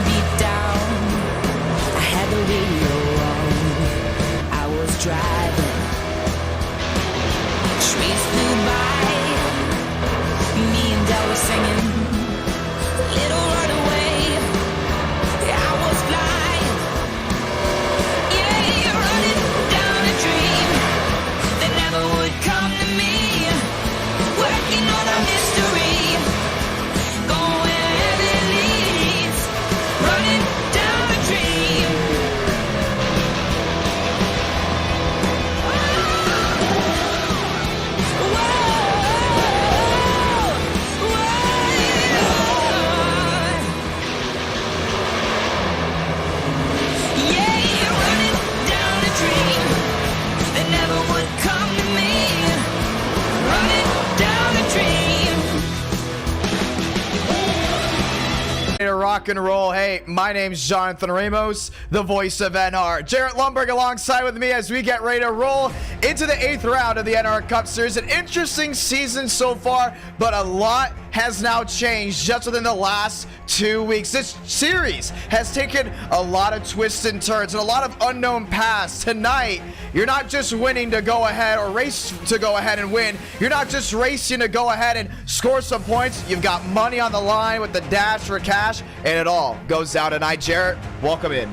beat down. I had the radio on. I was driving. Trees flew by. Me and Del were singing. Little runaway. I was flying. Yeah, running down a dream that never would come to me. Working on a mystery. Going where it leads. Running down a dream. Rock and roll. Hey, my name's Jonathan Ramos, the voice of NR. Jarrett Lundberg alongside with me as we get ready to roll into the 8th round of the NR Cup Series. An interesting season so far, but a lot has now changed just within the last 2 weeks. This series has taken a lot of twists and turns and a lot of unknown paths. Tonight, you're not just winning to go ahead or race to go ahead and win. You're not just racing to go ahead and score some points. You've got money on the line with the dash for cash, and it all goes down tonight. Jarrett, welcome in.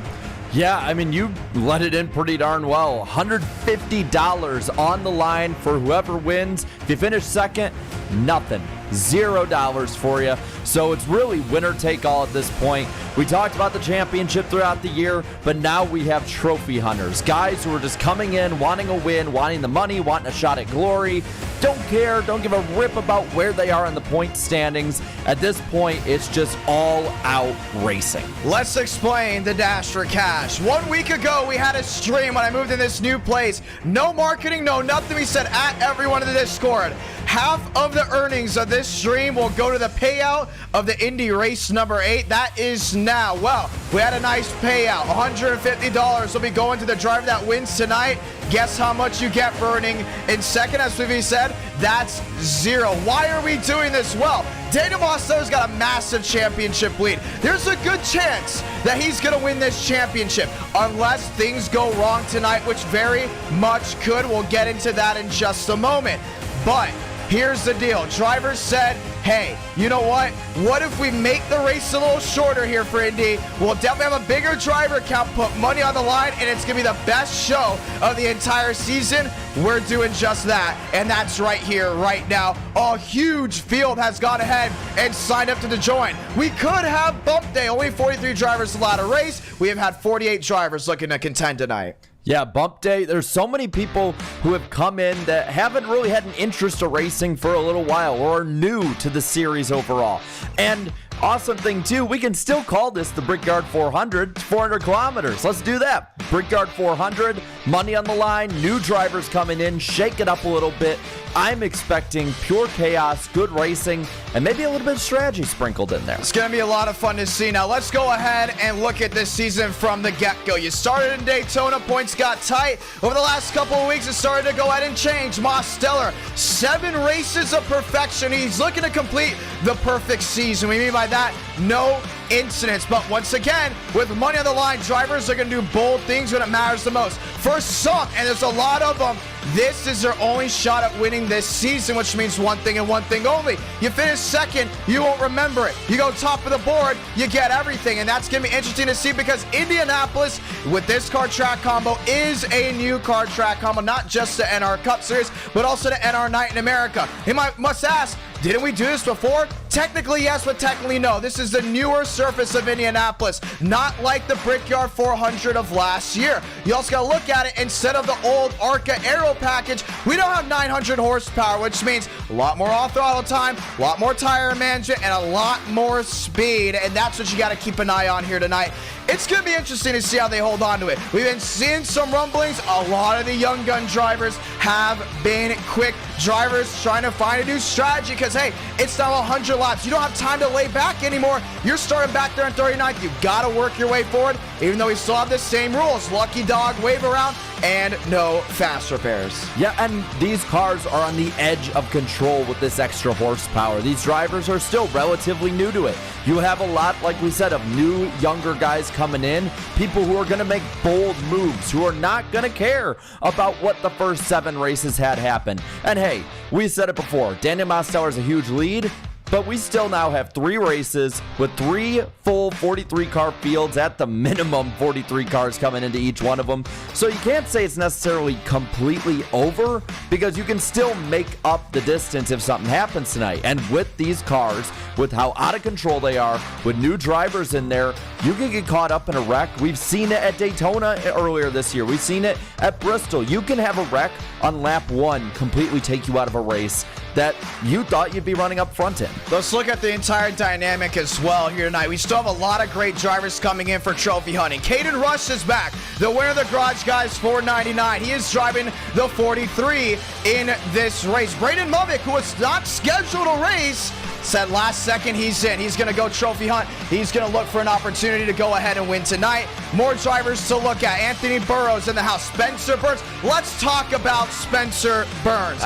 Yeah, I mean, you let it in pretty darn well. $150 on the line for whoever wins. If you finish second, nothing. $0 for you. So it's really winner take all at this point. We talked about the championship throughout the year, but now we have trophy hunters. Guys who are just coming in, wanting a win, wanting the money, wanting a shot at glory. Don't care, don't give a rip about where they are in the point standings. At this point, it's just all out racing. Let's explain the dash for cash. 1 week ago, we had a stream when I moved in this new place. No marketing, no nothing. We said at everyone in the Discord. Half of the earnings of this stream will go to the payout of the Indy race number 8. That is now. Well, we had a nice payout. $150 will be going to the driver that wins tonight. Guess how much you get for earning in second? As we said, that's $0. Why are we doing this? Well, Daniel Mosto's got a massive championship lead. There's a good chance that he's going to win this championship unless things go wrong tonight, which very much could. We'll get into that in just a moment. But here's the deal. Drivers said, hey, you know what? What if we make the race a little shorter here for Indy? We'll definitely have a bigger driver count, put money on the line, and it's going to be the best show of the entire season. We're doing just that, and that's right here, right now. A huge field has gone ahead and signed up to join. We could have bump day. Only 43 drivers allowed to race. We have had 48 drivers looking to contend tonight. Yeah, bump day. There's so many people who have come in that haven't really had an interest in racing for a little while or are new to the series overall. And awesome thing too, we can still call this the Brickyard 400. It's 400 kilometers. Let's do that. Brickyard 400, money on the line, new drivers coming in, shake it up a little bit. I'm expecting pure chaos, good racing, and maybe a little bit of strategy sprinkled in there. It's going to be a lot of fun to see. Now, let's go ahead and look at this season from the get-go. You started in Daytona, points got tight. Over the last couple of weeks, it started to go ahead and change. Mosteller, 7 races of perfection. He's looking to complete the perfect season. We mean by that, no incidents. But once again, with money on the line, drivers are going to do bold things when it matters the most. First suck, and there's a lot of them. This is their only shot at winning this season, which means one thing and one thing only. You finish second, you won't remember it. You go top of the board, you get everything. And that's going to be interesting to see because Indianapolis, with this car track combo, is a new car track combo, not just the NR Cup Series, but also the NR Night in America. You must ask, didn't we do this before? Technically, yes, but technically, no. This is the newer surface of Indianapolis, not like the Brickyard 400 of last year. You also got to look at it, instead of the old ARCA Aero package, we now have 900 horsepower, which means a lot more off-throttle time, a lot more tire management, and a lot more speed, and that's what you got to keep an eye on here tonight. It's going to be interesting to see how they hold on to it. We've been seeing some rumblings. A lot of the young gun drivers have been quick drivers trying to find a new strategy because, hey, it's now 100 laps. You don't have time to lay back anymore. You're starting back there in 39th. You've got to work your way forward, even though we still have the same rules. Lucky dog, wave around. and no fast repairs. Yeah, and these cars are on the edge of control with this extra horsepower. These drivers are still relatively new to it. You have a lot, like we said, of new, younger guys coming in, people who are going to make bold moves, who are not going to care about what the first 7 races had happen. And hey, we said it before, Daniel Mosteller is a huge lead, but we still now have 3 races with 3 full 43-car fields, at the minimum 43 cars coming into each one of them. So you can't say it's necessarily completely over, because you can still make up the distance if something happens tonight. And with these cars, with how out of control they are, with new drivers in there, you can get caught up in a wreck. We've seen it at Daytona earlier this year. We've seen it at Bristol. You can have a wreck on lap 1 completely take you out of a race that you thought you'd be running up front in. Let's look at the entire dynamic as well here tonight. We still have a lot of great drivers coming in for trophy hunting. Caden Rush is back, the winner of the Garage Guys 499. He is driving the 43 in this race. Braden Movick, who was not scheduled to race, said last second he's in. He's going to go trophy hunt. He's going to look for an opportunity to go ahead and win tonight. More drivers to look at. Anthony Burrows in the house. Spencer Burns. Let's talk about Spencer Burns.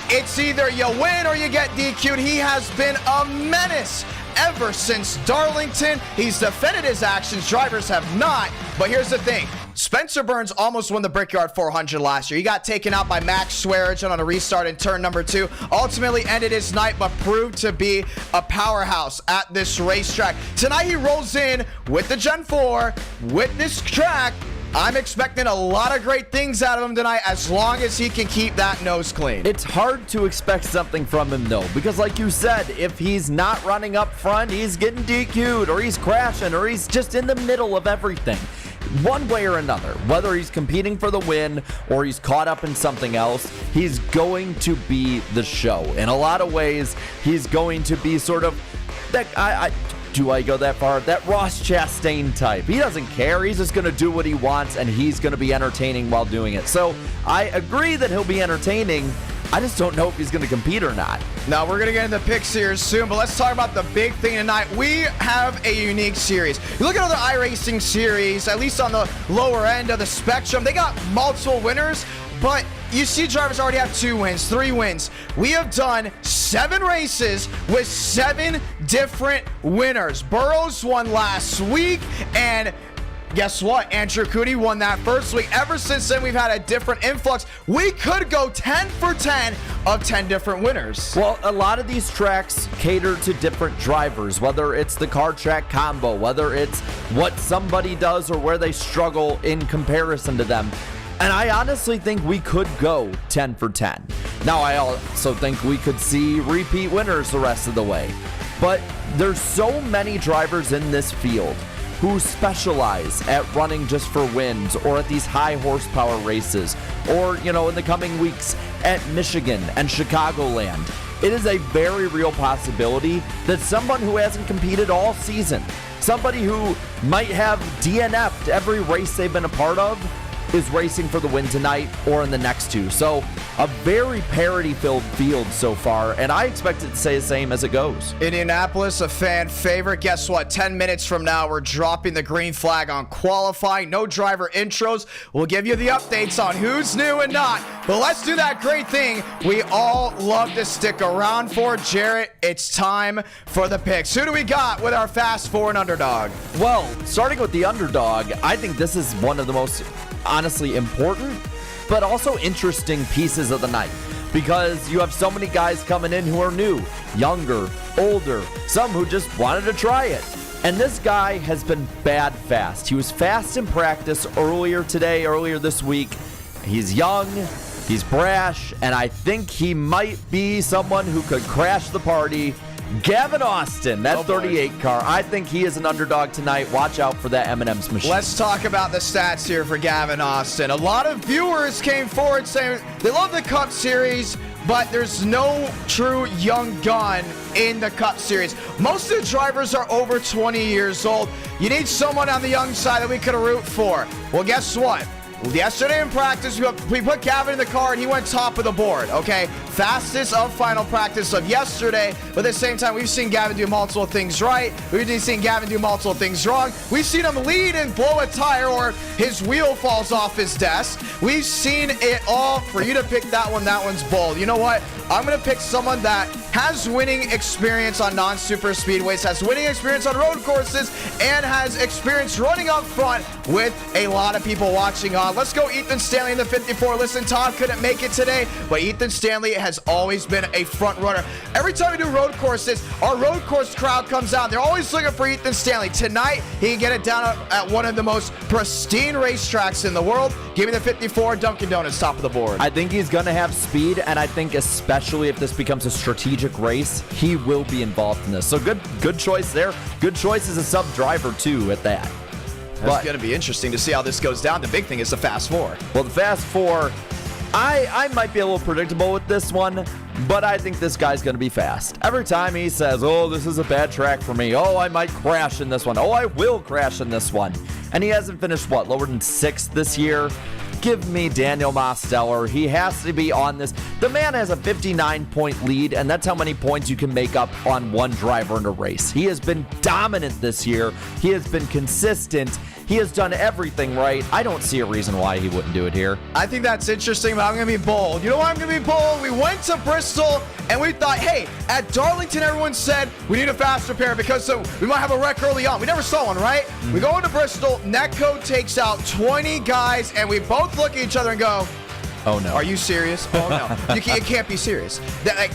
It's either you win or you get DQ'd. He has been a menace ever since Darlington. He's defended his actions. Drivers have not. But here's the thing. Spencer Burns almost won the Brickyard 400 last year. He got taken out by Max Swearigan on a restart in turn number 2. Ultimately ended his night, but proved to be a powerhouse at this racetrack. Tonight he rolls in with the Gen 4, with this track. I'm expecting a lot of great things out of him tonight, as long as he can keep that nose clean. It's hard to expect something from him, though, because like you said, if he's not running up front, he's getting DQ'd, or he's crashing, or he's just in the middle of everything. One way or another, whether he's competing for the win or he's caught up in something else, he's going to be the show. In a lot of ways, he's going to be sort of that. Do I go that far? That Ross Chastain type. He doesn't care. He's just going to do what he wants, and he's going to be entertaining while doing it. So I agree that he'll be entertaining. I just don't know if he's going to compete or not. Now, we're going to get into picks here soon, but let's talk about the big thing tonight. We have a unique series. You look at other iRacing series, at least on the lower end of the spectrum, they got multiple winners, but you see drivers already have 2 wins, 3 wins. We have done 7 races with 7 different winners. Burrows won last week, and guess what? Andrew Cooney won that first week. Ever since then, we've had a different influx. We could go 10 for 10 of 10 different winners. Well, a lot of these tracks cater to different drivers, whether it's the car track combo, whether it's what somebody does or where they struggle in comparison to them. And I honestly think we could go 10 for 10. Now, I also think we could see repeat winners the rest of the way. But there's so many drivers in this field who specialize at running just for wins, or at these high horsepower races, or, you know, in the coming weeks at Michigan and Chicagoland. It is a very real possibility that someone who hasn't competed all season, somebody who might have DNF'd every race they've been a part of, is racing for the win tonight or in the next 2. So a very parity-filled field so far, and I expect it to stay the same as it goes. Indianapolis, a fan favorite. Guess what? 10 minutes from now, we're dropping the green flag on qualifying. No driver intros. We'll give you the updates on who's new and not. But let's do that great thing we all love to stick around for. Jarrett, it's time for the picks. Who do we got with our fast forward underdog? Well, starting with the underdog, I think this is one of the most honestly important, but also interesting pieces of the night, because you have so many guys coming in who are new, younger, older, some who just wanted to try it. And this guy has been bad fast. He was fast in practice earlier this week. He's young, he's brash, and I think he might be someone who could crash the party. Gavin Austin, that 38 car. I think he is an underdog tonight. Watch out for that M&M's machine. Let's talk about the stats here for Gavin Austin. A lot of viewers came forward saying they love the Cup Series, but there's no true young gun in the Cup Series. Most of the drivers are over 20 years old. You need someone on the young side that we could root for. Well, guess what? Yesterday in practice, we put Gavin in the car, and he went top of the board, okay? fastest of final practice of yesterday, but at the same time, we've seen Gavin do multiple things right. We've seen Gavin do multiple things wrong. We've seen him lead and blow a tire or his wheel falls off his desk. We've seen it all. For you to pick that one, that one's bold. You know what? I'm going to pick someone that has winning experience on non-super speedways, has winning experience on road courses, and has experience running up front with a lot of people watching on. Let's go Ethan Stanley in the 54. Listen, Todd couldn't make it today, but Ethan Stanley has always been a front runner. Every time we do road courses, our road course crowd comes out. They're always looking for Ethan Stanley. Tonight, he can get it down at one of the most pristine racetracks in the world. Give me the 54, Dunkin' Donuts, top of the board. I think he's going to have speed, and I think especially if this becomes a strategic race, he will be involved in this. So good choice there. Good choice as a sub driver, too, at that. It's going to be interesting to see how this goes down. The big thing is the Fast Four. Well, the Fast Four, I might be a little predictable with this one, but I think this guy's going to be fast. Every time he says, oh, this is a bad track for me. Oh, I might crash in this one. Oh, I will crash in this one. And he hasn't finished, what, lower than 6th this year? Give me Daniel Mosteller. He has to be on this. The man has a 59-point lead, and that's how many points you can make up on one driver in a race. He has been dominant this year. He has been consistent. He has done everything right. I don't see a reason why he wouldn't do it here. I think that's interesting, but I'm going to be bold. You know why I'm going to be bold? We went to Bristol, and we thought, hey, at Darlington, everyone said we need a faster pair because we might have a wreck early on. We never saw one, right? We go into Bristol, Netco takes out 20 guys, and we both look at each other and go, oh no. Are you serious? Oh no. You can't be serious.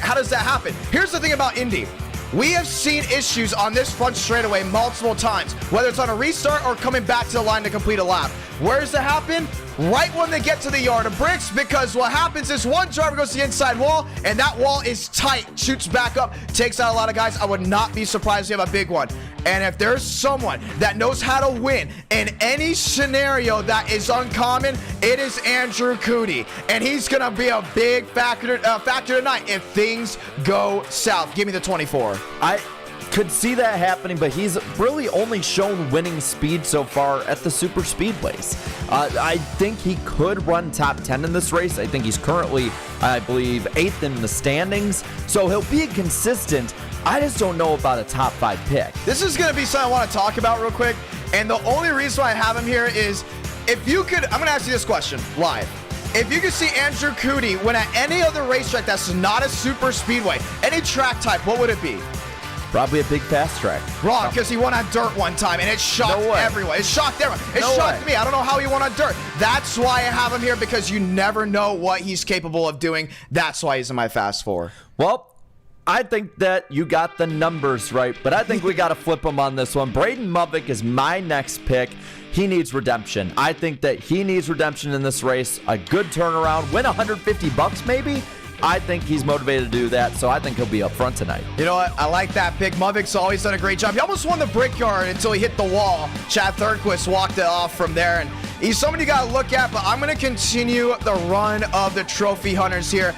How does that happen? Here's the thing about Indy. We have seen issues on this front straightaway multiple times, whether it's on a restart or coming back to the line to complete a lap. Where does it happen? Right when they get to the yard of bricks, because what happens is one driver goes to the inside wall, and that wall is tight, shoots back up, takes out a lot of guys. I would not be surprised if you have a big one. And if there's someone that knows how to win in any scenario that is uncommon, it is Andrew Cootie. And he's going to be a big factor tonight if things go south. Give me the 24. I could see that happening, but he's really only shown winning speed so far at the super speedways. I think he could run top 10 in this race. I think he's currently, I believe, 8th in the standings. So he'll be consistent. I just don't know about a top 5 pick. This is going to be something I want to talk about real quick. And the only reason why I have him here is if you could, I'm going to ask you this question live. If you could see Andrew Cootie win at any other racetrack that's not a super speedway, any track type, what would it be? Probably a big fast track. Wrong, because he won on dirt one time, and it shocked everyone. It shocked everyone. It shocked me. I don't know how he won on dirt. That's why I have him here, because you never know what he's capable of doing. That's why he's in my Fast Four. Well, I think that you got the numbers right, but I think we got to flip him on this one. Braden Mubik is my next pick. He needs redemption. I think that he needs redemption in this race. A good turnaround. Win $150 maybe? I think he's motivated to do that, so I think he'll be up front tonight. You know what? I like that pick. Muvik's always done a great job. He almost won the Brickyard until he hit the wall. Chad Thurquist walked it off from there, and he's someone you got to look at, but I'm going to continue the run of the trophy hunters here.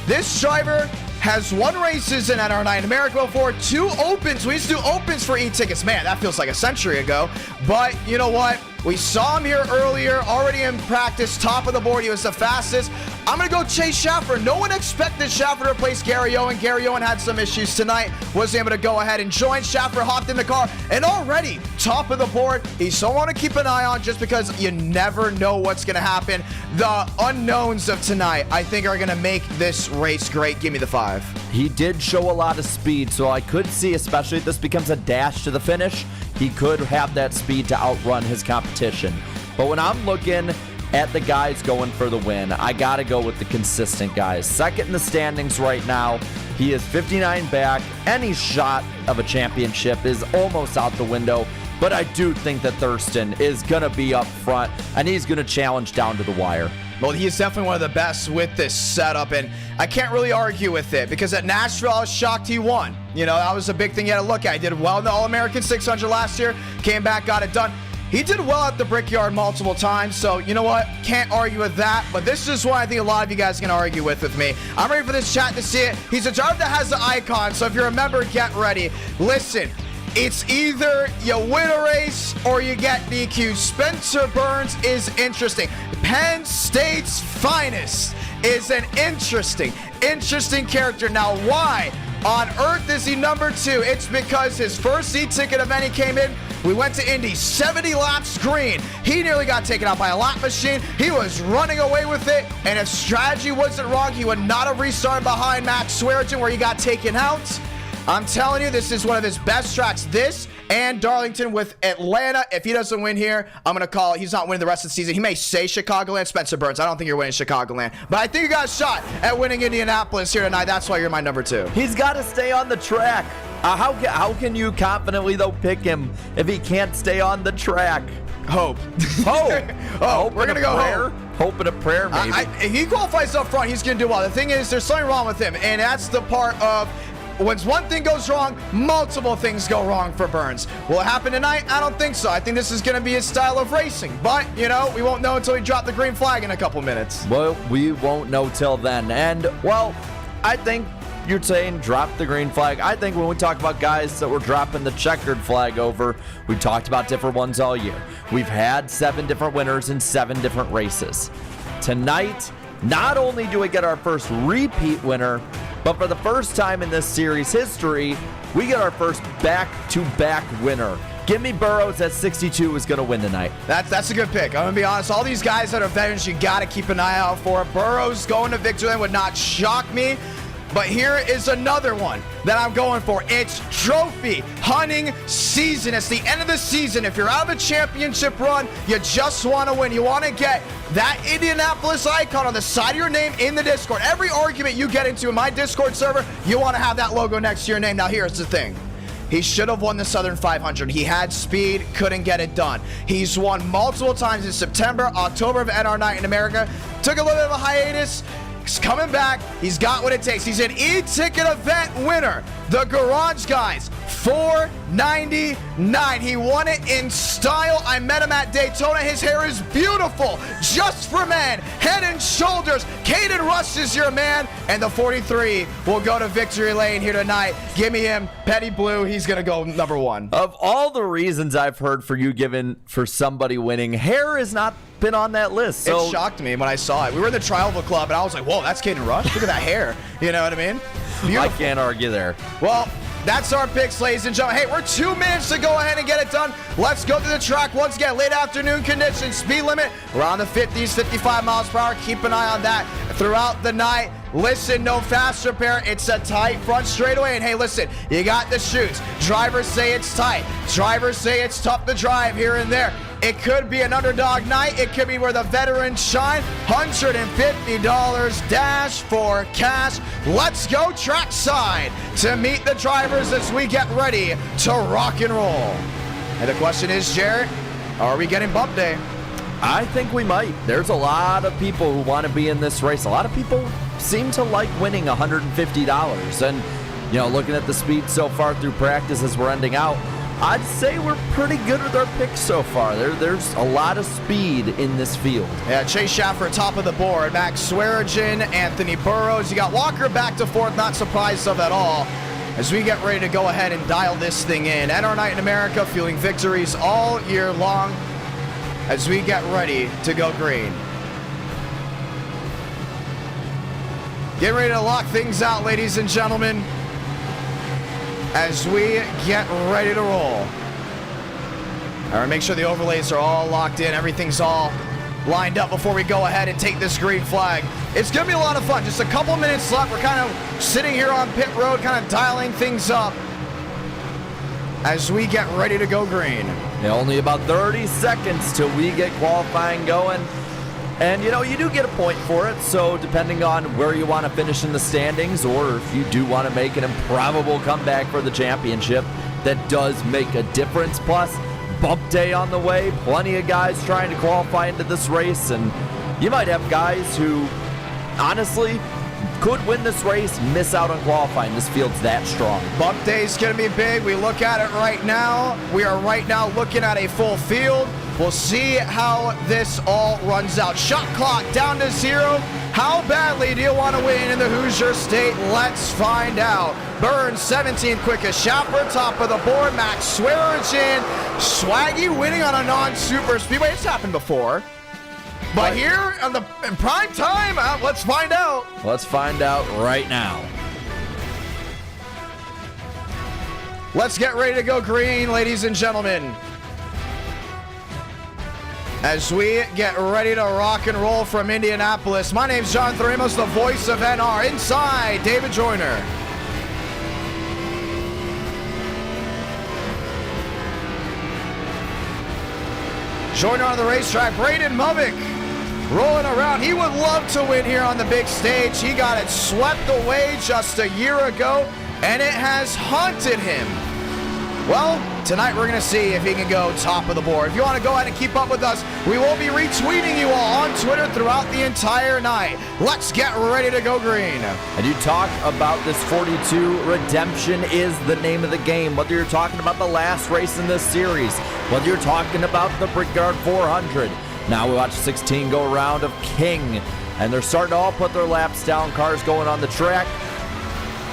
This driver has won races in NR9 America before, 2 opens. We used to do opens for e-tickets. Man, that feels like a century ago. But you know what? We saw him here earlier, already in practice, top of the board. He was the fastest. I'm going to go Chase Schaffer. No one expected Schaffer to replace Gary Owen. Gary Owen had some issues tonight. Wasn't able to go ahead and join. Schaffer hopped in the car and already top of the board. He's someone to keep an eye on just because you never know what's going to happen. The unknowns of tonight, I think, are going to make this race great. Give me the 5. He did show a lot of speed, so I could see, especially if this becomes a dash to the finish, he could have that speed to outrun his competition. But when I'm looking at the guys going for the win, I got to go with the consistent guys. Second in the standings right now. He is 59 back. Any shot of a championship is almost out the window. But I do think that Thurston is going to be up front, and he's going to challenge down to the wire. Well, he is definitely one of the best with this setup, and I can't really argue with it because at Nashville, I was shocked he won. You know, that was a big thing you had to look at. He did well in the All-American 600 last year, came back, got it done. He did well at the Brickyard multiple times, so you know what? Can't argue with that, but this is what I think a lot of you guys can argue with me. I'm ready for this chat to see it. He's a driver that has the icon, so if you're a member, get ready. Listen. It's either you win a race or you get DQ. Spencer Burns is interesting. Penn State's finest is an interesting character. Now, why on earth is he number 2? It's because his first eTicket event he came in, we went to Indy, 70 laps green. He nearly got taken out by a lap machine. He was running away with it, and if strategy wasn't wrong, he would not have restarted behind Max Swearinger where he got taken out. I'm telling you, this is one of his best tracks. This and Darlington with Atlanta. If he doesn't win here, I'm going to call it. He's not winning the rest of the season. He may say Chicagoland. Spencer Burns, I don't think you're winning Chicagoland. But I think you got a shot at winning Indianapolis here tonight. That's why you're my number 2. He's got to stay on the track. How can you confidently, though, pick him if he can't stay on the track? Hope. Oh, we're going to go prayer. hope. Hope and a prayer, maybe. If he qualifies up front, he's going to do well. The thing is, there's something wrong with him, and that's the part of when one thing goes wrong, multiple things go wrong for Burns. Will it happen tonight? I don't think so. I think this is going to be his style of racing. But, you know, we won't know until we drop the green flag in a couple minutes. Well, we won't know till then. And, well, I think you're saying drop the green flag. I think when we talk about guys that we're dropping the checkered flag over, we talked about different ones all year. We've had 7 different winners in 7 different races. Tonight, not only do we get our first repeat winner, but for the first time in this series history, we get our first back-to-back winner. Give me Burrows at 62 is going to win tonight. That's a good pick. I'm going to be honest. All these guys that are veterans, you got to keep an eye out for. Burrows going to victory lane would not shock me. But here is another one that I'm going for. It's trophy hunting season. It's the end of the season. If you're out of a championship run, you just want to win. You want to get that Indianapolis icon on the side of your name in the Discord. Every argument you get into in my Discord server, you want to have that logo next to your name. Now, here's the thing. He should have won the Southern 500. He had speed, couldn't get it done. He's won multiple times in September, October of NR Night in America. Took a little bit of a hiatus. He's coming back. He's got what it takes. He's an e-ticket event winner. The Garage Guys, $4.99. He won it in style. I met him at Daytona. His hair is beautiful, just for men. Head and shoulders. Caden Rush is your man. And the 43 will go to victory lane here tonight. Give me him. Petty Blue. He's going to go number 1. Of all the reasons I've heard for you giving for somebody winning, hair has not been on that list. So it shocked me when I saw it. We were in the Trial Club, and I was like, whoa, that's Caden Rush. Look at that hair. You know what I mean? Beautiful. I can't argue there. Well, that's our picks, ladies and gentlemen. Hey, we're 2 minutes to go ahead and get it done. Let's go to the track once again. Late afternoon conditions, speed limit around the 50s, 55 miles per hour. Keep an eye on that throughout the night. Listen, no fast repair. It's a tight front straightaway. And hey, listen, you got the chutes. Drivers say it's tight. Drivers say it's tough to drive here and there. It could be an underdog night. It could be where the veterans shine. $150 dash for cash. Let's go trackside to meet the drivers as we get ready to rock and roll. And the question is, Jarrett, are we getting bump day? I think we might. There's a lot of people who want to be in this race. A lot of people seem to like winning $150. And, you know, looking at the speed so far through practice as we're ending out, I'd say we're pretty good with our picks so far. There's a lot of speed in this field. Yeah, Chase Schaffer top of the board. Max Swearinger, Anthony Burrows. You got Walker back to 4th. Not surprised of at all. As we get ready to go ahead and dial this thing in. NR Night in America, fueling victories all year long as we get ready to go green. Get ready to lock things out, ladies and gentlemen, as we get ready to roll. All right, make sure the overlays are all locked in. Everything's all lined up before we go ahead and take this green flag. It's going to be a lot of fun. Just a couple minutes left. We're kind of sitting here on pit road, kind of dialing things up as we get ready to go green. Yeah, only about 30 seconds till we get qualifying going. And, you know, you do get a point for it, so depending on where you want to finish in the standings, or if you do want to make an improbable comeback for the championship, that does make a difference. Plus, bump day on the way, plenty of guys trying to qualify into this race, and you might have guys who, honestly, could win this race, miss out on qualifying. This field's that strong. Bump day is going to be big. We look at it right now. We are right now looking at a full field. We'll see how this all runs out. Shot clock down to 0. How badly do you want to win in the Hoosier State? Let's find out. Burns, 17th quickest. Schaffer, top of the board. Max Swearinger. Swaggy winning on a non-super speedway. It's happened before. But here in prime time, let's find out. Let's find out right now. Let's get ready to go green, ladies and gentlemen. As we get ready to rock and roll from Indianapolis, my name's Jonathan Ramos, the voice of NR. Inside, David Joyner. Joyner on the racetrack, Braden Movick rolling around. He would love to win here on the big stage. He got it swept away just a year ago, and it has haunted him. Well, tonight we're going to see if he can go top of the board. If you want to go ahead and keep up with us, we will be retweeting you all on Twitter throughout the entire night. Let's get ready to go green. And you talk about this 42, redemption is the name of the game. Whether you're talking about the last race in this series, whether you're talking about the Brickyard 400. Now we watch 16 go around of King, and they're starting to all put their laps down. Cars going on the track.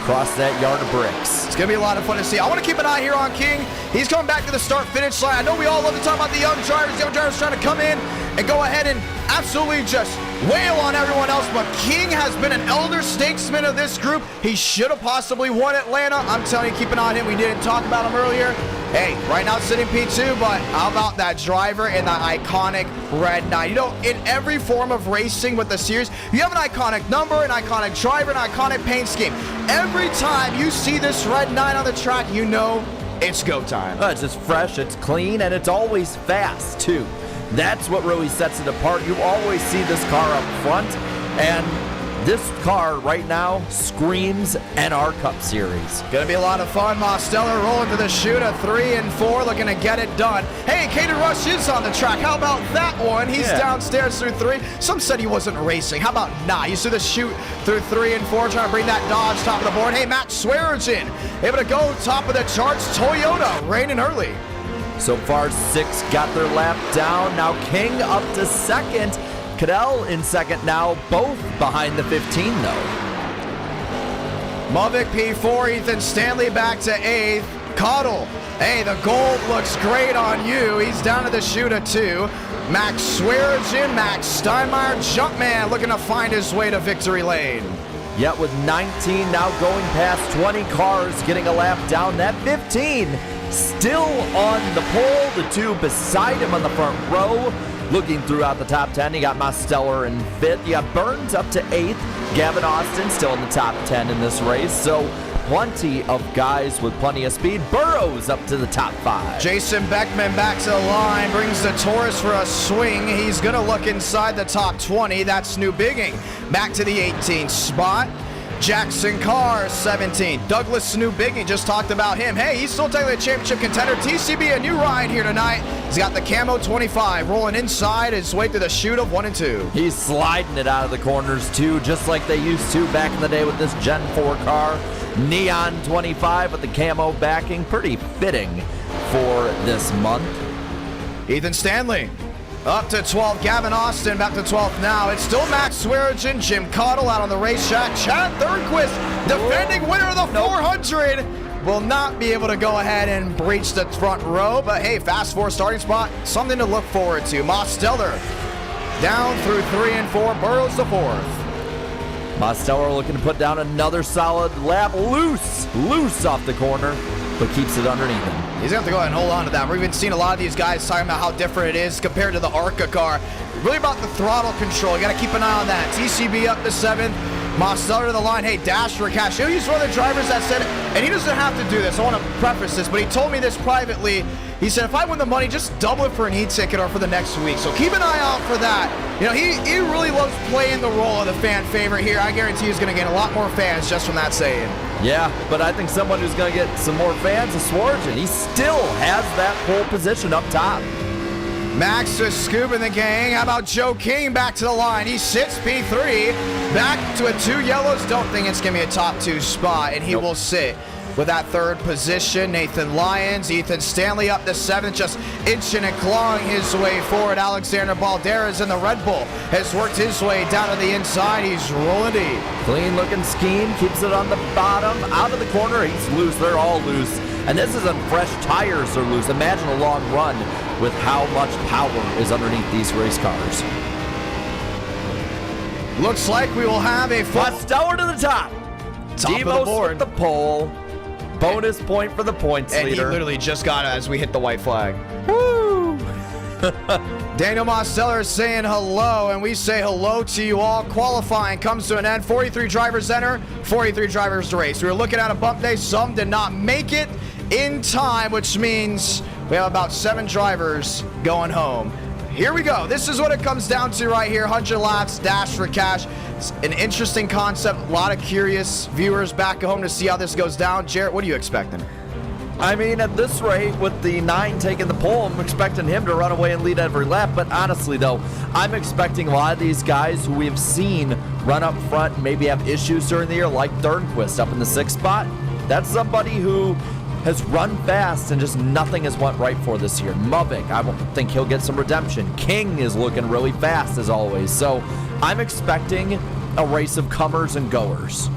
Across that yard of bricks. It's going to be a lot of fun to see. I want to keep an eye here on King. He's coming back to the start-finish line. I know we all love to talk about the young drivers. The young drivers trying to come in and go ahead and absolutely just wail on everyone else, but King has been an elder statesman of this group. He should have possibly won Atlanta. I'm telling you, keep an eye on him. We didn't talk about him earlier. Hey, right now sitting P2, but how about that driver in the iconic red 9? You know, in every form of racing with the series, you have an iconic number, an iconic driver, an iconic paint scheme. Every time you see this red 9 on the track, you know it's go time. It's just fresh, it's clean, and it's always fast, too. That's what really sets it apart. You always see this car up front, and this car right now screams NR Cup Series. Gonna be a lot of fun. Mosteller rolling to the chute of 3 and 4, looking to get it done. Hey, Caden Rush is on the track. How about that one? He's downstairs through 3. Some said he wasn't racing. How about not? You see the chute through 3 and 4, trying to bring that Dodge top of the board. Hey, Matt Swearigan able to go top of the charts. Toyota raining early. So far, 6 got their lap down. Now King up to second. Cadell in second now, both behind the 15 though. Movick P4, Ethan Stanley back to 8th. Cottle, hey, the gold looks great on you. He's down to the chute of 2. Max Swearigan, Max Steinmeier, Jumpman looking to find his way to victory lane. Yet with 19 now going past 20 cars getting a lap down, that 15 still on the pole. The 2 beside him on the front row. Looking throughout the top 10, you got Mosteller in 5th. You got Burns up to 8th. Gavin Austin still in the top 10 in this race. So plenty of guys with plenty of speed. Burrows up to the top 5. Jason Beckman back to the line, brings the Taurus for a swing. He's going to look inside the top 20. That's New Bigging back to the 18th spot. Jackson Carr, 17th. Douglas Newbiggie, just talked about him. Hey, he's still technically a championship contender. TCB, a new ride here tonight. He's got the Camo 25 rolling inside his way through the chute of 1 and 2. He's sliding it out of the corners, too, just like they used to back in the day with this Gen 4 car. Neon 25 with the camo backing. Pretty fitting for this month. Ethan Stanley up to 12th. Gavin Austin back to 12th now. It's still Max Swearigan, Jim Cottle out on the racetrack. Chad Thornquist, defending winner of the 400, will not be able to go ahead and breach the front row. But hey, fast 4 starting spot, something to look forward to. Mosteller down through 3 and 4. Burrows the 4th. Mosteller looking to put down another solid lap. Loose off the corner, but keeps it underneath him. He's going to have to go ahead and hold on to that. We've been seeing a lot of these guys talking about how different it is compared to the ARCA car. Really about the throttle control. You got to keep an eye on that. TCB up to 7th. Mosteller to the line. Hey, Dash for cash. You know, he's one of the drivers that said, and he doesn't have to do this. I want to preface this, but he told me this privately. He said, if I win the money, just double it for an e-ticket or for the next week. So keep an eye out for that. You know, he really loves playing the role of the fan favorite here. I guarantee he's going to get a lot more fans just from that saying. Yeah, but I think someone who's going to get some more fans is Swearigan. He still has that pole position up top. Max is scooping the gang. How about Joe King back to the line? He sits P3. Back to a 2 yellows. Don't think it's going to be a top 2 spot, and he will sit with that 3rd position. Nathan Lyons, Ethan Stanley up to 7th, just inching and clawing his way forward. Alexander Balderas in the Red Bull has worked his way down to the inside. He's rolling deep. Clean looking scheme, keeps it on the bottom, out of the corner. He's loose, they're all loose. And this isn't fresh tires are loose. Imagine a long run with how much power is underneath these race cars. Looks like we will have a full Mosteller to the top. Top of the Devos board. with the pole. Bonus point for the points and leader. he literally just got it as we hit the white flag. Woo! Daniel Mosteller is saying hello, and we say hello to you all. Qualifying comes to an end. 43 drivers enter, 43 drivers to race. We were looking at a bump day. Some did not make it in time, which means we have about 7 drivers going home. Here we go. This is what it comes down to right here. 100 laps, dash for cash. It's an interesting concept. A lot of curious viewers back at home to see how this goes down. Jarrett, what are you expecting? I mean, at this rate, with the 9 taking the pole, I'm expecting him to run away and lead every lap. But honestly, though, I'm expecting a lot of these guys who we've seen run up front and maybe have issues during the year, like Dernquist up in the 6th spot. That's somebody who has run fast and just nothing has went right for this year. Muvik, I think he'll get some redemption. King is looking really fast as always. So I'm expecting a race of comers and goers.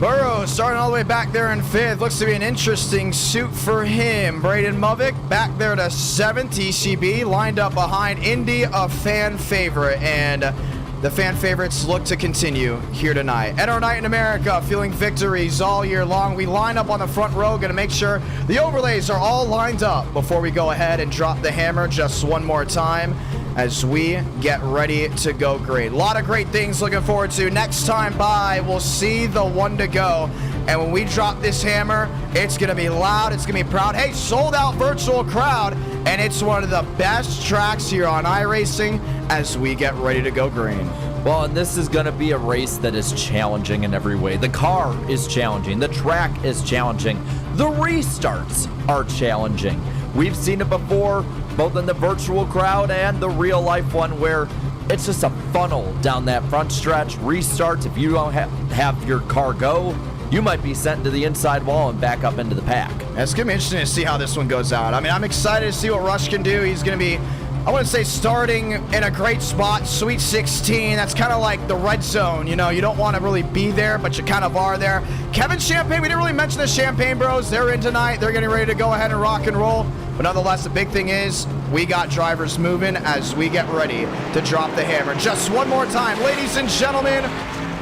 Burrows starting all the way back there in 5th. Looks to be an interesting suit for him. Braden Muvik back there to 7th. ECB lined up behind Indy, a fan favorite. And the fan favorites look to continue here tonight. At our night in America, feeling victories all year long. We line up on the front row, going to make sure the overlays are all lined up before we go ahead and drop the hammer just one more time as we get ready to go green. A lot of great things looking forward to. Next time by, we'll see the 1 to go. And when we drop this hammer, it's going to be loud. It's going to be proud. Hey, sold out virtual crowd. And it's one of the best tracks here on iRacing as we get ready to go green. Well, and this is going to be a race that is challenging in every way. The car is challenging. The track is challenging. The restarts are challenging. We've seen it before, both in the virtual crowd and the real life one, where it's just a funnel down that front stretch. Restarts, if you don't have your car go, you might be sent to the inside wall and back up into the pack. It's going to be interesting to see how this one goes out. I mean, I'm excited to see what Rush can do. He's going to be, I want to say, starting in a great spot, Sweet 16. That's kind of like the red zone. You know, you don't want to really be there, but you kind of are there. Kevin Champagne, we didn't really mention the Champagne Bros. They're in tonight. They're getting ready to go ahead and rock and roll. But nonetheless, the big thing is we got drivers moving as we get ready to drop the hammer. Just one more time, ladies and gentlemen,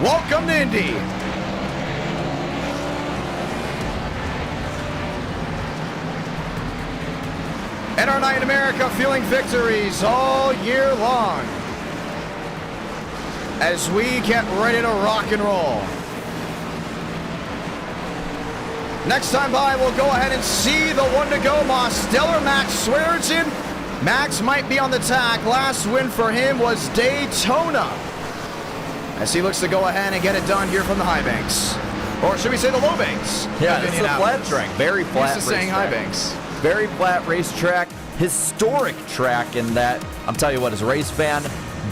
welcome to Indy. And our night in America, feeling victories all year long as we get ready to rock and roll. Next time by, we'll go ahead and see the 1 to go. Mosteller, Max Swearengin. Max might be on the tack. Last win for him was Daytona, as he looks to go ahead and get it done here from the high banks. Or should we say the low banks? Yeah, it's a flat track. Very flat. Used to saying high banks. Very flat racetrack, historic track in that, I'm telling you what, as a race fan,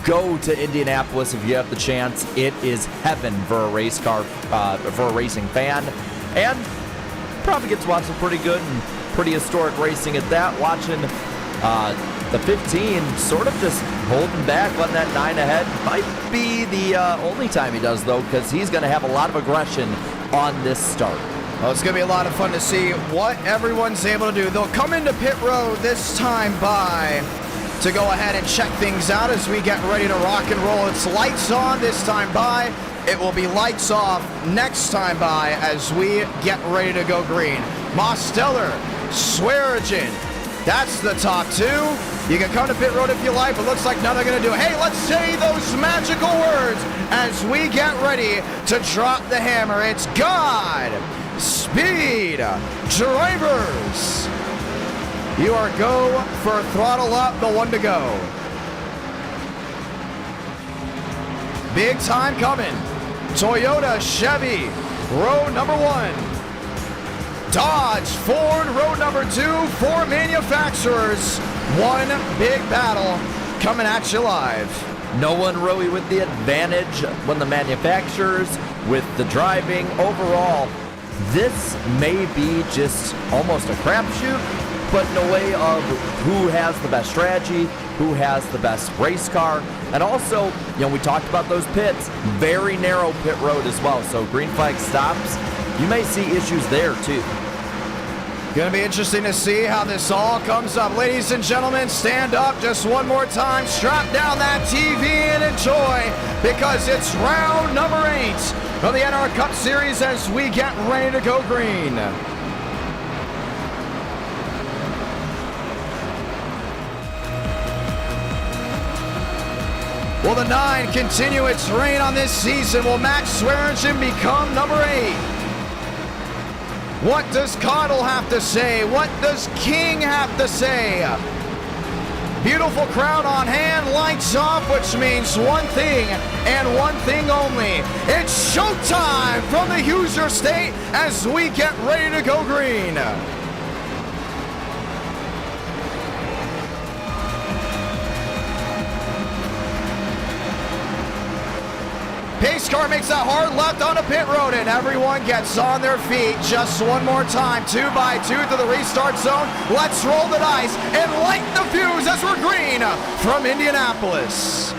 go to Indianapolis if you have the chance. It is heaven for a race car, for a racing fan, and probably get to watch some pretty good and pretty historic racing at that. Watching the 15 sort of just holding back, letting that 9 ahead. Might be the only time he does, though, because he's going to have a lot of aggression on this start. Well, it's going to be a lot of fun to see what everyone's able to do. They'll come into pit road this time by to go ahead and check things out as we get ready to rock and roll. It's lights on this time by. It will be lights off next time by as we get ready to go green. Mosteller, Swearengin, that's the top 2. You can come to pit road if you like, but looks like none are going to do it. Hey, let's say those magical words as we get ready to drop the hammer. It's God Speed Drivers. You are go for throttle up, the 1 to go. Big time coming. Toyota, Chevy, row number 1. Dodge, Ford, row number 2. 4 manufacturers. One big battle coming at you live. No one really with the advantage when the manufacturers, with the driving overall. This may be just almost a crapshoot, but in a way of who has the best strategy, who has the best race car, and also, you know, we talked about those pits, very narrow pit road as well, so green flag stops, you may see issues there too. Gonna be interesting to see how this all comes up. Ladies and gentlemen, stand up just one more time. Strap down that TV and enjoy, because it's round number 8 of the NASCAR Cup Series as we get ready to go green. Will the 9 continue its reign on this season? Will Max Swearingen become number 8? What does Cottle have to say? What does King have to say? Beautiful crowd on hand, lights off, which means one thing and one thing only. It's showtime from the Hoosier State as we get ready to go green. Pace car makes a hard left on a pit road, and everyone gets on their feet just one more time. 2 by 2 to the restart zone. Let's roll the dice and light the fuse as we're green from Indianapolis.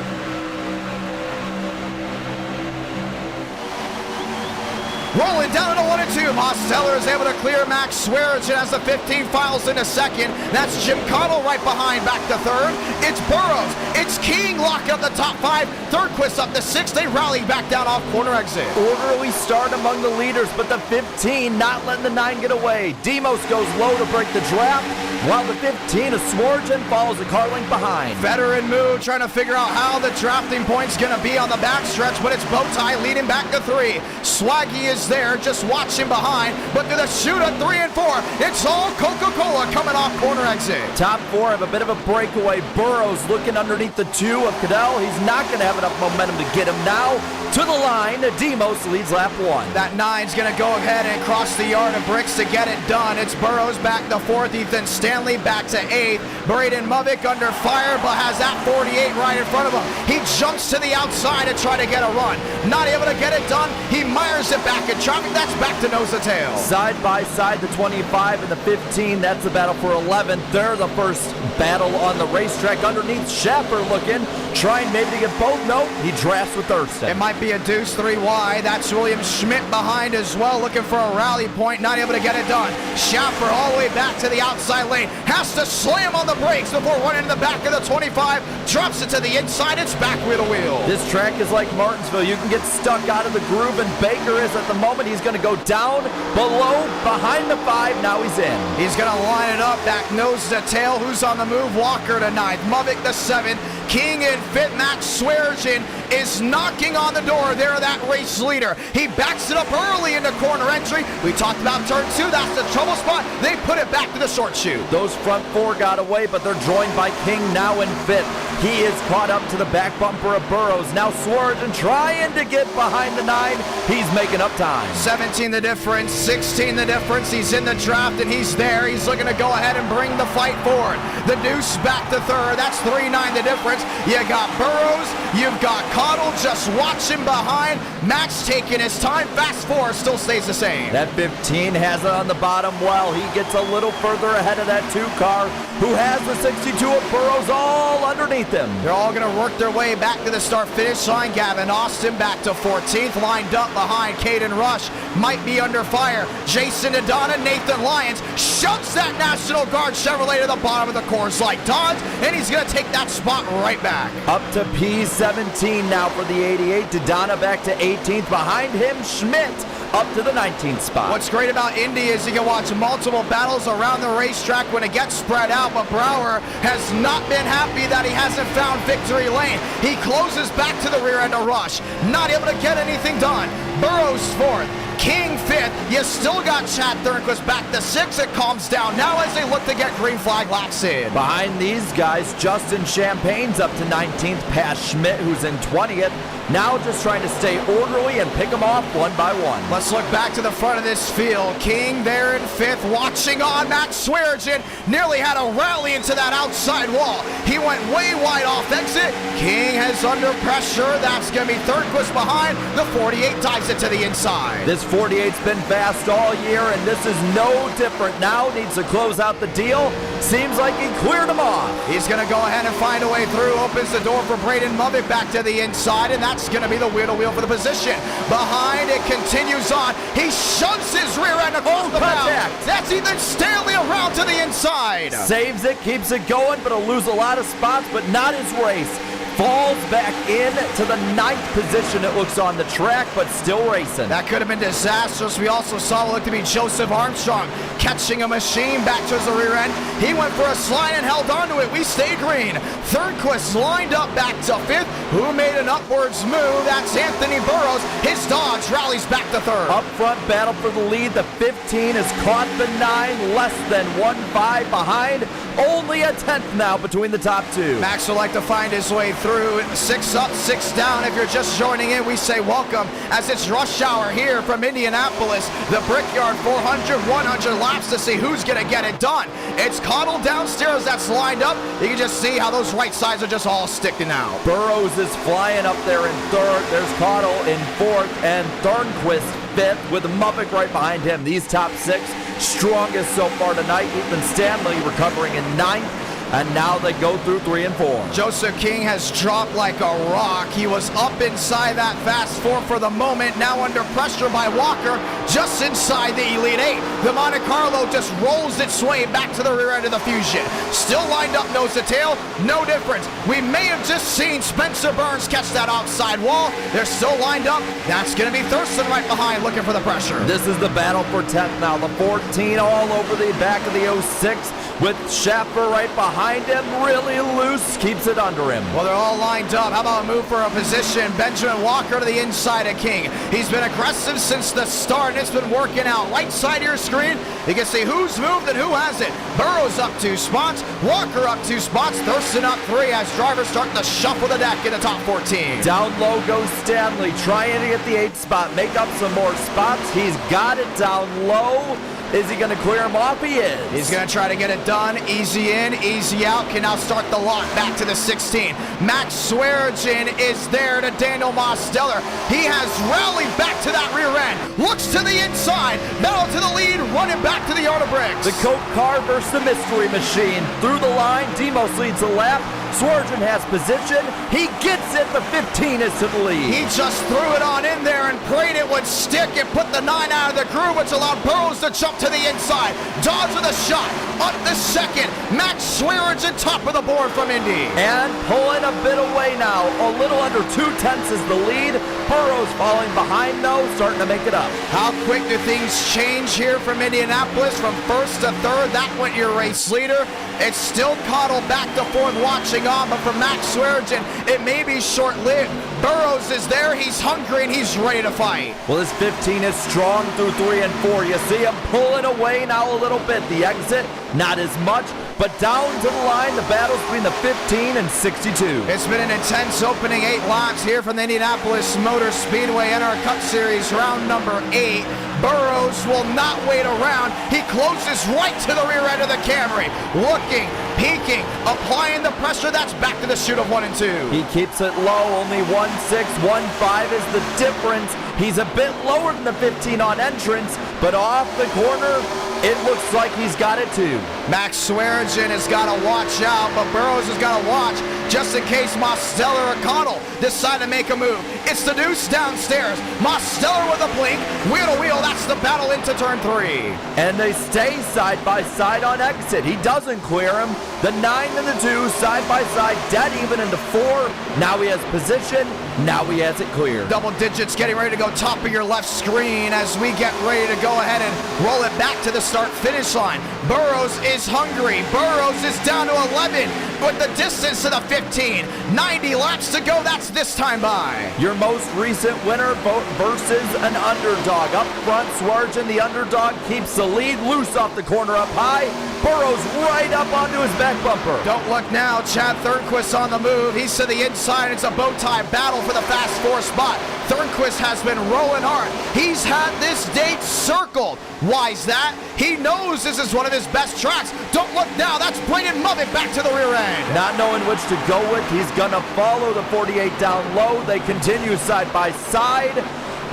Rolling down into 1 and 2. Mosteller is able to clear Max Swearingen as the 15 files into second. That's Jim Cottle right behind, back to third. It's Burrows. It's King locking up the top 5. Third up to 6. They rally back down off corner exit. Orderly start among the leaders, but the 15 not letting the 9 get away. Demos goes low to break the draft, while the 15 of Swearingen follows a car length behind. Veteran move, trying to figure out how the drafting point's going to be on the backstretch, but it's Bowtie leading back to 3. Swaggy is there, just watching behind, but to the shoot at 3 and 4, it's all Coca-Cola coming off corner exit. Top 4 have a bit of a breakaway. Burrows looking underneath the 2 of Cadell. He's not going to have enough momentum to get him now. To the line, Demos leads lap 1. That 9's going to go ahead and cross the yard of bricks to get it done. It's Burrows back to 4th, Ethan Stanley back to 8th. Braden Movick under fire, but has that 48 right in front of him. He jumps to the outside to try to get a run. Not able to get it done. He mires it back in traffic. That's back to nose to tail. Side by side, the 25 and the 15. That's the battle for 11th. They're the first battle on the racetrack. Underneath, Schaffer looking, trying maybe to get both. Nope, he drafts with Thurston. It might be a deuce 3 wide. That's William Schmidt behind as well, looking for a rally point. Not able to get it done. Schaffer all the way back to the outside lane. Has to slam on the brakes before running in the back of the 25. Drops it to the inside. It's back wheel to wheel. This track is like Martinsville. You can get stuck out of the groove, and Baker is at the moment. He's going to go down, below, behind the 5. Now he's in. He's going to line it up, back nose to tail. Who's on the move? Walker to 9th. Movick the 7th. King in 5th. Max Swearingen is knocking on the door there, that race leader. He backs it up early into corner entry. We talked about turn 2. That's the trouble spot. They put it back to the short chute. Those front 4 got away, but they're joined by King now in 5th. He is caught up to the back bumper of Burrows. Now Swearingen trying to get behind the 9. He's making up time. 17 the difference, 16 the difference. He's in the draft and he's there. He's looking to go ahead and bring the fight forward. The deuce back to 3rd. That's 3-9 the difference. You got Burrows. You've got Cottle just watching behind. Max taking his time. Fast 4 still stays the same. That 15 has it on the bottom well. He gets a little further ahead of that 2 car, who has the 62 of Burrows all underneath him. They're all going to work their way back to the start-finish line. Gavin Austin back to 14th, lined up behind Caden Rush. Might be under fire. Jason Adana, Nathan Lyons shoves that National Guard Chevrolet to the bottom of the Coors Light Dodge, and he's going to take that spot right back. Up to P17 now for the 88. Dodana back to 18th. Behind him, Schmidt up to the 19th spot. What's great about Indy is you can watch multiple battles around the racetrack when it gets spread out, but Brower has not been happy that he hasn't found victory lane. He closes back to the rear end of Rush, not able to get anything done. Burrows 4th, King 5th. You still got Chad Thornquist back to 6th. It calms down now as they look to get green flag laps in. Behind these guys, Justin Champagne's up to 19th, past Schmidt, who's in 20th. Now just trying to stay orderly and pick them off one by one. Let's look back to the front of this field. King there in 5th, watching on. Max Swearingen nearly had a rally into that outside wall. He went way wide off exit. King has under pressure. That's going to be Thornquist behind. The 48 dives it to the inside. This This 48's been fast all year, and this is no different now. Needs to close out the deal. Seems like he cleared him off. He's going to go ahead and find a way through. Opens the door for Braden Muvick back to the inside, and that's going to be the wheel-to-wheel for the position. Behind, it continues on. He shoves his rear end across the contact. mound. That's Ethan Stanley around to the inside. Saves it, keeps it going, but he'll lose a lot of spots, but not his race. Falls back in to the 9th position, it looks, on the track, but still racing. That could have been disastrous. We also saw what looked to be Joseph Armstrong catching a machine back towards the rear end. He went for a slide and held onto it. We stay green. Third-Quist lined up back to 5th. Who made an upwards move? That's Anthony Burrows. His Dodge rallies back to 3rd. Up front battle for the lead. The 15 has caught the 9, less than 1.5 behind. Only a 10th now between the top 2. Max would like to find his way through. 6 up, 6 down. If you're just joining in, we say welcome as it's rush hour here from Indianapolis. The Brickyard 400, 100 laps to see who's going to get it done. It's Cottle downstairs that's lined up. You can just see how those right sides are just all sticking out. Burrows is flying up there in 3rd. There's Cottle in 4th, and Thornquist 5th with Muvick right behind him. These top 6 strongest so far tonight. Ethan Stanley recovering in 9th. And now they go through 3 and 4. Joseph King has dropped like a rock. He was up inside that fast 4 for the moment. Now under pressure by Walker, just inside the Elite 8. The Monte Carlo just rolls its way back to the rear end of the Fusion. Still lined up nose to tail, no difference. We may have just seen Spencer Burns catch that outside wall. They're still lined up. That's going to be Thurston right behind looking for the pressure. This is the battle for 10th now. The 14 all over the back of the 06 with Schaffer right behind him, really loose, keeps it under him. Well, they're all lined up. How about a move for a position? Benjamin Walker to the inside of King. He's been aggressive since the start, and it's been working out. Right side of your screen, you can see who's moved and who hasn't. Burrows up 2 spots, Walker up 2 spots, Thurston up 3 as drivers starting to shuffle the deck in the top 14. Down low goes Stanley, trying to get the 8th spot, make up some more spots. He's got it down low. Is he going to clear him off? He is. He's going to try to get it done. Easy in, easy out. Can now start the lot back to the 16. Max Swearigan is there to Daniel Mosteller. He has rallied back to that rear end. Looks to the inside. Battle to the lead. Running back to the yard of bricks. The Coke car versus the Mystery Machine. Through the line. Demos leads the lap. Swearigan has position. He gets it. The 15 is to the lead. He just threw it on in there and prayed it would stick and put the 9 out of the groove, which allowed Burrows to jump to the inside. Dodge with a shot. Up the 2nd. Max Swearigan top of the board from Indy. And pulling a bit away now. A little under 2/10 is the lead. Burrows falling behind though, starting to make it up. How quick do things change here from Indianapolis? From 1st to 3rd, that went your race leader. It's still Cottle back to 4th watching on, but for Max Swearigan, it may be short-lived. Burrows is there, he's hungry, and he's ready to fight. Well, this 15 is strong through 3 and 4. You see him pulling away now a little bit. The exit, not as much, but down to the line, the battle between the 15 and 62. It's been an intense opening 8 laps here from the Indianapolis Motor Speedway in our Cup Series round number 8. Burrows will not wait around. He closes right to the rear end of the Camry. Looking, peeking, applying the pressure. That's back to the chute of 1 and 2. He keeps it low. Only 1.6, 1.5 is the difference. He's a bit lower than the 15 on entrance, but off the corner, it looks like he's got it too. Max Swearigan has got to watch out, but Burrows has got to watch just in case Mosteller or Cottle decide to make a move. It's the deuce downstairs. Mosteller with a blink, wheel to wheel. That's the battle into turn 3. And they stay side by side on exit. He doesn't clear him. The 9 and the 2 side by side, dead even into 4. Now he has position. Now he has it clear. Double digits getting ready to go top of your left screen as we get ready to go ahead and roll it back to the start-finish line. Burrows is hungry. Burrows is down to 11 with the distance to the 15. 90 laps to go. That's this time by. Your most recent winner versus an underdog. Up front, Swearigan, the underdog, keeps the lead. Loose off the corner up high. Burrows right up onto his back bumper. Don't look now. Chad Thornquist on the move. He's to the inside. It's a bow tie battle for the fast 4 spot. Thornquist has been rolling hard. He's had this date circled. Why's that? He knows this is one of his best tracks. Don't look now. That's bringing Muvick back to the rear end. Not knowing which to go with, he's going to follow the 48 down low. They continue side by side.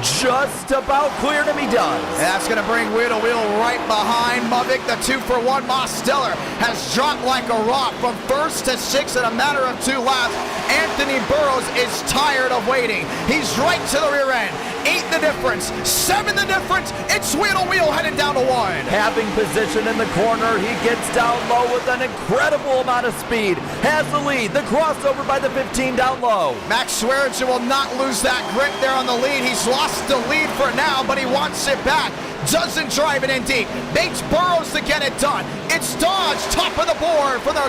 just about cleared him. He does. And that's going to bring wheel to wheel right behind Mavic. The 2-for-1 Mosteller has dropped like a rock from first to sixth in a matter of 2 laps. Anthony Burrows is tired of waiting. He's right to the rear end. 8 the difference, 7 the difference. It's wheel to wheel heading down to 1. Having position in the corner, he gets down low with an incredible amount of speed. Has the lead, the crossover by the 15 down low. Max Swearinger will not lose that grip there on the lead. He's lost the lead for now, but he wants it back. Doesn't drive it in deep. Bates Burrows to get it done. It's Dodge, top of the board for the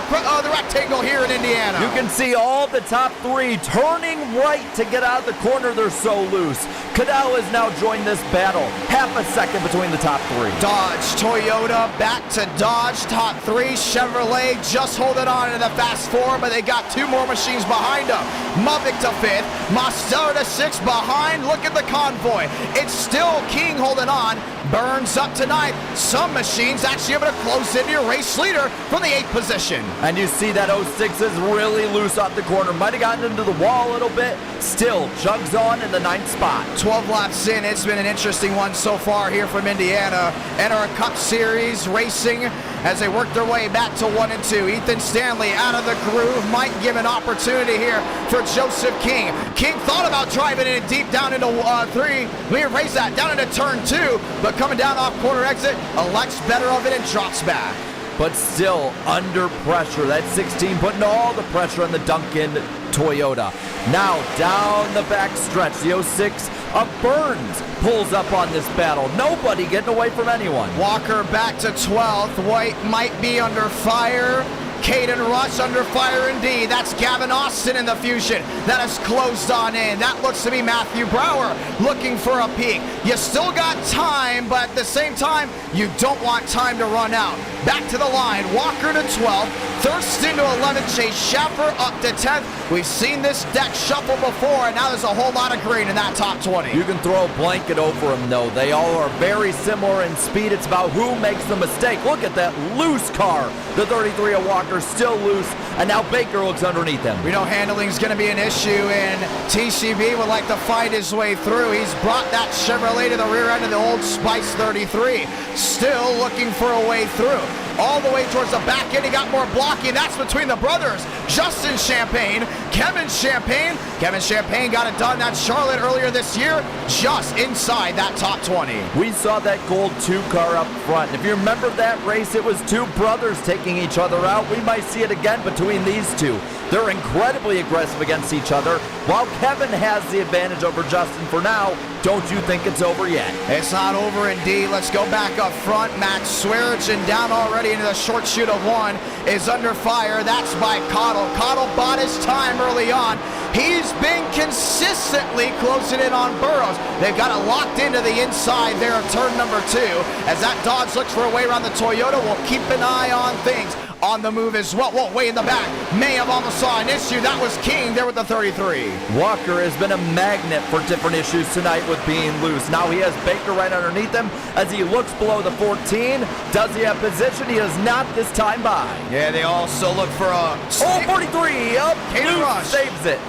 rectangle here in Indiana. You can see all the top 3 turning right to get out of the corner. They're so loose. Cadell has now joined this battle. Half a second between the top 3. Dodge, Toyota, back to Dodge, top 3. Chevrolet just holding on to the fast 4, but they got 2 more machines behind them. Mavic to 5th, Mosteller to 6th behind. Look at the convoy. It's still King holding on. Burns up to 9th. Some machines actually able to close in your race leader from the 8th position. And you see that 06 is really loose off the corner. Might have gotten into the wall a little bit. Still chugs on in the 9th spot. 12 laps in. It's been an interesting one so far here from Indiana. NASCAR Cup Series Racing as they work their way back to 1 and 2. Ethan Stanley out of the groove might give an opportunity here for Joseph King. King thought about driving it deep down into 3. We erase that down into turn 2, but coming down off corner exit, elects better of it and drops back. But still under pressure. That 16 putting all the pressure on the Duncan Toyota. Now down the back stretch, the 06 of Burns pulls up on this battle. Nobody getting away from anyone. Walker back to 12th. White might be under fire. Caden Rush under fire indeed. That's Gavin Austin in the Fusion. That has closed on in. That looks to be Matthew Brower looking for a peak. You still got time, but at the same time, you don't want time to run out. Back to the line. Walker to 12th. Thurston to 11th. Chase Schaffer up to 10th. We've seen this deck shuffle before, and now there's a whole lot of green in that top 20. You can throw a blanket over them, though. They all are very similar in speed. It's about who makes the mistake. Look at that loose car. The 33 of Walker still loose, and now Baker looks underneath him. We know handling is going to be an issue, and TCB would like to fight his way through. He's brought that Chevrolet to the rear end of the Old Spice 33. Still looking for a way through. All the way towards the back end, he got more blocking. That's between the brothers. Justin Champagne, Kevin Champagne. Kevin Champagne got it done at Charlotte earlier this year, just inside that top 20. We saw that gold 2 car up front. If you remember that race, it was 2 brothers taking each other out. We might see it again between these 2. They're incredibly aggressive against each other. While Kevin has the advantage over Justin for now, don't you think it's over yet? It's not over indeed. Let's go back up front. Max Swearinger down already into the short chute of 1 is under fire. That's by Cottle. Cottle bought his time early on. He's been consistently closing in on Burrows. They've got it locked into the inside there of turn number 2. As that Dodge looks for a way around the Toyota, we'll keep an eye on things. On the move as well. Whoa, way in the back. May have almost saw an issue. That was King there with the 33. Walker has been a magnet for different issues tonight with being loose. Now he has Baker right underneath him as he looks below the 14. Does he have position? He does not this time by. Yeah, they also look for a... Oh, 43 up. Caden Rush saves it.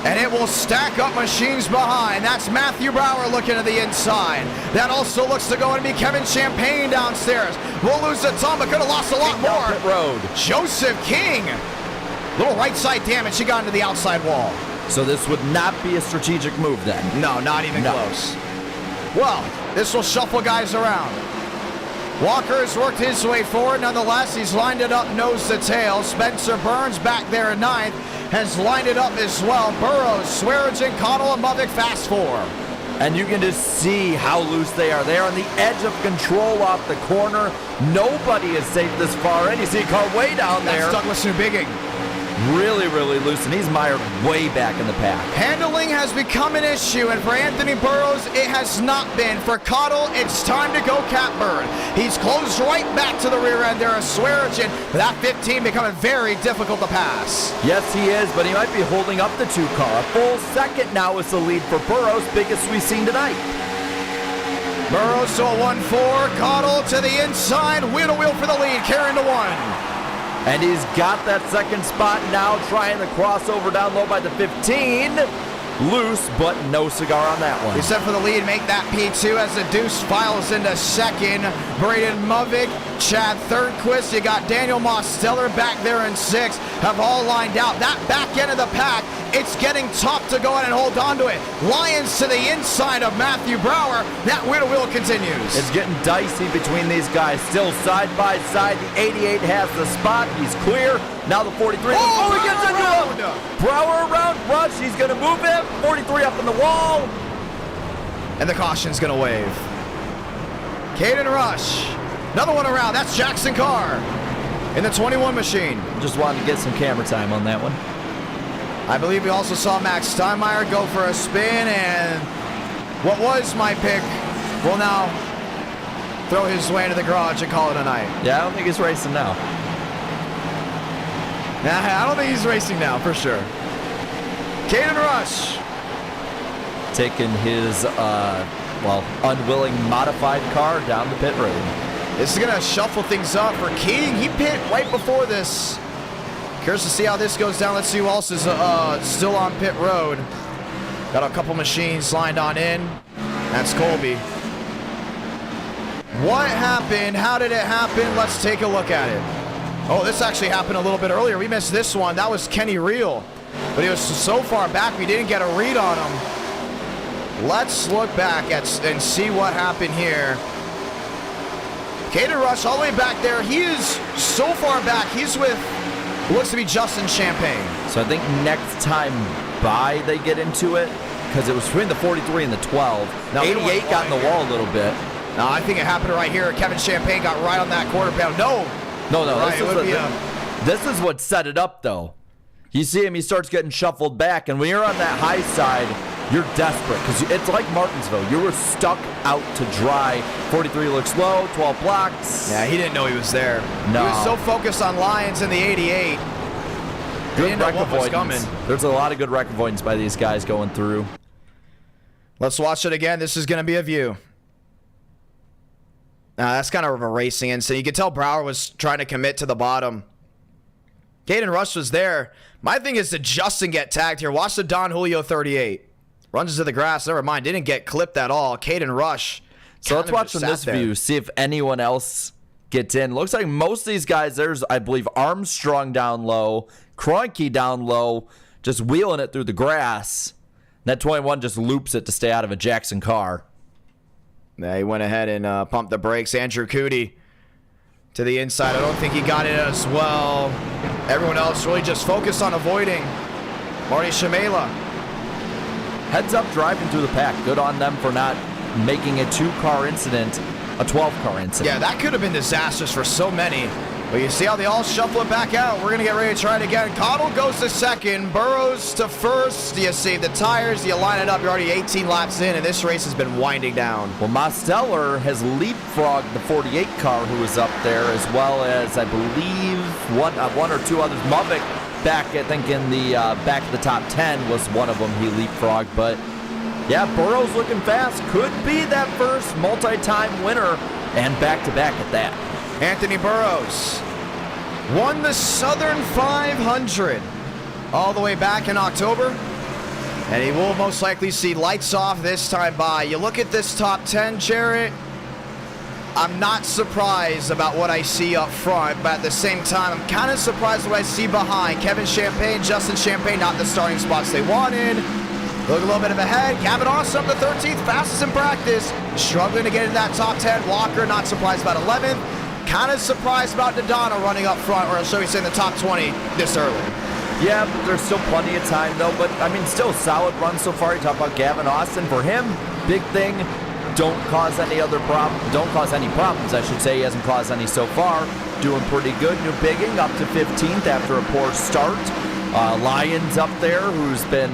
And it will stack up machines behind. That's Matthew Brower looking to the inside. That also looks to go and be Kevin Champagne downstairs. We'll lose a ton, but could have lost a lot more. Pit road. Joseph King. Little right side damage. He got into the outside wall. So this would not be a strategic move then? No, not even close. Well, this will shuffle guys around. Walker has worked his way forward. Nonetheless, he's lined it up nose to tail. Spencer Burns back there at 9th has lined it up as well. Burrows, Swearinger, Cottle, and Mavic fast 4. And you can just see how loose they are. They are on the edge of control off the corner. Nobody is safe this far in. You see a car way down there. That's Douglas Newbigging. Really, really loose, and he's mired way back in the pack. Handling has become an issue, and for Anthony Burrows, it has not been. For Cottle, it's time to go Catbird. He's closed right back to the rear end there of Swearinger. That 15 becoming very difficult to pass. Yes, he is, but he might be holding up the 2 car. A full second now is the lead for Burrows, biggest we've seen tonight. Burrows to a 1-4, Cottle to the inside, wheel to wheel for the lead, carrying to 1. And he's got that second spot now, trying the crossover down low by the 15. loose, but no cigar on that one. He's set for the lead, make that P2 as the Deuce files into second. Braden Movick, Chad Thirdquist, you got Daniel Mosteller back there in sixth, have all lined out. That back end of the pack, it's getting tough to go in and hold on to it. Lions to the inside of Matthew Brower. That wheel continues. It's getting dicey between these guys. Still side by side. The 88 has the spot. He's clear. Now the 43. Oh, he gets into him. Brower around Rush. He's going to move him. 43 up in the wall. And the caution's going to wave. Caden Rush. Another one around. That's Jackson Carr in the 21 machine. Just wanted to get some camera time on that one. I believe we also saw Max Steinmeier go for a spin, and what was my pick will now throw his way into the garage and call it a night. Yeah, I don't think he's racing now. Nah, I don't think he's racing now, for sure. Caden Rush. Taking his, unwilling modified car down the pit road. This is going to shuffle things up for King. He pit right before this. Curious to see how this goes down. Let's see who else is still on pit road. Got a couple machines lined on in. That's Colby. What happened? How did it happen? Let's take a look at it. Oh, this actually happened a little bit earlier. We missed this one. That was Kenny Reel. But he was so far back, we didn't get a read on him. Let's look back and see what happened here. Caden Rush all the way back there. He is so far back. He's with looks to be Justin Champagne. So I think next time by they get into it, because it was between the 43 and the 12. Now 88 got in the wall a little bit. No, I think it happened right here. Kevin Champagne got right on that quarter pound. No. Right, this is what set it up, though. You see him, he starts getting shuffled back, and when you're on that high side, you're desperate, because it's like Martinsville. You were stuck out to dry. 43 looks low, 12 blocks. Yeah, he didn't know he was there. No. He was so focused on Lions in the 88. Good wreck avoidance. There's a lot of good wreck avoidance by these guys going through. Let's watch it again. This is going to be a view. That's kind of a racing incident. You could tell Brower was trying to commit to the bottom. Caden Rush was there. My thing is, did Justin get tagged here? Watch the Don Julio 38. Runs into the grass. Never mind. Didn't get clipped at all. Caden Rush. So let's watch from this view. See if anyone else gets in. Looks like most of these guys, there's, I believe, Armstrong down low. Kroenke down low. Just wheeling it through the grass. That 21 just loops it to stay out of a Jackson car. Yeah, he went ahead and pumped the brakes. Andrew Cootie to the inside. I don't think he got it as well. Everyone else really just focused on avoiding Marty Shamela. Heads up driving through the pack. Good on them for not making a 2-car incident a 12-car incident. Yeah, that could have been disastrous for so many. But you see how they all shuffle it back out. We're going to get ready to try it again. Cottle goes to second. Burrows to first. You save the tires. You line it up. You're already 18 laps in, and this race has been winding down. Well, Mosteller has leapfrogged the 48 car who was up there, as well as, I believe, one or two others. Movick back, I think, in the back of the top 10 was one of them he leapfrogged. But, yeah, Burrows looking fast. Could be that first multi-time winner, and back-to-back at that. Anthony Burrows won the Southern 500 all the way back in October, and he will most likely see lights off this time by. You look at this top 10, Jarrett, I'm not surprised about what I see up front, but at the same time, I'm kind of surprised what I see behind. Kevin Champagne, Justin Champagne, not the starting spots they wanted. Look a little bit of ahead. Gavin Awesome, the 13th, fastest in practice. Struggling to get into that top 10. Walker, not surprised about 11th. Kind of surprised about Dodonna running up front, or shall we say in the top 20 this early. Yeah, but there's still plenty of time, though. But, I mean, still solid run so far. You talk about Gavin Austin. For him, big thing, don't cause any problems, I should say. He hasn't caused any so far. Doing pretty good. New Bigging up to 15th after a poor start. Lyons up there, who's been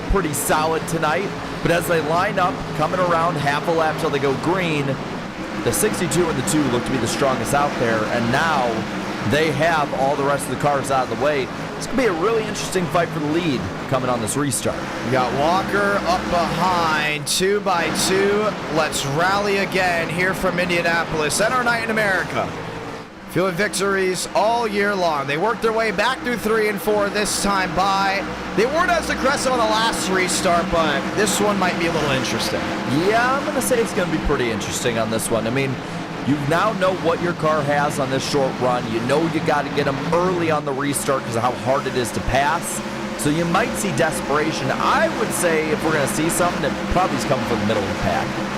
pretty solid tonight. But as they line up, coming around half a lap till they go green, the 62 and the 2 look to be the strongest out there, and now they have all the rest of the cars out of the way. It's going to be a really interesting fight for the lead coming on this restart. We got Walker up behind, 2 by 2. Let's rally again here from Indianapolis and our night in America. Few victories all year long. They worked their way back through 3 and 4 this time by. They weren't as aggressive on the last restart, but this one might be a little interesting. Yeah, I'm going to say it's going to be pretty interesting on this one. I mean, you now know what your car has on this short run. You know you got to get them early on the restart because of how hard it is to pass. So you might see desperation. I would say if we're going to see something, it probably is coming from the middle of the pack.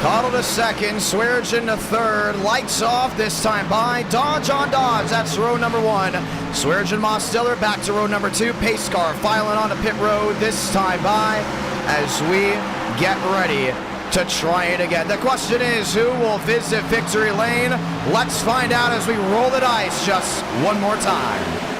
Cottle to second, Swearigan to third, lights off this time by Dodge on Dodge. That's row number 1. Swearigan Mosteller back to row number 2. Pace car filing onto pit road this time by as we get ready to try it again. The question is, who will visit victory lane? Let's find out as we roll the dice just one more time.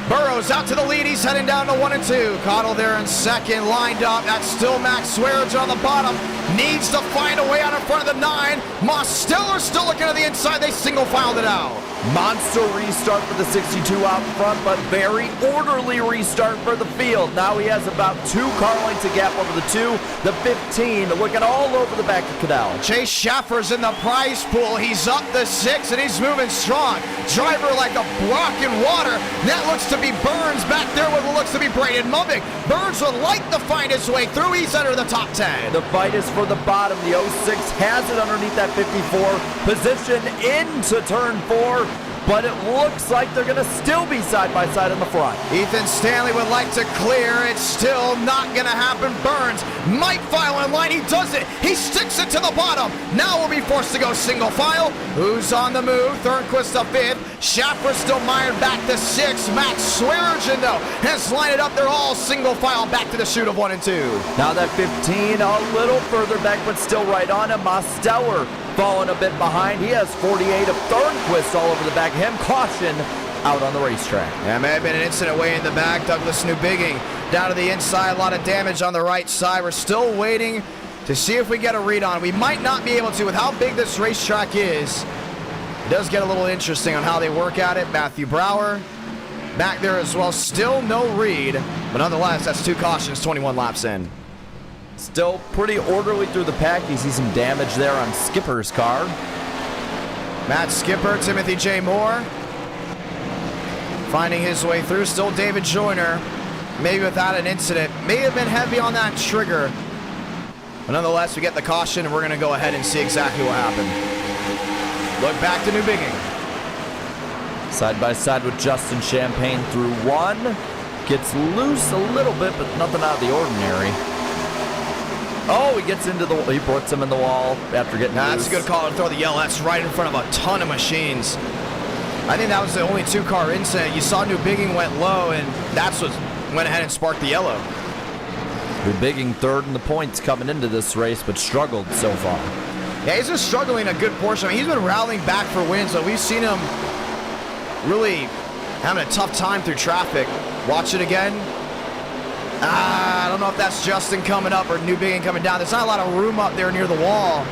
Burrows out to the lead. He's heading down to 1 and 2. Cottle there in second, lined up. That's still Max Swearigan on the bottom. Needs to find a way out in front of the 9. Mosteller still looking at the inside. They single filed it out. Monster restart for the 62 out front, but very orderly restart for the field. Now he has about 2 car lengths of gap over the 2. The 15 looking all over the back of Cadell. Chase Schaffer's in the prize pool. He's up the 6 and he's moving strong. Driver like a rock in water. That looks to be Burns back there with what looks to be Braden Mubig. Burns would like to find his way through. He's under the top 10. The fight is for the bottom. The 06 has it underneath that 54. Position into turn 4. But it looks like they're going to still be side by side in the front. Ethan Stanley would like to clear. It's still not going to happen. Burns might file in line. He does it. He sticks it to the bottom. Now we'll be forced to go single file. Who's on the move? Thornquist to 5th. Schaffer still mired back to 6. Max Swearigan, though, has lined it up. They're all single file back to the chute of 1 and 2. Now that 15 a little further back, but still right on him. Mosteller falling a bit behind. He has 48 of Thornquist all over the back of him. Caution out on the racetrack. Yeah, may have been an incident way in the back. Douglas Newbigging down to the inside. A lot of damage on the right side. We're still waiting to see if we get a read on. We might not be able to with how big this racetrack is. It does get a little interesting on how they work at it. Matthew Brower back there as well. Still no read, but nonetheless, that's 2 cautions, 21 laps in. Still pretty orderly through the pack. You see some damage there on Skipper's car. Matt Skipper, Timothy J. Moore finding his way through. Still David Joyner, maybe without an incident. May have been heavy on that trigger. But nonetheless, we get the caution, and we're going to go ahead and see exactly what happened. Look back to Newbigging. Side by side with Justin Champagne through 1. Gets loose a little bit, but nothing out of the ordinary. Oh, he gets into the wall. He puts him in the wall after getting loose. That's a good call to throw the yellow. That's right in front of a ton of machines. I think that was the only 2-car incident. You saw Newbigging went low, and that's what went ahead and sparked the yellow. Newbigging third in the points coming into this race, but struggled so far. Yeah, he's been struggling a good portion. I mean, he's been rallying back for wins, but we've seen him really having a tough time through traffic. Watch it again. I don't know if that's Justin coming up or Newbigging coming down. There's not a lot of room up there near the wall.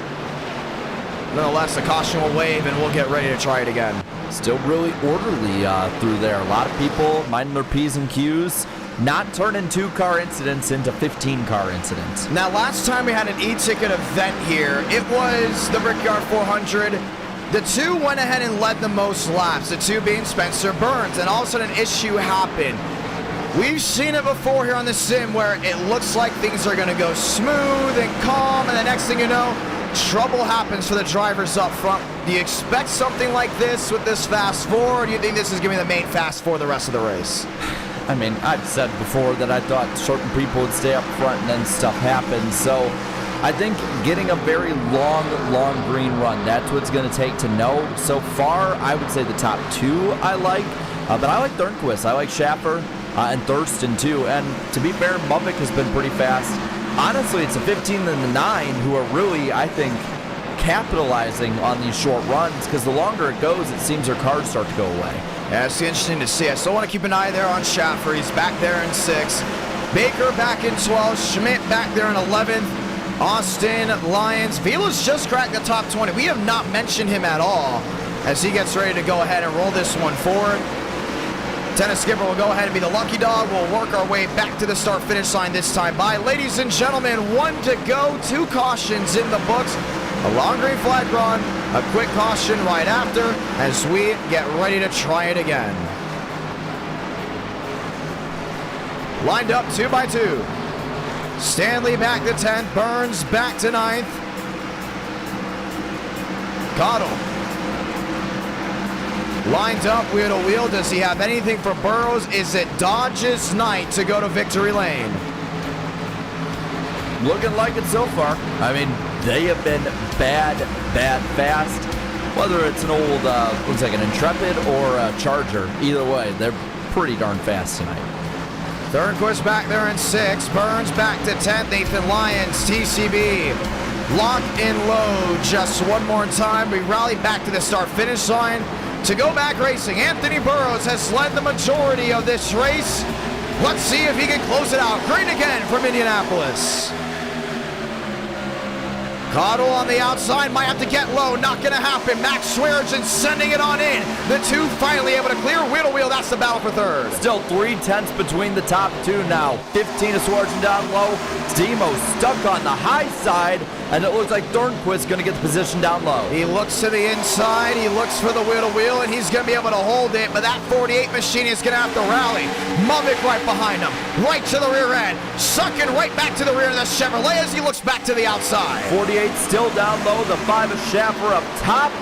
Nonetheless, the caution will wave, and we'll get ready to try it again. Still really orderly through there. A lot of people minding their P's and Q's. Not turning 2-car incidents into 15-car incidents. Now, last time we had an e-ticket event here, it was the Brickyard 400. The 2 went ahead and led the most laps, the 2 being Spencer Burns, and all of a sudden an issue happened. We've seen it before here on the sim where it looks like things are going to go smooth and calm, and the next thing you know, trouble happens for the drivers up front. Do you expect something like this with this Fast 4, or do you think this is going to be the main Fast 4 the rest of the race? I mean, I've said before that I thought certain people would stay up front and then stuff happens. So I think getting a very long green run, that's what's going to take to know. So far, I would say the top 2 I like, but I like Thornquist. I like Schaffer. And Thurston too, and to be fair, Mubik has been pretty fast. Honestly, it's the 15 and the 9 who are really, I think, capitalizing on these short runs, because the longer it goes, it seems their cars start to go away. Yeah, it's interesting to see. I still want to keep an eye there on Schaffer. He's back there in 6. Baker back in 12th. Schmidt back there in 11th. Austin, Lyons. Vila's just cracked the top 20. We have not mentioned him at all as he gets ready to go ahead and roll this one forward. Dennis Skipper will go ahead and be the lucky dog. We'll work our way back to the start-finish line this time by. Ladies and gentlemen, 1 to go. 2 cautions in the books. A long green flag run, a quick caution right after as we get ready to try it again. Lined up 2 by 2. Stanley back to 10th, Burns back to 9th. Cottle lined up wheel to wheel. Does he have anything for Burrows? Is it Dodge's night to go to victory lane? Looking like it so far. I mean, they have been bad fast. Whether it's an old, looks like an Intrepid or a Charger, either way, they're pretty darn fast tonight. Thornquist back there in 6th. Burns back to 10th. Nathan Lyons, TCB. Lock and load just one more time. We rally back to the start-finish line to go back racing. Anthony Burrows has led the majority of this race. Let's see if he can close it out. Green again from Indianapolis. Cottle on the outside, might have to get low, not gonna happen. Max Swearinger sending it on in. The two finally able to clear wheel to wheel. That's the battle for third. Still 3/10 between the top two now. 15 is Swearinger down low. Demo stuck on the high side, and it looks like Thornquist gonna get the position down low. He looks to the inside, he looks for the wheel to wheel, and he's gonna be able to hold it, but that 48 machine is gonna have to rally. Mavic right behind him, right to the rear end, sucking right back to the rear of the Chevrolet as he looks back to the outside. 48 still down low, the 5 of Schaffer up top.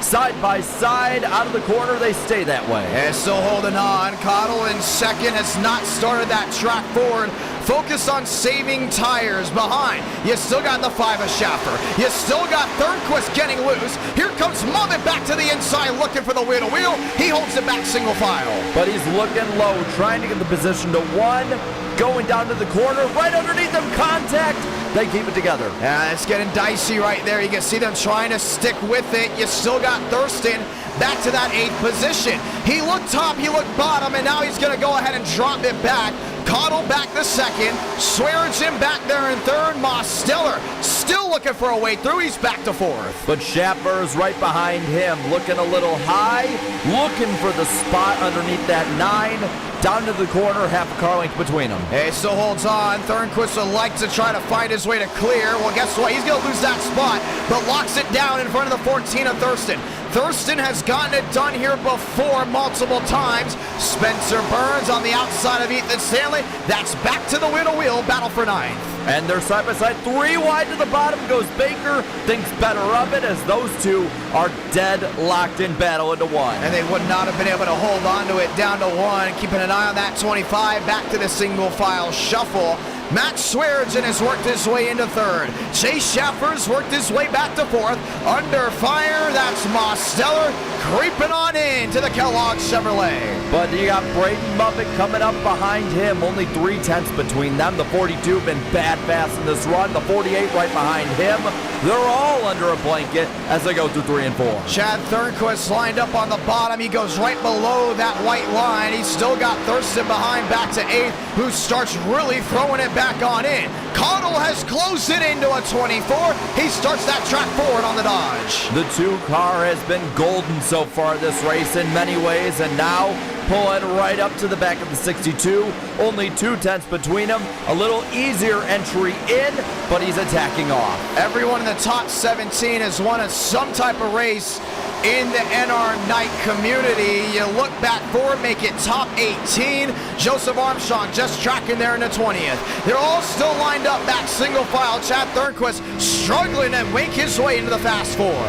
Side by side, out of the corner, they stay that way. And still holding on. Cottle in second has not started that track forward. Focus on saving tires behind. You still got the 5 of Schaffer. You still got Thornquist getting loose. Here comes Mummit back to the inside looking for the wheel to wheel. He holds it back single file. But he's looking low, trying to get the position to 1. Going down to the corner, right underneath them, contact. They keep it together. Yeah, it's getting dicey right there. You can see them trying to stick with it. You still got Thurston back to that 8th position. He looked top, he looked bottom, and now he's going to go ahead and drop it back. Cottle back to 2nd. Swearinger back there in 3rd. Mosteller still looking for a way through. He's back to 4th. But Schaffer is right behind him, looking a little high, looking for the spot underneath that 9. Down to the corner, half a car length between them. He still holds on. Thornquist would like to try to find his way to clear. Well, guess what? He's going to lose that spot, but locks it down in front of the 14 of Thurston. Thurston has gotten it done here before multiple times. Spencer Burns on the outside of Ethan Stanley. That's back to the wheel-to-wheel battle for 9th. And they're side by side, 3 wide to the bottom goes Baker. Thinks better of it as those two are dead locked in battle into 1. And they would not have been able to hold on to it down to 1. Keeping an eye on that 25, back to the single file shuffle. Max Swearinger has worked his way into 3rd. Chase Schaffer's worked his way back to 4th. Under fire, that's Mosteller creeping on in to the Kellogg Chevrolet. But you got Braden Muffet coming up behind him. Only 3/10 between them. The 42 been bad fast in this run. The 48 right behind him. They're all under a blanket as they go through 3 and 4. Chad Thornquist lined up on the bottom. He goes right below that white line. He's still got Thurston behind back to 8th, who starts really throwing it back on in. Cottle has closed it into a 24. He starts that track forward on the Dodge. The 2 car has been golden so far this race in many ways, and now pulling right up to the back of the 62. Only 2/10 between them. A little easier entry in, but he's attacking off. Everyone in the top 17 has won some type of race in the NR Night community. You look back forward, make it top 18. Joseph Armstrong just tracking there in the 20th. They're all still lined up back single file. Chad Thornquist struggling to make his way into the fast 4.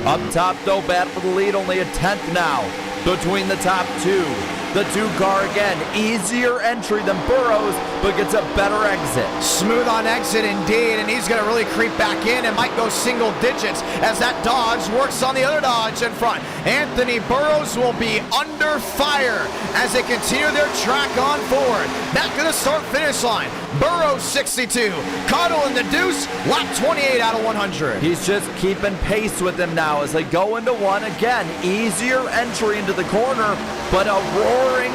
Up top though, bad for the lead, only a 10th now between the top 2. The 2 car again, easier entry than Burrows, but gets a better exit. Smooth on exit indeed, and he's going to really creep back in and might go single digits as that Dodge works on the other Dodge in front. Anthony Burrows will be under fire as they continue their track on forward. Back to the start-finish line. Burrows 62. Cottle in the deuce, lap 28 out of 100. He's just keeping pace with them now as they go into 1. Again, easier entry into the corner, but a roar roaring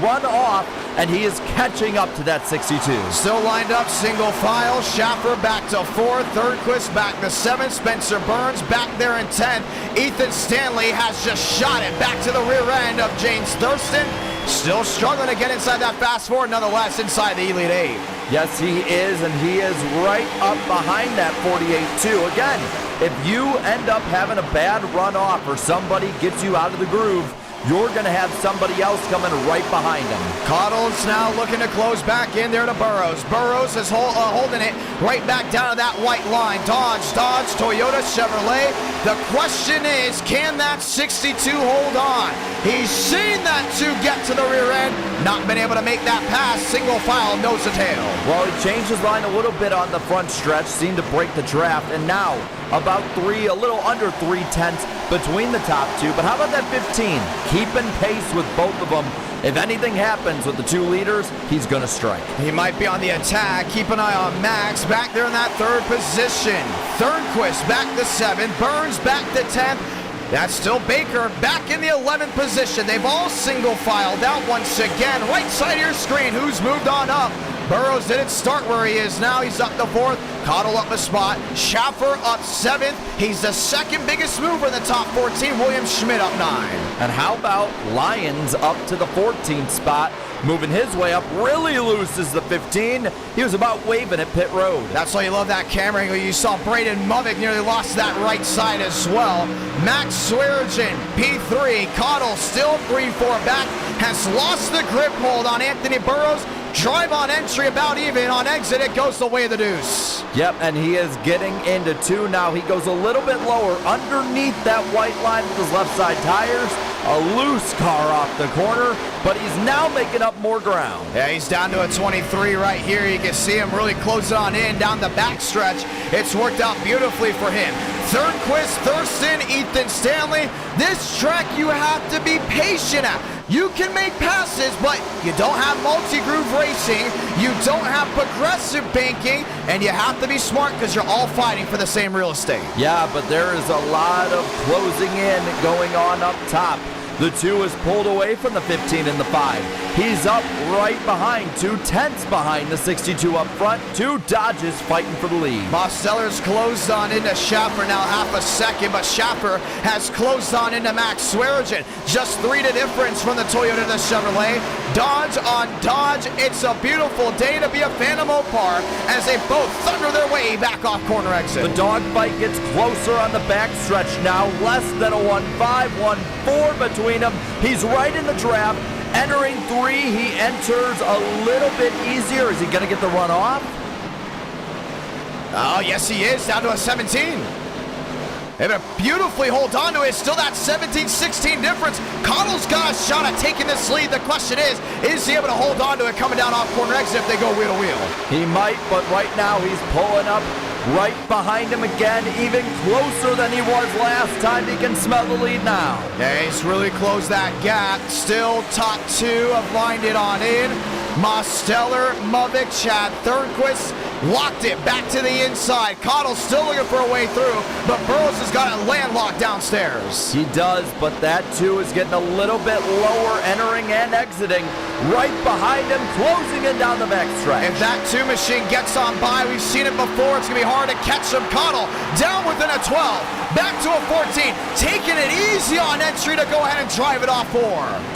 run off, and he is catching up to that 62. Still lined up, single file. Schaffer back to 4th. Thirdquist back to 7th. Spencer Burns back there in 10th. Ethan Stanley has just shot it back to the rear end of James Thurston. Still struggling to get inside that fast four, nonetheless, inside the Elite 8. Yes, he is, and he is right up behind that 48 too. Again, if you end up having a bad run off or somebody gets you out of the groove, you're going to have somebody else coming right behind him. Cottle's now looking to close back in there to Burrows. Burrows is holding it right back down to that white line. Dodge, Toyota, Chevrolet. The question is, can that 62 hold on? He's seen that 2 get to the rear end. Not been able to make that pass. Single file, nose to tail. Well, he changed his line a little bit on the front stretch, seemed to break the draft, and now about a little under 3 tenths between the top 2. But how about that 15? Keeping pace with both of them. If anything happens with the 2 leaders, he's going to strike. He might be on the attack. Keep an eye on Max back there in that 3rd position. Thirdquist back to 7th. Burns back to 10th. That's still Baker back in the 11th position. They've all single filed out once again. Right side of your screen, who's moved on up? Burrows didn't start where he is now. He's up to 4th. Cottle up a spot. Schaffer up 7th. He's the 2nd biggest mover in the top 14. William Schmidt up 9. And how about Lyons up to the 14th spot, moving his way up really loose as the 15. He was about waving at pit road. That's why you love that camera angle. You saw Braden Movick nearly lost that right side as well. Max Swearigan, P3. Cottle still 3-4 back. Has lost the grip hold on Anthony Burrows. Drive on entry about even. On exit, it goes the way of the deuce. Yep, and he is getting into 2 now. He goes a little bit lower underneath that white line with his left side tires. A loose car off the corner, but he's now making up more ground. Yeah, he's down to a 23 right here. You can see him really closing on in down the backstretch. It's worked out beautifully for him. Thirdquist, Thurston, Ethan Stanley. This track you have to be patient at. You can make passes, but you don't have multi-groove racing, you don't have progressive banking, and you have to be smart because you're all fighting for the same real estate. Yeah, but there is a lot of closing in going on up top. The 2 is pulled away from the 15 and the 5. He's up right behind, 2 tenths behind the 62 up front. 2 Dodges fighting for the lead. Mosteller's closed on into Schaffer, now half a second, but Schaffer has closed on into Max Swearigan. Just 3 to difference from the Toyota to the Chevrolet. Dodge on Dodge. It's a beautiful day to be a fan of Mopar as they both thunder their way back off corner exit. The dogfight gets closer on the backstretch now. Less than a 1.5, 1.4 between them. He's right in the draft. Entering 3, he enters a little bit easier. Is he going to get the run off? Oh, yes, he is. Down to a 17. Able to beautifully hold on to it. Still that 17-16 difference. Cottle's got a shot at taking this lead. The question is he able to hold on to it coming down off corner exit if they go wheel to wheel? He might, but right now he's pulling up right behind him again, even closer than he was last time. He can smell the lead now. Yeah, he's really closed that gap. Still top 2 have lined it on in. Mosteller, Movick, Chad Thirdquist locked it back to the inside. Cottle's still looking for a way through, but Burrows has got it landlocked downstairs. He does, but that 2 is getting a little bit lower, entering and exiting. Right behind him, closing in down the backstretch. If that 2 machine gets on by, we've seen it before, it's going to be hard to catch him. Cottle down within a 12, back to a 14, taking it easy on entry to go ahead and drive it off 4.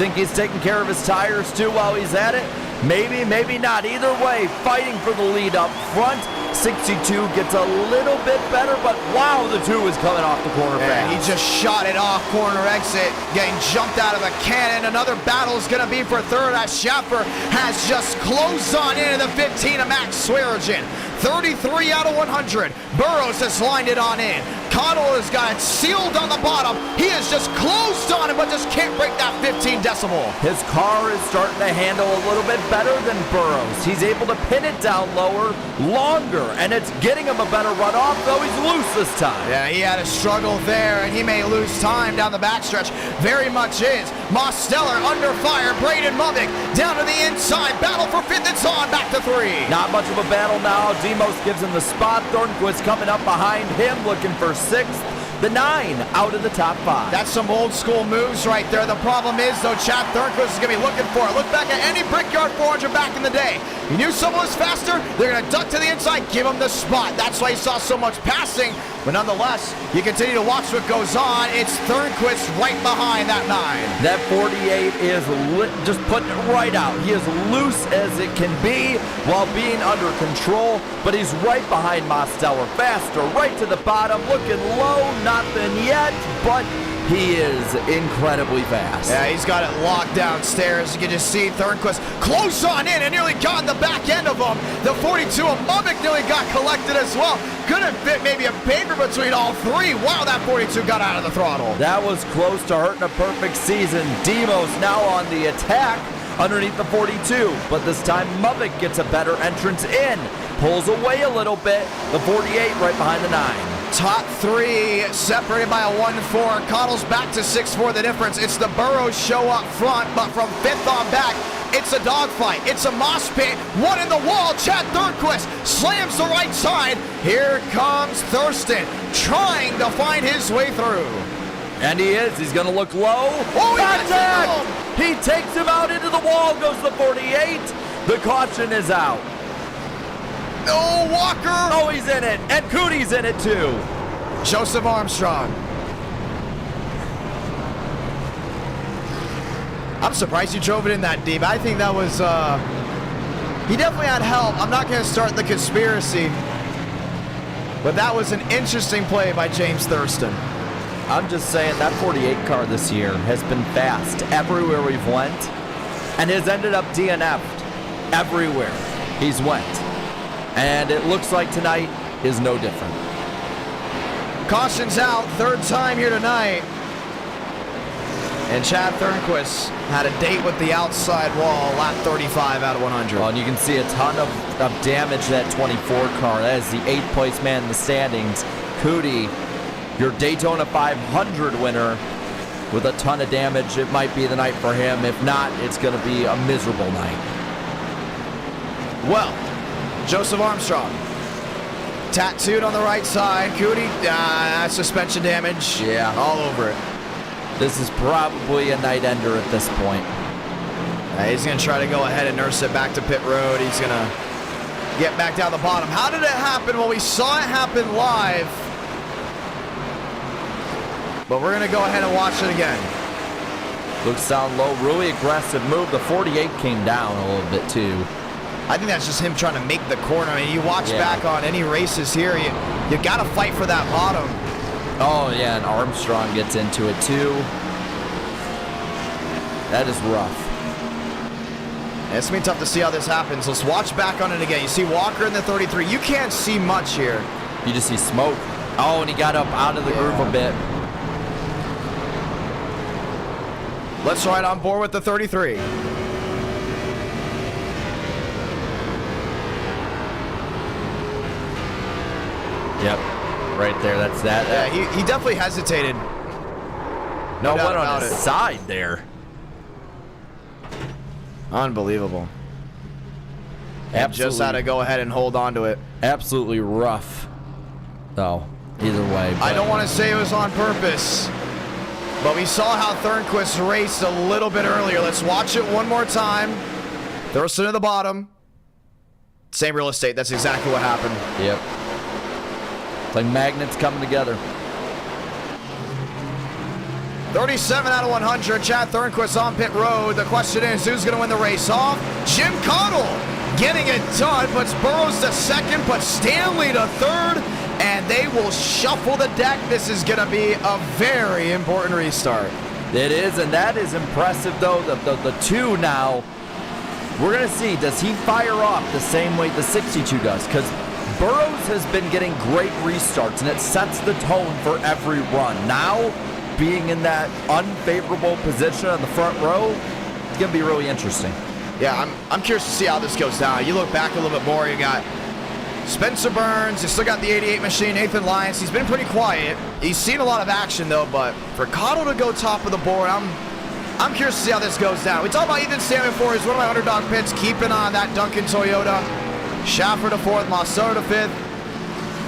Think he's taking care of his tires too while he's at it? Maybe, maybe not. Either way, fighting for the lead up front. 62 gets a little bit better, but wow, the 2 is coming off the corner fast. He just shot it off corner exit, getting jumped out of a cannon. Another battle is going to be for 3rd as Schaffer has just closed on into the 15 of Max Swearigan. 33 out of 100. Burrows has lined it on in. Cottle has got it sealed on the bottom. He has just closed on it, but just can't break that 15 decibel. His car is starting to handle a little bit better than Burrows. He's able to pin it down lower, longer, and it's getting him a better run off, though he's loose this time. Yeah, he had a struggle there, and he may lose time down the backstretch. Very much is. Mosteller under fire. Braden Movick down to the inside. Battle for 5th. It's on. Back to 3. Not much of a battle now. Demos gives him the spot. Thornquist coming up behind him, looking for 6th. the 9 out of the top 5. That's some old school moves right there. The problem is, though, Chad Thornquist is going to be looking for it. Look back at any Brickyard 400 back in the day. You knew someone was faster, they're going to duck to the inside, give them the spot. That's why you saw so much passing. But nonetheless, you continue to watch what goes on. It's Thornquist right behind that 9. That 48 is just putting it right out. He is loose as it can be while being under control, but he's right behind Mosteller. Faster, right to the bottom, looking low, nothing yet, but he is incredibly fast. Yeah, he's got it locked downstairs. You can just see Thornquist close on in and nearly got in the back end of him. The 42 of Mubik nearly got collected as well. Couldn't fit maybe a paper between all three. Wow, that 42 got out of the throttle. That was close to hurting a perfect season. Demos now on the attack underneath the 42, but this time Mubik gets a better entrance in. Pulls away a little bit. The 48 right behind the 9. Top 3 separated by a 1-4. Cottle's back to 6-4. The difference, it's the Burrows show up front, but from 5th on back, it's a dogfight. It's a mosh pit. One in the wall. Chad Thornquist slams the right side. Here comes Thurston trying to find his way through. And he is. He's going to look low. Oh, he gets it home. He takes him out into the wall. Goes the 48. The caution is out. No, Walker. Oh, he's in it. And Cootie's in it too. Joseph Armstrong. I'm surprised you drove it in that deep. I think that was, he definitely had help. I'm not going to start the conspiracy, but that was an interesting play by James Thurston. I'm just saying that 48 car this year has been fast everywhere we've went and has ended up DNF'd everywhere he's went. And it looks like tonight is no different. Caution's out, 3rd time here tonight. And Chad Thornquist had a date with the outside wall, lap 35 out of 100. Well, and you can see a ton of damage to that 24 car. That is the 8th place man in the standings. Cootie, your Daytona 500 winner with a ton of damage. It might be the night for him. If not, it's going to be a miserable night. Well, Joseph Armstrong, tattooed on the right side. Cootie, suspension damage. Yeah. All over it. This is probably a night ender at this point. He's going to try to go ahead and nurse it back to pit road. He's going to get back down the bottom. How did it happen? Well, we saw it happen live. But we're going to go ahead and watch it again. Looks down low, really aggressive move. The 48 came down a little bit too. I think that's just him trying to make the corner. I mean, you watch back on any races here, you got to fight for that bottom. Oh, yeah, and Armstrong gets into it too. That is rough. It's going to be tough to see how this happens. Let's watch back on it again. You see Walker in the 33. You can't see much here. You just see smoke. Oh, and he got up out of the groove a bit. Let's ride on board with the 33. Yep, right there. That's that. Yeah, he definitely hesitated. No doubt one on about his it. side there. Unbelievable. Absolutely. Just had to go ahead and hold on to it. Absolutely rough. Though, either way. I don't want to say it was on purpose, but we saw how Thornquist raced a little bit earlier. Let's watch it one more time. Thurston to the bottom. Same real estate. That's exactly what happened. Yep. It's like magnets coming together. 37 out of 100. Chad Thornquist on pit road. The question is, who's going to win the race off? Jim Cottle getting it done. Puts Burrows to second. Puts Stanley to third. And they will shuffle the deck. This is going to be a very important restart. It is, and that is impressive, though. The two now, we're going to see, does he fire off the same way the 62 does? Because Burrows has been getting great restarts, and it sets the tone for every run. Now, being in that unfavorable position on the front row, it's going to be really interesting. Yeah, I'm curious to see how this goes down. You look back a little bit more, you got Spencer Burns, you still got the 88 machine, Nathan Lyons. He's been pretty quiet. He's seen a lot of action, though, but for Cottle to go top of the board, I'm curious to see how this goes down. We talked about Ethan Stanley before. He's one of my underdog picks, keeping on that Duncan Toyota. Schaffer to fourth, Massaro to fifth.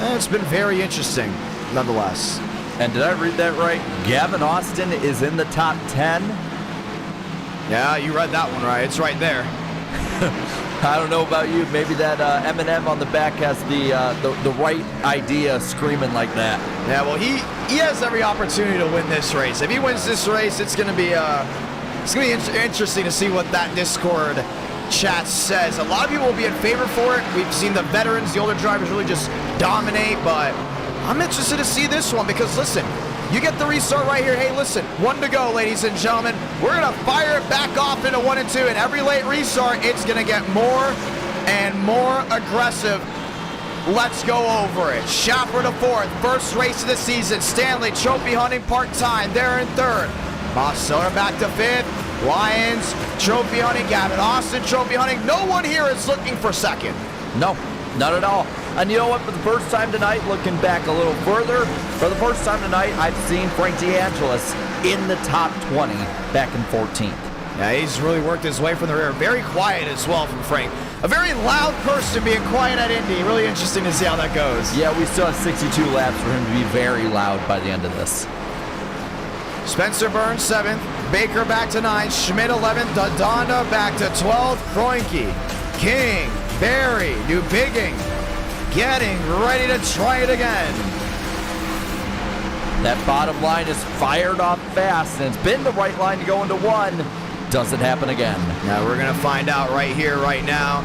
And it's been very interesting, nonetheless. And did I read that right? Gavin Austin is in the top 10. Yeah, you read that one right. It's right there. I don't know about you. Maybe that Eminem on the back has the right idea screaming like that. Yeah, well, he has every opportunity to win this race. If he wins this race, it's gonna be interesting to see what that Discord chat says. A lot of people will be in favor for it. We've seen the veterans, the older drivers really just dominate, but I'm interested to see this one because listen, you get the restart right here. Hey, listen, 1 to go, ladies and gentlemen. We're going to fire it back off into 1 and 2, and every late restart, it's going to get more and more aggressive. Let's go over it. Schaffer to 4th, first race of the season. Stanley, trophy hunting part-time, there in 3rd. Mosteller back to 5th. Lyons, trophy hunting. Gavin Austin, trophy hunting. No one here is looking for 2nd. No, not at all. And you know what? For the first time tonight, looking back a little further, for the first time tonight, I've seen Frank DeAngelis in the top 20 back in 14th. Yeah, he's really worked his way from the rear. Very quiet as well from Frank. A very loud person being quiet at Indy. Really interesting to see how that goes. Yeah, we still have 62 laps for him to be very loud by the end of this. Spencer Burns 7th. Baker back to 9th. Schmidt 11th. Dodonda back to 12th. Kroenke, King, Barry, New Bigging, getting ready to try it again. That bottom line is fired off fast, and it's been the right line to go into 1. Does it happen again? Now we're going to find out right here, right now.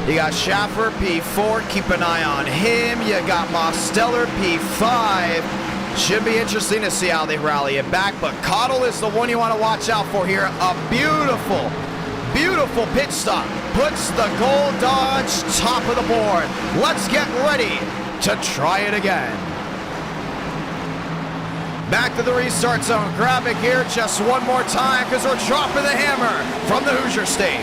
You got Schaffer, P4. Keep an eye on him. You got Mosteller, P5. Should be interesting to see how they rally it back, but Cottle is the one you want to watch out for here. A beautiful, beautiful pit stop. Puts the Gold Dodge top of the board. Let's get ready to try it again. Back to the restart zone. Grab it here just one more time because we're dropping the hammer from the Hoosier State.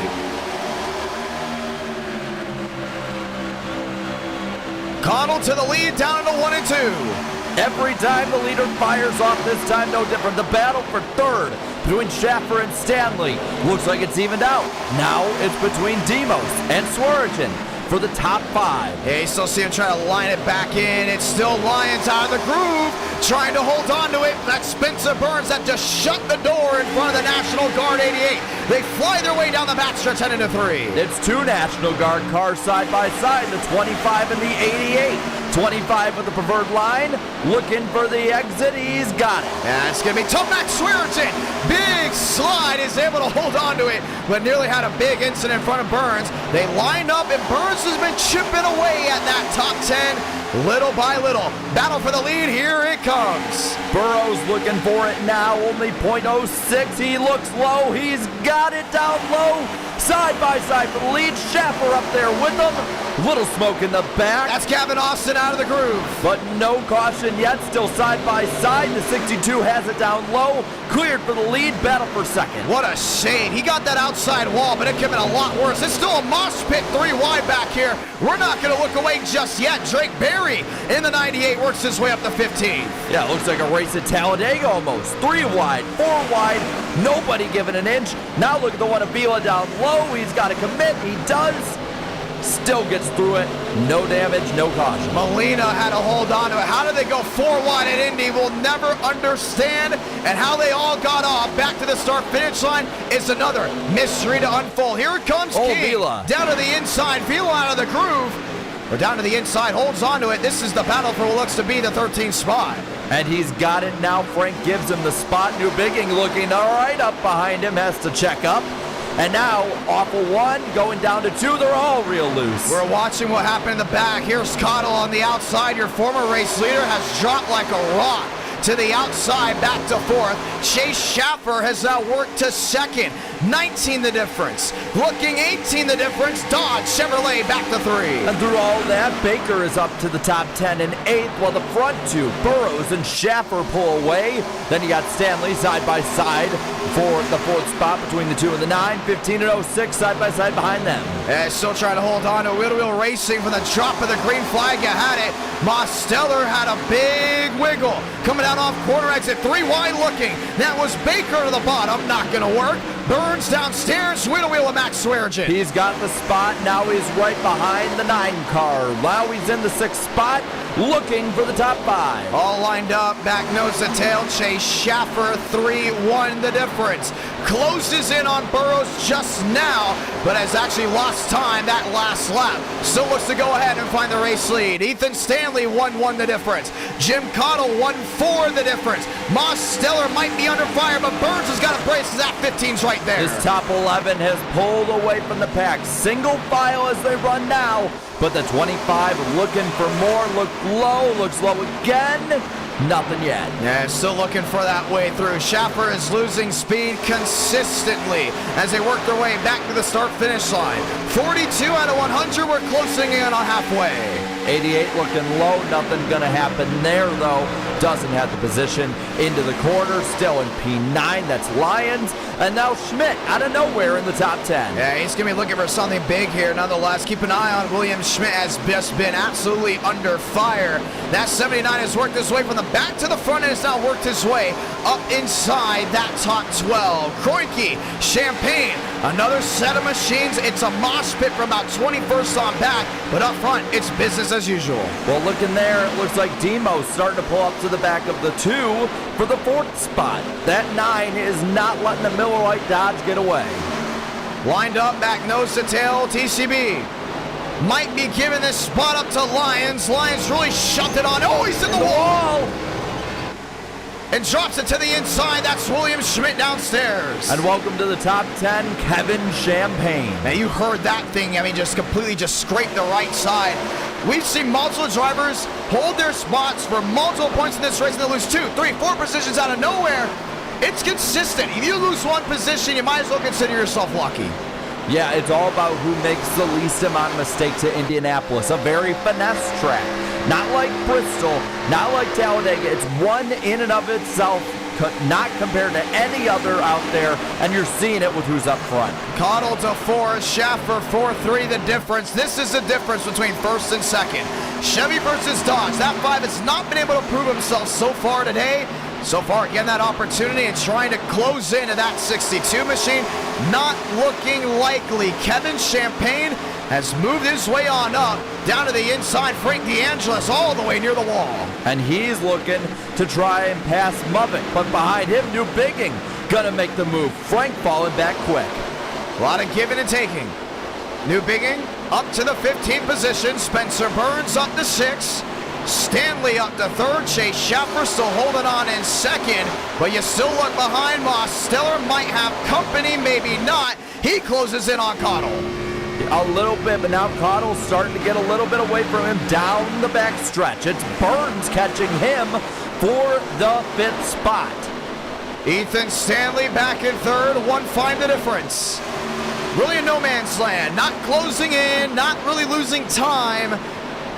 Cottle to the lead down into 1 and 2. Every time the leader fires off, this time no different. The battle for 3rd between Schaffer and Stanley looks like it's evened out. Now it's between Demos and Swearigan for the top 5. Yeah, you still see him trying to line it back in. It's still Lyons out of the groove, trying to hold on to it. That's Spencer Burns that just shut the door in front of the National Guard 88. They fly their way down the backstretch, heading to 3. It's 2 National Guard cars side by side, the 25 and the 88. 25 with the preferred line, looking for the exit. He's got it. Yeah, it's going to be tough. Max Swearigan, big slide, is able to hold on to it, but nearly had a big incident in front of Burns. They lined up, and Burns has been chipping away at that top 10, little by little. Battle for the lead, here it comes. Burrows looking for it now, only .06. He looks low. He's got it down low. Side by side for the lead. Schaffer up there with them. Little smoke in the back. That's Gavin Austin out of the groove. But no caution yet. Still side by side. The 62 has it down low. Cleared for the lead. Battle for 2nd. What a shame. He got that outside wall, but it could have been a lot worse. It's still a mosh pit 3 wide back here. We're not going to look away just yet. Drake Berry in the 98 works his way up to 15. Yeah, it looks like a race at Talladega almost. 3 wide, 4 wide. Nobody giving an inch. Now look at the one Avila down low. He's got to commit. He does. Still gets through it. No damage, no caution. Molina had to hold on to it. How did they go 4 wide at Indy? We'll never understand. And how they all got off back to the start-finish line is another mystery to unfold. Here it comes, King. Vila. Down to the inside. Vila out of the groove. We're down to the inside. Holds on to it. This is the battle for what looks to be the 13th spot. And he's got it now. Frank gives him the spot. New Bigging looking all right up behind him. Has to check up. And now, off of 1, going down to 2, they're all real loose. We're watching what happened in the back. Here's Cottle on the outside. Your former race leader has dropped like a rock to the outside, back to 4th. Chase Schaffer has now worked to 2nd. 19 the difference. Looking 18 the difference. Dodge Chevrolet back to 3. And through all that, Baker is up to the top 10 and 8th, while the front 2, Burrows and Schaffer, pull away. Then you got Stanley side by side for the 4th spot between the 2 and the 9. 15 and 06 side by side behind them. Still trying to hold on to wheel-to-wheel racing from the drop of the green flag. You had it. Mosteller had a big wiggle. Coming down off corner exit, 3 wide looking. That was Baker to the bottom. Not going to work. Burns downstairs. Wheel of Max Swearengin. He's got the spot. Now he's right behind the 9 car. Now he's in the 6th spot, looking for the top 5. All lined up, back nose to tail. Chase Schaffer 3-1 the difference. Closes in on Burrows just now, but has actually lost time that last lap. Still looks to go ahead and find the race lead. Ethan Stanley 1-1 the difference. Jim Cottle 1-4 the difference. Moss Steller might be under fire, but Burns has got a brace because that 15's right there. His top 11 has pulled away from the pack. Single file as they run now, but the 25 looking for more. Looks low again. Nothing yet. Yeah, still looking for that way through. Schaffer is losing speed consistently as they work their way back to the start-finish line. 42 out of 100, we're closing in on halfway. 88 looking low, nothing gonna happen there though. Doesn't have the position into the corner, still in P9, that's Lyons. And now Schmidt out of nowhere in the top 10. Yeah, he's gonna be looking for something big here nonetheless. Keep an eye on William Schmidt, has just been absolutely under fire. That 79 has worked his way from the back to the front and has now worked his way up inside that top 12. Kroenke, Champagne, another set of machines. It's a mosh pit from about 21st on back, but up front, it's business as usual. Well, looking there, it looks like Demo's starting to pull up to the back of the 2 for the 4th spot. That 9 is not letting the Miller Lite Dodge get away. Lined up, back nose to tail, TCB. Might be giving this spot up to Lyons. Lyons really shoved it on. Oh, he's in the wall! And drops it to the inside. That's William Schmidt downstairs. And welcome to the top 10, Kevin Champagne. Now you heard that thing, I mean, just completely just scrape the right side. We've seen multiple drivers hold their spots for multiple points in this race and they lose 2, 3, 4 positions out of nowhere. It's consistent. If you lose 1 position, you might as well consider yourself lucky. Yeah, it's all about who makes the least amount of mistakes at Indianapolis. A very finesse track. Not like Bristol, not like Talladega. It's one in and of itself, not compared to any other out there, and you're seeing it with who's up front. Cottle to 4, Schaffer 4-3 the difference. This is the difference between first and second. Chevy versus Dodge. That 5 has not been able to prove himself so far today. So far, getting that opportunity and trying to close into that 62 machine. Not looking likely. Kevin Champagne has moved his way on up, down to the inside. Frank DeAngelis all the way near the wall. And he's looking to try and pass Mubbock, but behind him, New Bigging gonna make the move. Frank falling back quick. A lot of giving and taking. New Bigging up to the 15th position. Spencer Burns up to 6. Stanley up to 3rd. Chase Schaffer still holding on in 2nd, but you still look behind. Moss Steller might have company, maybe not. He closes in on Cottle. A little bit, but now Cottle's starting to get a little bit away from him down the back stretch. It's Burns catching him for the 5th spot. Ethan Stanley back in 3rd, 1-5 the difference. Really a no man's land, not closing in, not really losing time.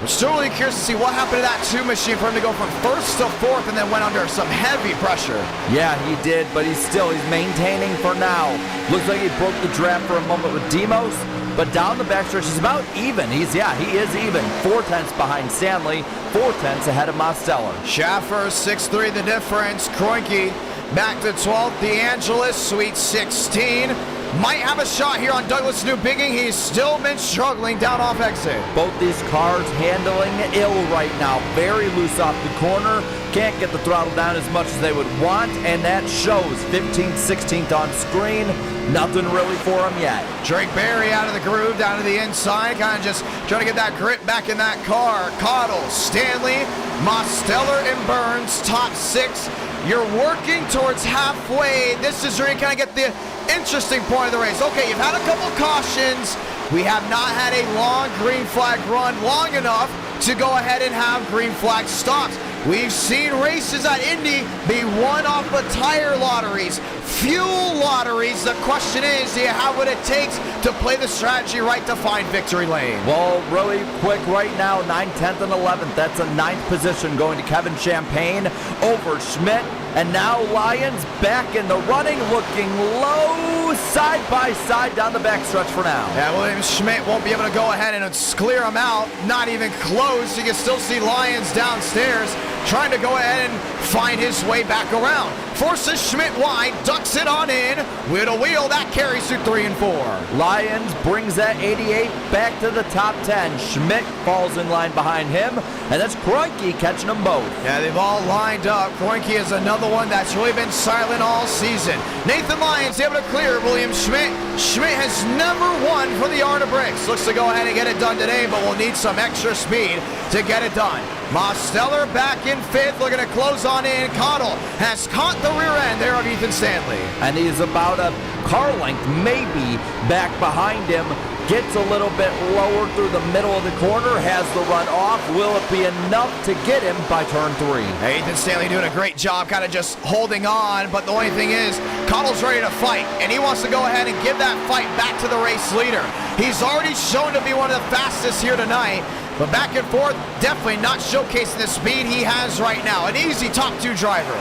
We're still really curious to see what happened to that 2 machine for him to go from 1st to 4th and then went under some heavy pressure. Yeah, he did, but he's maintaining for now. Looks like he broke the draft for a moment with Demos, but down the backstretch, he's about even. He is even. 4/10 behind Stanley, 4/10 ahead of Mosteller. Schaffer, 6-3 the difference. Kroenke back to 12th. DeAngelis, sweet 16. Might have a shot here on Douglas New Bigging. He's still been struggling down off exit. Both these cars handling ill right now. Very loose off the corner. Can't get the throttle down as much as they would want, and that shows. 15th, 16th on screen. Nothing really for him yet. Drake Berry out of the groove, down to the inside. Kind of just trying to get that grip back in that car. Cottle, Stanley, Mosteller, and Burns, top 6. You're working towards halfway. This is where you kind of get the interesting point of the race. Okay, you've had a couple cautions. We have not had a long green flag run long enough to go ahead and have green flag stops. We've seen races at Indy be won off of tire lotteries, fuel lotteries. The question is, do you have what it takes to play the strategy right to find victory lane? Well, really quick right now, 9th, 10th, and 11th. That's a 9th position going to Kevin Champagne over Schmidt. And now Lyons back in the running, looking low, side by side down the backstretch for now. Yeah, William Schmidt won't be able to go ahead and clear him out. Not even close. You can still see Lyons downstairs. trying to go ahead and find his way back around. Forces Schmidt wide, ducks it on in. Wheel to wheel, that carries through 3 and 4. Lyons brings that 88 back to the top 10. Schmidt falls in line behind him, and that's Kroenke catching them both. Yeah, they've all lined up. Kroenke is another one that's really been silent all season. Nathan Lyons able to clear William Schmidt. Schmidt has never won for the Art of Bricks. Looks to go ahead and get it done today, but we'll need some extra speed to get it done. Mosteller back in 5th, looking to close on in. Cottle has caught the rear end there of Ethan Stanley. And he's about a car length, maybe, back behind him. Gets a little bit lower through the middle of the corner, has the run off. Will it be enough to get him by turn 3? Hey, Ethan Stanley doing a great job kind of just holding on, but the only thing is, Cottle's ready to fight, and he wants to go ahead and give that fight back to the race leader. He's already shown to be one of the fastest here tonight, but back and forth, definitely not showcasing the speed he has right now. An easy top 2 driver.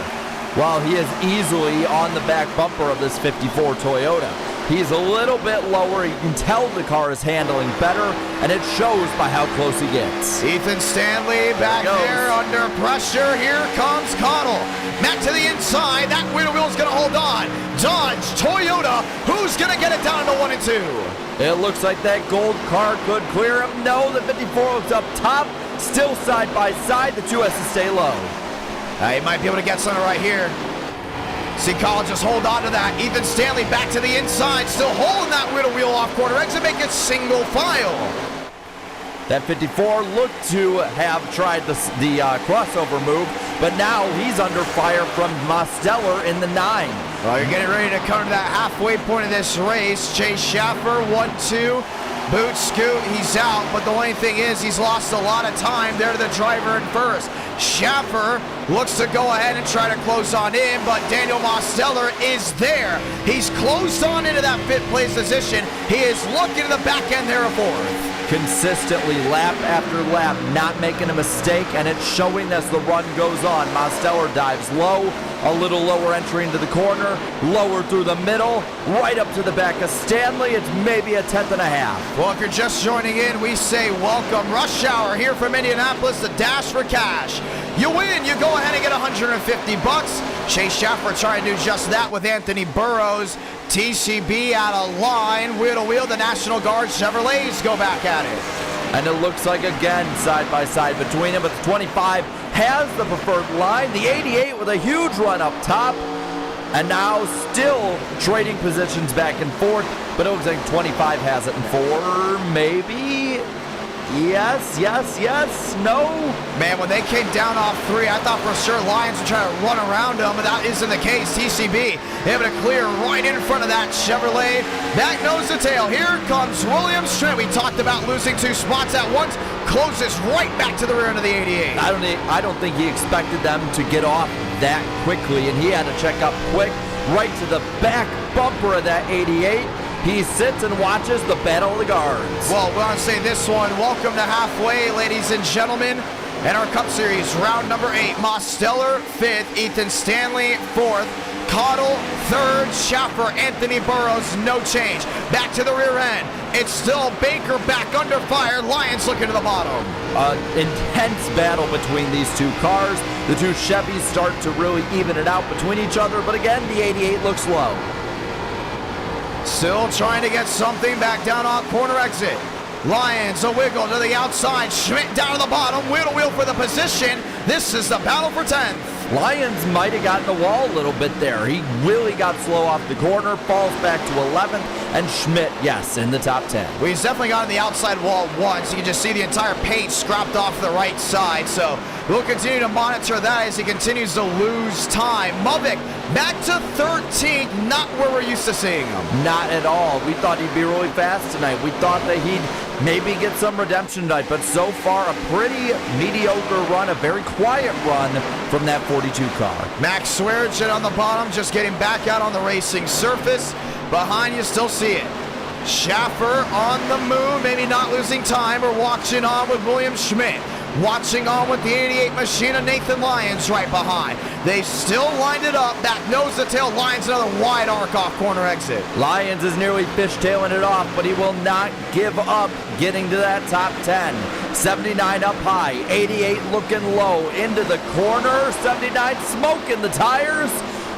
Well, he is easily on the back bumper of this 54 Toyota. He's a little bit lower. You can tell the car is handling better, and it shows by how close he gets. Ethan Stanley back there under pressure. Here comes Cottle. Back to the inside. That wheel is going to hold on. Dodge, Toyota. Who's going to get it down to 1 and 2? It looks like that gold car could clear him. No, the 54 looks up top. Still side by side. The 2 has to stay low. He might be able to get something right here. See Collins just hold on to that. Ethan Stanley back to the inside, still holding that wheel off corner exit, make it single file. That 54 looked to have tried the crossover move, but now he's under fire from Mosteller in the 9. Well, you're getting ready to come to that halfway point of this race. Chase Schaffer, 1-2. Boot scoot, he's out, but the only thing is he's lost a lot of time there to the driver in first. Schaffer looks to go ahead and try to close on in, but Daniel Mosteller is there. He's closed on into that 5th place position. He is looking to the back end there of 4th. Consistently, lap after lap, not making a mistake, and it's showing as the run goes on. Mosteller dives low, a little lower entry into the corner, lower through the middle, right up to the back of Stanley. It's maybe a 10th and a half. Well, if you're just joining in, we say welcome. Rush hour here from Indianapolis, the dash for cash. You win, you go ahead and get $150. Chase Schaffer trying to do just that with Anthony Burrows. TCB out of line, wheel to wheel, the National Guard Chevrolets go back at it. And it looks like, again, side by side between them, but the 25 has the preferred line. The 88 with a huge run up top. And now still trading positions back and forth, but it looks like 25 has it in 4, maybe? Yes, no. Man, when they came down off 3, I thought for sure Lions would try to run around them, but that isn't the case. TCB able to clear right in front of that Chevrolet. Back nose to tail. Here comes William Schmidt. We talked about losing 2 spots at once. Closes right back to the rear end of the 88. I don't think he expected them to get off that quickly, and he had to check up quick right to the back bumper of that 88. He sits and watches the Battle of the Guards. Well, we want to say this one. Welcome to halfway, ladies and gentlemen. And our Cup Series, round number 8. Mosteller, 5th. Ethan Stanley, 4th. Cottle, 3rd. Schaffer, Anthony Burrows, no change. Back to the rear end. It's still Baker back under fire. Lions looking to the bottom. Intense battle between these 2 cars. The 2 Chevys start to really even it out between each other, but again, the 88 looks low. Still trying to get something back down on corner exit. Lions a wiggle to the outside. Schmidt down to the bottom. Wheel to wheel for the position. This is the battle for 10th. Lyons might have gotten the wall a little bit there. He really got slow off the corner, falls back to 11th, and Schmidt, yes, in the top 10. Well, he's definitely got on the outside wall once. You can just see the entire paint scrapped off the right side, so we'll continue to monitor that as he continues to lose time. Mubik back to 13th, not where we're used to seeing him. Not at all. We thought he'd be really fast tonight. We thought that he'd maybe get some redemption tonight, but so far a pretty mediocre run, a very quiet run from that 42 car. Max Swearengin on the bottom, just getting back out on the racing surface. Behind you still see it. Schaffer on the move, maybe not losing time or watching on with William Schmidt. Watching on with the 88 machine of Nathan Lyons right behind. They still lined it up. Back nose to tail. Lyons another wide arc off corner exit. Lyons is nearly fishtailing it off, but he will not give up getting to that top 10. 79 up high, 88 looking low into the corner, 79 smoking the tires,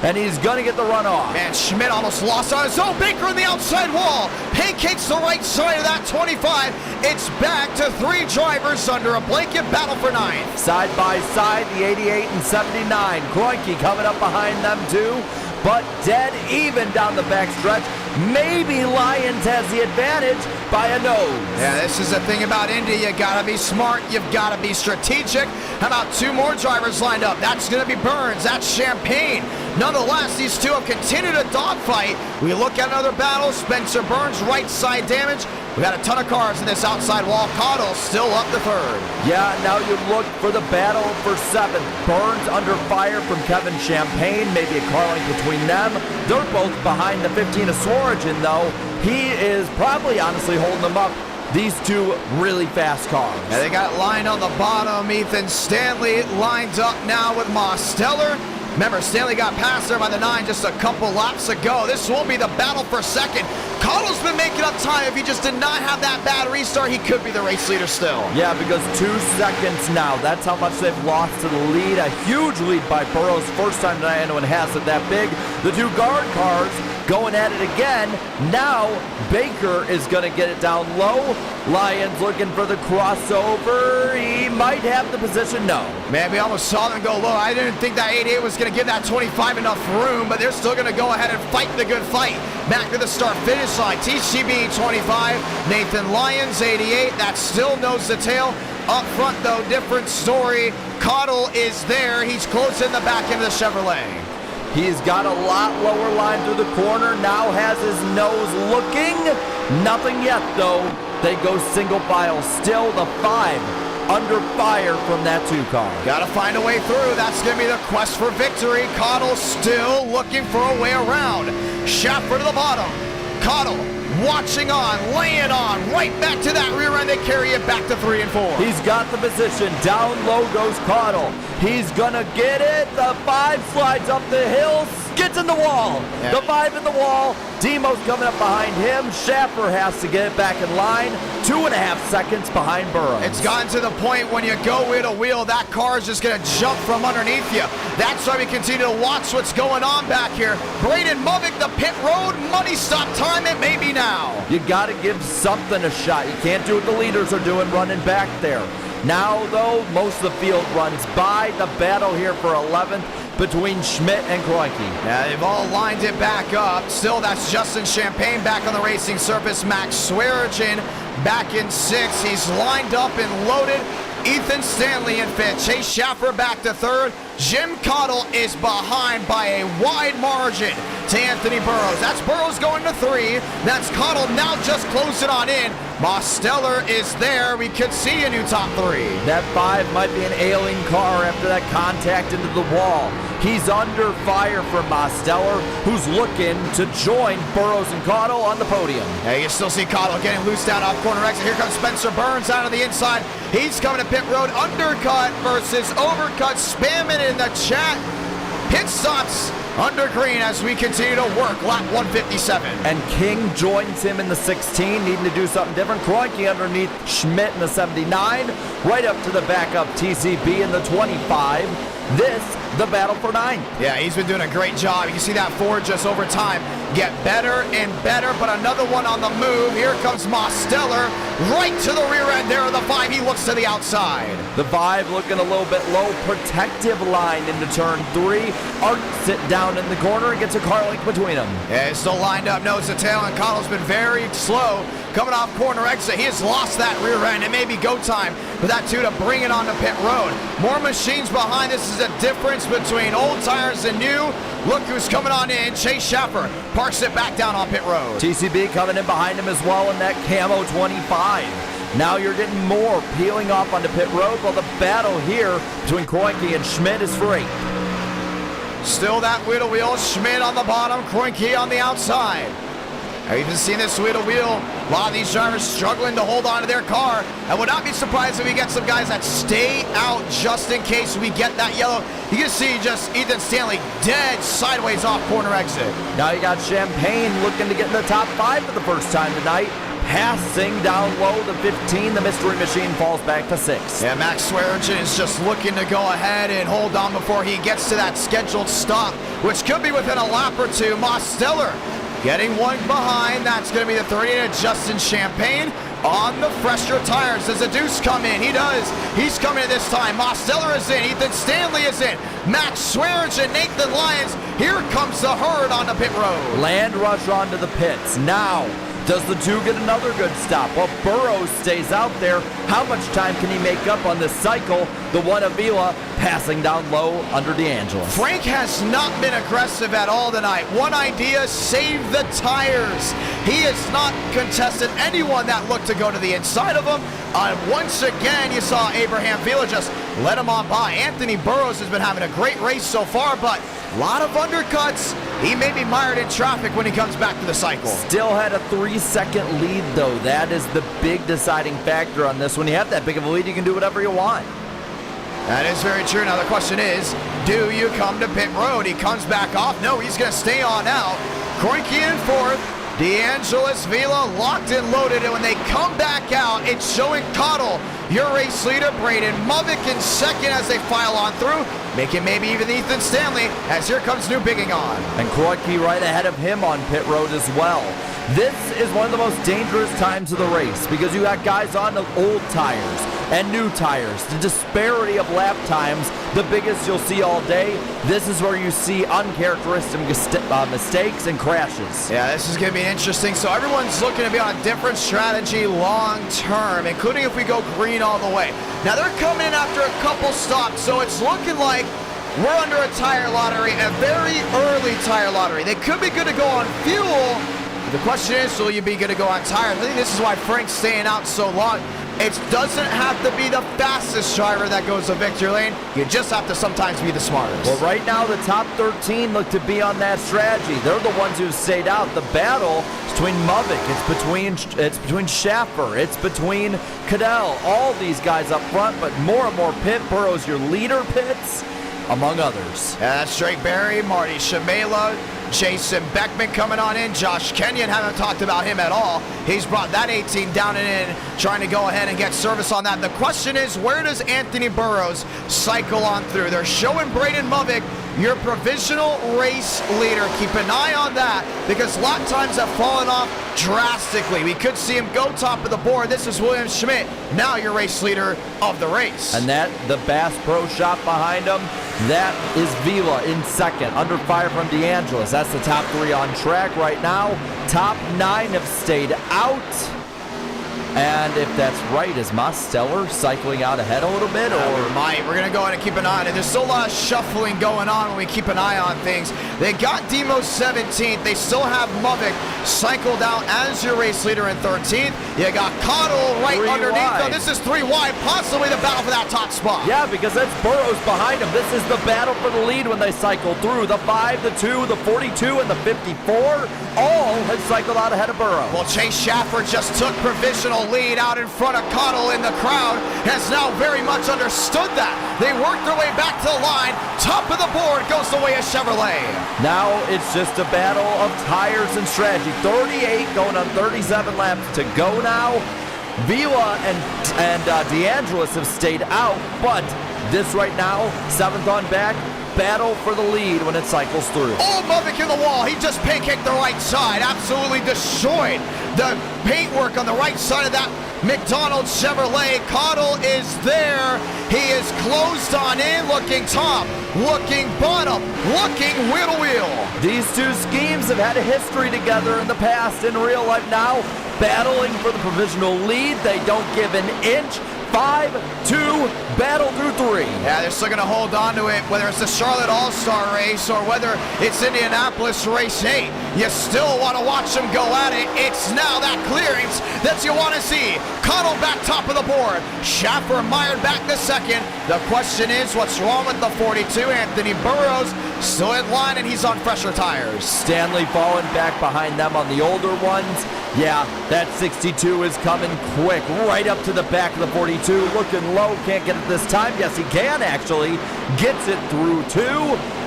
and he's going to get the run off. Man, Schmidt almost lost on his own. Baker on the outside wall. Pancakes the right side of that 25. It's back to 3 drivers under a blanket battle for 9th. Side by side, the 88 and 79. Kroenke coming up behind them too, but dead even down the backstretch. Maybe Lyons has the advantage by a nose. Yeah, this is the thing about Indy. You gotta be smart. You've gotta be strategic. How about 2 more drivers lined up? That's gonna be Burns. That's Champagne. Nonetheless, these 2 have continued a dogfight. We look at another battle. Spencer Burns, right side damage. We got a ton of cars in this outside wall. Cottle still up the 3rd. Yeah, now you look for the battle for 7th. Burns under fire from Kevin Champagne. Maybe a car link between them. They're both behind the 15 of Swearingen, though. He is probably honestly holding them up. These 2 really fast cars. Yeah, they got it lined on the bottom. Ethan Stanley lined up now with Mosteller. Remember, Stanley got past there by the 9 just a couple laps ago. This will be the battle for 2nd. Cottle's been making up time. If he just did not have that bad restart, he could be the race leader still. Yeah, because 2 seconds now. That's how much they've lost to the lead. A huge lead by Burrows. First time tonight anyone has it that big. The 2 guard cars going at it again. Now Baker is going to get it down low. Lyons looking for the crossover. He might have the position. No. Man, we almost saw them go low. I didn't think that 88 was going to give that 25 enough room, but they're still going to go ahead and fight the good fight. Back to the start-finish line. TCB 25, Nathan Lyons 88. That still nose to tail. Up front, though, different story. Cottle is there. He's close in the back end of the Chevrolet. He's got a lot lower line through the corner. Now has his nose looking. Nothing yet, though. They go single file. Still the 5 under fire from that 2 car. Got to find a way through. That's going to be the quest for victory. Cottle still looking for a way around. Schaffer to the bottom. Cottle watching on, laying on, right back to that rear end. They carry it back to 3 and 4. He's got the position. Down low goes Cottle. He's gonna get it. The 5 slides up the hill, gets in the wall. Yeah. The 5 in the wall. Demo's coming up behind him. Schaffer has to get it back in line. 2.5 seconds behind Burrows. It's gotten to the point when you go wheel to wheel, that car is just going to jump from underneath you. That's why we continue to watch what's going on back here. Braden Movick, the pit road, money stop time, it may be now. You got to give something a shot. You can't do what the leaders are doing running back there. Now, though, most of the field runs by. The battle here for 11th between Schmidt and Kroenke. Yeah, they've all lined it back up. Still, that's Justin Champagne back on the racing surface. Max Swearingen back in 6th. He's lined up and loaded. Ethan Stanley in 5th. Chase Schaffer back to 3rd. Jim Cottle is behind by a wide margin to Anthony Burrows. That's Burrows going to 3. That's Cottle now just closing on in. Mosteller is there. We could see a new top 3. That 5 might be an ailing car after that contact into the wall. He's under fire from Mosteller, who's looking to join Burrows and Cottle on the podium. Yeah, you still see Cottle getting loose down off corner exit. Here comes Spencer Burns out of the inside. He's coming to pit road. Undercut versus overcut. Spamming in the chat. Pit stops under green as we continue to work lap 157. And King joins him in the 16, needing to do something different. Kroenke underneath Schmidt in the 79, right up to the backup TCB in the 25. This, the battle for 9. Yeah, he's been doing a great job. You can see that Ford just over time get better and better, but another one on the move. Here comes Mosteller right to the rear end there of the 5. He looks to the outside. The 5 looking a little bit low. Protective line into turn 3. Art sit down in the corner and gets a car link between them. Yeah, he's still lined up nose to tail, and Cottle's been very slow coming off corner exit. He has lost that rear end. It may be go time for that 2 to bring it onto pit road. More machines behind. This is a difference between old tires and new. Look who's coming on in. Chase Schaffer parks it back down on pit road. TCB coming in behind him as well in that camo 25. Now you're getting more peeling off onto pit road, while the battle here between Kroenke and Schmidt is for 8. Still that wheel to wheel. Schmidt on the bottom, Kroenke on the outside. I've even seen this wheel to wheel. A lot of these drivers struggling to hold on to their car. I would not be surprised if we get some guys that stay out just in case we get that yellow. You can see just Ethan Stanley dead sideways off corner exit. Now you got Champagne looking to get in the top 5 for the first time tonight. passing down low. The 15, the mystery machine falls back to 6. Yeah, Max Swearingen is just looking to go ahead and hold on before he gets to that scheduled stop, which could be within a lap or two. Mosteller getting one behind. That's going to be the 38 of Justin Champagne on the fresher tires. Does the Deuce come in? He does. He's coming in this time. Mosteller is in. Ethan Stanley is in. Max Swearingen, Nathan Lyons. Here comes the herd on the pit road. Land rush onto the pits. Now, does the 2 get another good stop? Well, Burrows stays out there. How much time can he make up on this cycle? The 1 Avila passing down low under D'Angelo. Frank has not been aggressive at all tonight. One idea, save the tires. He has not contested anyone that looked to go to the inside of him. Once again, you saw Abraham Vila just let him on by. Anthony Burrows has been having a great race so far, but a lot of undercuts. He may be mired in traffic when he comes back to the cycle. Still had a 3-second lead, though. That is the big deciding factor on this. When you have that big of a lead, you can do whatever you want. That is very true. Now the question is, do you come to pit road? He comes back off. No, he's going to stay on out. Kroenke in 4th. DeAngelis Vila locked and loaded, and when they come back out, it's showing Cottle, your race leader. Braden Movick in 2nd as they file on through, making maybe even Ethan Stanley, as here comes New Bigging on. And Kroenke right ahead of him on pit road as well. This is one of the most dangerous times of the race because you got guys on the old tires and new tires. The disparity of lap times, the biggest you'll see all day. This is where you see uncharacteristic mistakes and crashes. Yeah, this is going to be interesting. So everyone's looking to be on a different strategy long term, including if we go green all the way. Now they're coming in after a couple stops, so it's looking like we're under a tire lottery, a very early tire lottery. They could be good to go on fuel. The question is, will you be good to go on tires? I think this is why Frank's staying out so long. It doesn't have to be the fastest driver that goes to victory lane. You just have to sometimes be the smartest. Well, right now, the top 13 look to be on that strategy. They're the ones who've stayed out. The battle is between Movick, it's between Schaffer, it's between Cadell, all these guys up front, but more and more pit. Burrows, your leader pits, among others. That's Drake Berry, Marty Shamela, Jason Beckman coming on in. Josh Kenyon, haven't talked about him at all. He's brought that 18 down and in, trying to go ahead and get service on that. The question is, where does Anthony Burrows cycle on through? They're showing Braden Movick, your provisional race leader. Keep an eye on that because lap times have fallen off drastically. We could see him go top of the board. This is William Schmidt, now your race leader of the race. And that, the Bass Pro Shop behind him, that is Vila in 2nd, under fire from DeAngelis. That's the top 3 on track right now. Top 9 have stayed out. And if that's right, is Mosteller cycling out ahead a little bit? Or we're going to go ahead and keep an eye on it. There's still a lot of shuffling going on when we keep an eye on things. They got Demo 17th. They still have Movick cycled out as your race leader in 13th. You got Cottle right underneath them. This is 3 wide, possibly the battle for that top spot. Yeah, because that's Burrows behind him. This is the battle for the lead when they cycle through. The 5, the 2, the 42, and the 54 all have cycled out ahead of Burrows. Well, Chase Schaffer just took provisional lead out in front of Cottle, in the crowd has now very much understood that. They worked their way back to the line. Top of the board goes the way of Chevrolet. Now it's just a battle of tires and strategy. 38 going on 37 laps to go now. Vila and DeAngelis have stayed out, but this right now, 7th on back, battle for the lead when it cycles through. Oh, Movick in the wall. He just pancaked the right side. Absolutely destroyed the paintwork on the right side of that McDonald's Chevrolet. Cottle is there. He is closed on in, looking top, looking bottom, looking wheel to wheel. These two schemes have had a history together in the past. In real life now, battling for the provisional lead. They don't give an inch. 5-2, battle through 3. Yeah, they're still going to hold on to it, whether it's the Charlotte All-Star race or whether it's Indianapolis race 8. You still want to watch them go at it. It's now that clearance that you want to see. Cottle back top of the board. Schaffer mired back to 2nd. The question is, what's wrong with the 42? Anthony Burrows still in line, and he's on fresher tires. Stanley falling back behind them on the older ones. Yeah, that 62 is coming quick, right up to the back of the 42. Looking low, can't get it this time. Yes, he can actually. Gets it through 2.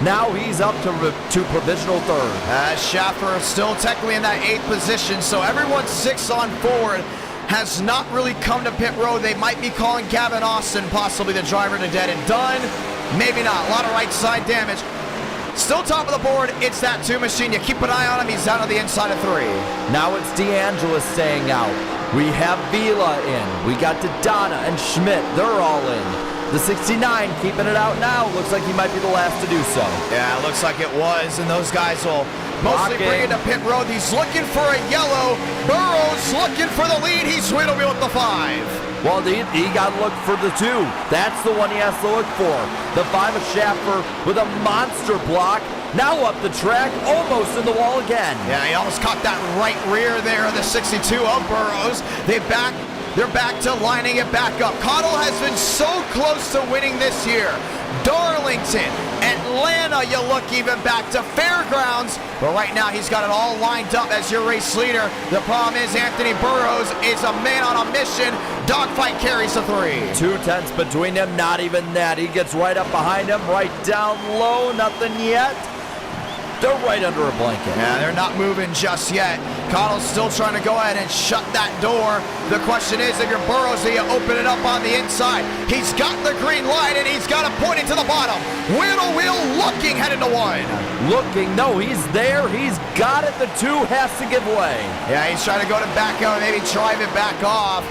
Now he's up to provisional 3rd. Schaffer still technically in that 8th position, so everyone's 6 on forward. Has not really come to pit road. They might be calling Gavin Austin possibly the driver to dead and done. Maybe not. A lot of right side damage. Still top of the board, it's that 2 machine. You keep an eye on him, he's down on the inside of 3. Now it's DeAngelo staying out. We have Vila in. We got Donna and Schmidt, they're all in. The 69 keeping it out now. Looks like he might be the last to do so. Yeah, it looks like it was, and those guys will mostly bring it to pit road. He's looking for a yellow. Burrows looking for the lead. He's wheel to wheel with the 5. Well, he got to look for the 2. That's the one he has to look for. The 5 of Schaffer with a monster block. Now up the track, almost in the wall again. Yeah, he almost caught that right rear there of the 62 of Burrows. They're back to lining it back up. Cottle has been so close to winning this year. Darlington, Atlanta, you look even back to Fairgrounds. But right now he's got it all lined up as your race leader. The problem is Anthony Burrows is a man on a mission. Dogfight carries the 3. 2 tenths between them, not even that. He gets right up behind him, right down low, nothing yet. They're right under a blanket. Yeah, they're not moving just yet. Cottle's still trying to go ahead and shut that door. The question is, if you're Burrows, do you open it up on the inside? He's got the green light, and he's got it pointing to the bottom. Wheel to wheel, looking, headed to 1. Looking, no, he's there. He's got it. The 2 has to give way. Yeah, he's trying to go to back out and maybe drive it back off.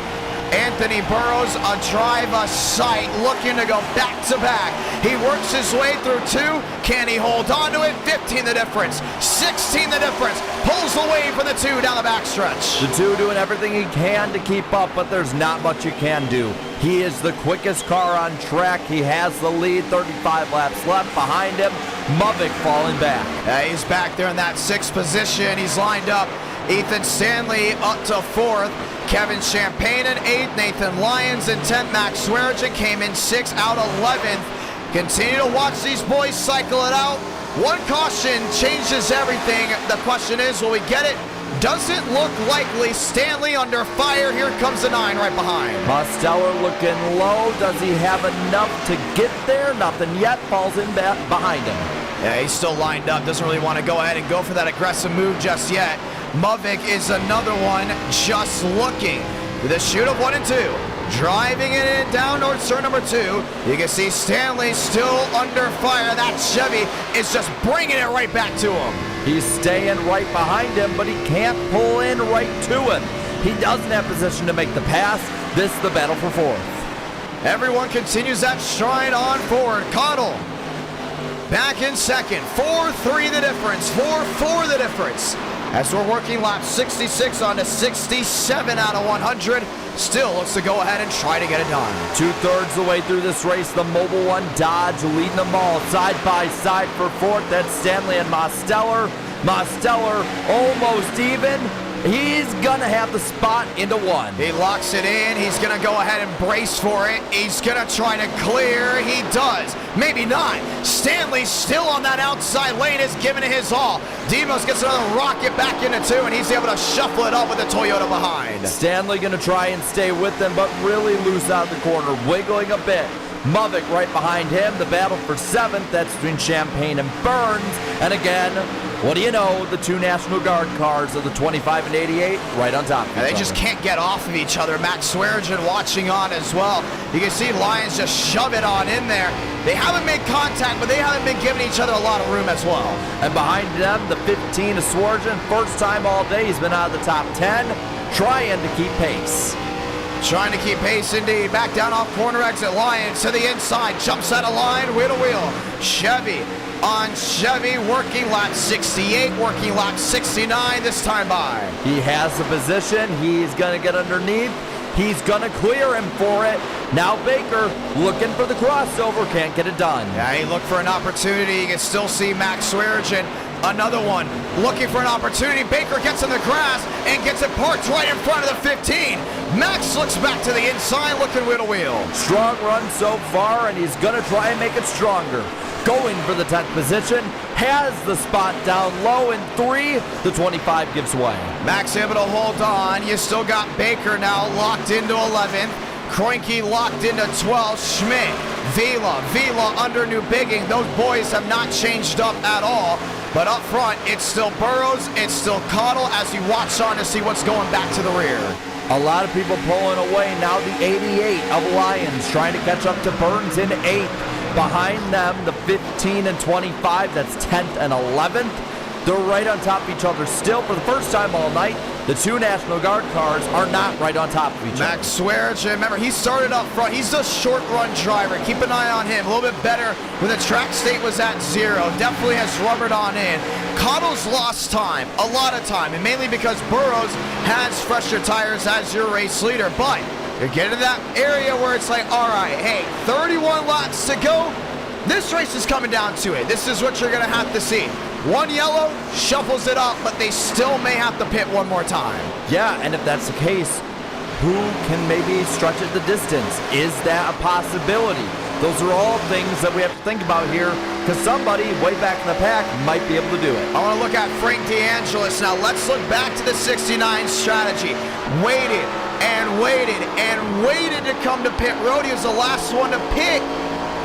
Anthony Burrows, a drive, a sight, looking to go back to back. He works his way through 2. Can he hold on to it? 15 the difference. 16 the difference. Pulls away from the 2 down the backstretch. The 2 doing everything he can to keep up, but there's not much you can do. He is the quickest car on track. He has the lead. 35 laps left behind him. Movic falling back. Yeah, he's back there in that 6th position. He's lined up. Ethan Stanley up to 4th. Kevin Champagne in 8th. Nathan Lyons in 10th. Max Swearigan came in 6th, out 11th. Continue to watch these boys cycle it out. One caution changes everything. The question is, will we get it? Doesn't look likely. Stanley under fire. Here comes the 9 right behind. Mosteller looking low. Does he have enough to get there? Nothing yet. Falls in behind him. Yeah, he's still lined up. Doesn't really want to go ahead and go for that aggressive move just yet. Movic is another one just looking. The shoot of 1 and 2. Driving it in down towards turn number 2. You can see Stanley still under fire. That Chevy is just bringing it right back to him. He's staying right behind him, but he can't pull in right to him. He doesn't have position to make the pass. This is the battle for 4th. Everyone continues that stride on forward. Cottle back in 2nd. 4-3 the difference. 4-4 the difference. As we're working lap 66 on to 67 out of 100. Still looks to go ahead and try to get it done. 2/3 the way through this race, the Mobile One Dodge leading them all side by side for 4th. That's Stanley and Mosteller. Mosteller almost even. He's gonna have the spot into 1. He locks it in. He's gonna go ahead and brace for it. He's gonna try to clear. He does. Maybe not. Stanley still on that outside lane is giving it his all. Demos gets another rocket back into 2, and he's able to shuffle it up with the Toyota behind. Stanley gonna try and stay with them, but really loose out of the corner, wiggling a bit. Movic right behind him. The battle for 7th. That's between Champagne and Burns. And again, what do you know? The 2 National Guard cars of the 25 and 88 right on top of each other. They just can't get off of each other. Max Swearigan watching on as well. You can see Lyons just shove it on in there. They haven't made contact, but they haven't been giving each other a lot of room as well. And behind them, the 15 of Swearigan. First time all day he's been out of the top 10, trying to keep pace. Trying to keep pace indeed. Back down off corner exit. Lyons to the inside. Jumps out of line. Wheel to wheel. Chevy on Chevy. Working lap 68. Working lap 69 this time by. He has the position. He's going to get underneath. He's going to clear him for it. Now Baker looking for the crossover. Can't get it done. Yeah, he looked for an opportunity. You can still see Max Swearigan. Another one looking for an opportunity. Baker gets in the grass and gets it parked right in front of the 15. Max looks back to the inside, looking wheel to wheel. Strong run so far, and he's going to try and make it stronger. going for the 10th position, has the spot down low in 3. The 25 gives way. Max able to hold on. You still got Baker now locked into 11th. Kroenke locked into 12. Schmidt, Vila under New Bigging. Those boys have not changed up at all. But up front, it's still Burrows, it's still Cottle as you watch on to see what's going back to the rear. A lot of people pulling away. Now the 88 of Lions trying to catch up to Burns in 8th. Behind them, the 15 and 25, that's 10th and 11th. They're right on top of each other still. For the first time all night, the two National Guard cars are not right on top of each other. Max Swearich, remember, he started up front. He's a short run driver. Keep an eye on him. A little bit better when the track state was at 0. Definitely has rubbered on in. Cottle's lost time, a lot of time, and mainly because Burrows has fresher tires as your race leader. But you're getting to that area where it's like, all right, hey, 31 laps to go. This race is coming down to it. This is what you're going to have to see. One yellow shuffles it up, but they still may have to pit one more time. Yeah, and if that's the case, who can maybe stretch it the distance? Is that a possibility? Those are all things that we have to think about here, because somebody way back in the pack might be able to do it. I want to look at Frank DeAngelis now. Let's look back to the 69 strategy. Waited and waited and waited to come to pit road. He was the last one to pit.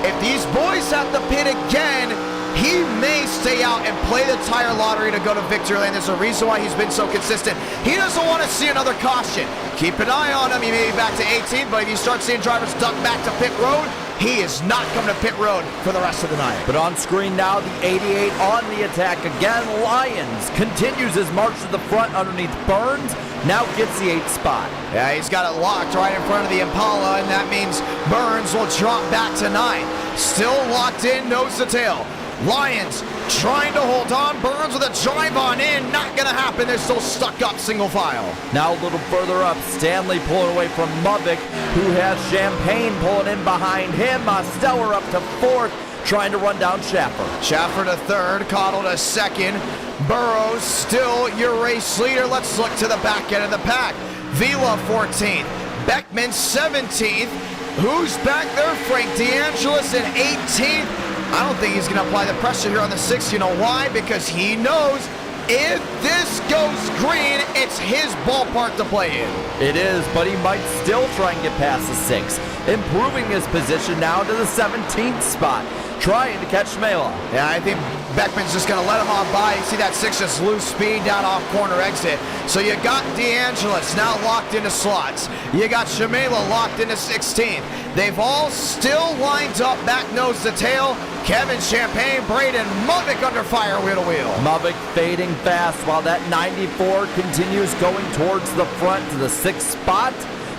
If these boys have to pit again, he may stay out and play the tire lottery to go to victory lane. There's a reason why he's been so consistent. He doesn't want to see another caution. Keep an eye on him. He may be back to 18th, but if you start seeing drivers duck back to pit road, he is not coming to pit road for the rest of the night. But on screen now, the 88 on the attack again. Lyons continues his march to the front underneath Burns. Now gets the 8th spot. Yeah, he's got it locked right in front of the Impala, and that means Burns will drop back to 9. Still locked in, nose to tail. Lyons trying to hold on. Burns with a drive on in. Not going to happen. They're still stuck up single file. Now a little further up, Stanley pulling away from Mubik, who has Champagne pulling in behind him. Mosteller up to 4th, trying to run down Schaffer. Schaffer to 3rd, Cottle to 2nd. Burrows still your race leader. Let's look to the back end of the pack. Vila 14th. Beckman 17th. Who's back there? Frank DeAngelis in 18th. I don't think he's going to apply the pressure here on the 6th. You know why? Because he knows if this goes green, it's his ballpark to play in. It is, but he might still try and get past the 6th, improving his position now to the 17th spot, trying to catch Mela. Yeah, I think Beckman's just going to let him on by. You see that 6 just lose speed down off corner exit. So you got DeAngelis now locked into slots. You got Shamela locked into 16th. They've all still lined up back nose to tail. Kevin Champagne, Braden Mubik under fire wheel to wheel. Mubik fading fast while that 94 continues going towards the front to the 6th spot.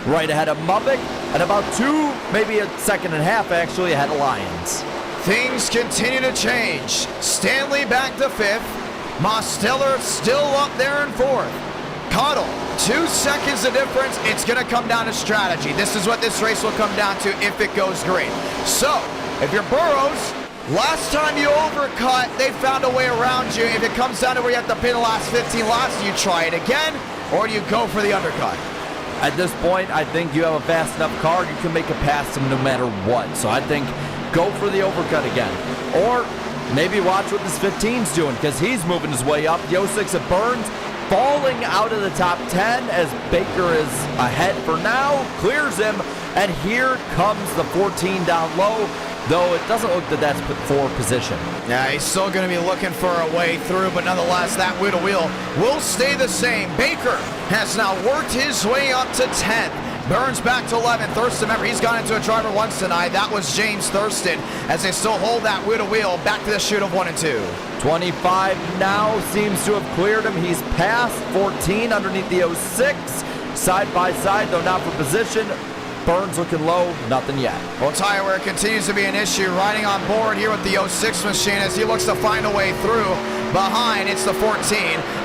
Right ahead of Mubik and about 2, maybe a second and a half actually ahead of Lyons. Things continue to change. Stanley back to 5th. Mosteller still up there in 4th. Cottle, 2 seconds of difference. It's going to come down to strategy. This is what this race will come down to if it goes green. So, if you're Burrows, last time you overcut, they found a way around you. If it comes down to where you have to pit the last 15 laps, do you try it again, or do you go for the undercut? At this point, I think you have a fast enough car, you can make it past him no matter what. So I think go for the overcut again. Or maybe watch what this 15's doing, because he's moving his way up. The 06 at Burns falling out of the top 10 as Baker is ahead for now, clears him, and here comes the 14 down low, though it doesn't look that that's put for position. Yeah, he's still going to be looking for a way through, but nonetheless, that wheel to wheel will stay the same. Baker has now worked his way up to 10th. Burns back to 11th. Thurston, remember, he's gone into a driver once tonight. That was James Thurston, as they still hold that wheel to wheel back to the chute of 1 and 2. 25 now seems to have cleared him. He's past 14 underneath the 06. Side by side, though not for position. Burns looking low, nothing yet. Well, tire wear continues to be an issue. Riding on board here with the 06 machine as he looks to find a way through. Behind, it's the 14.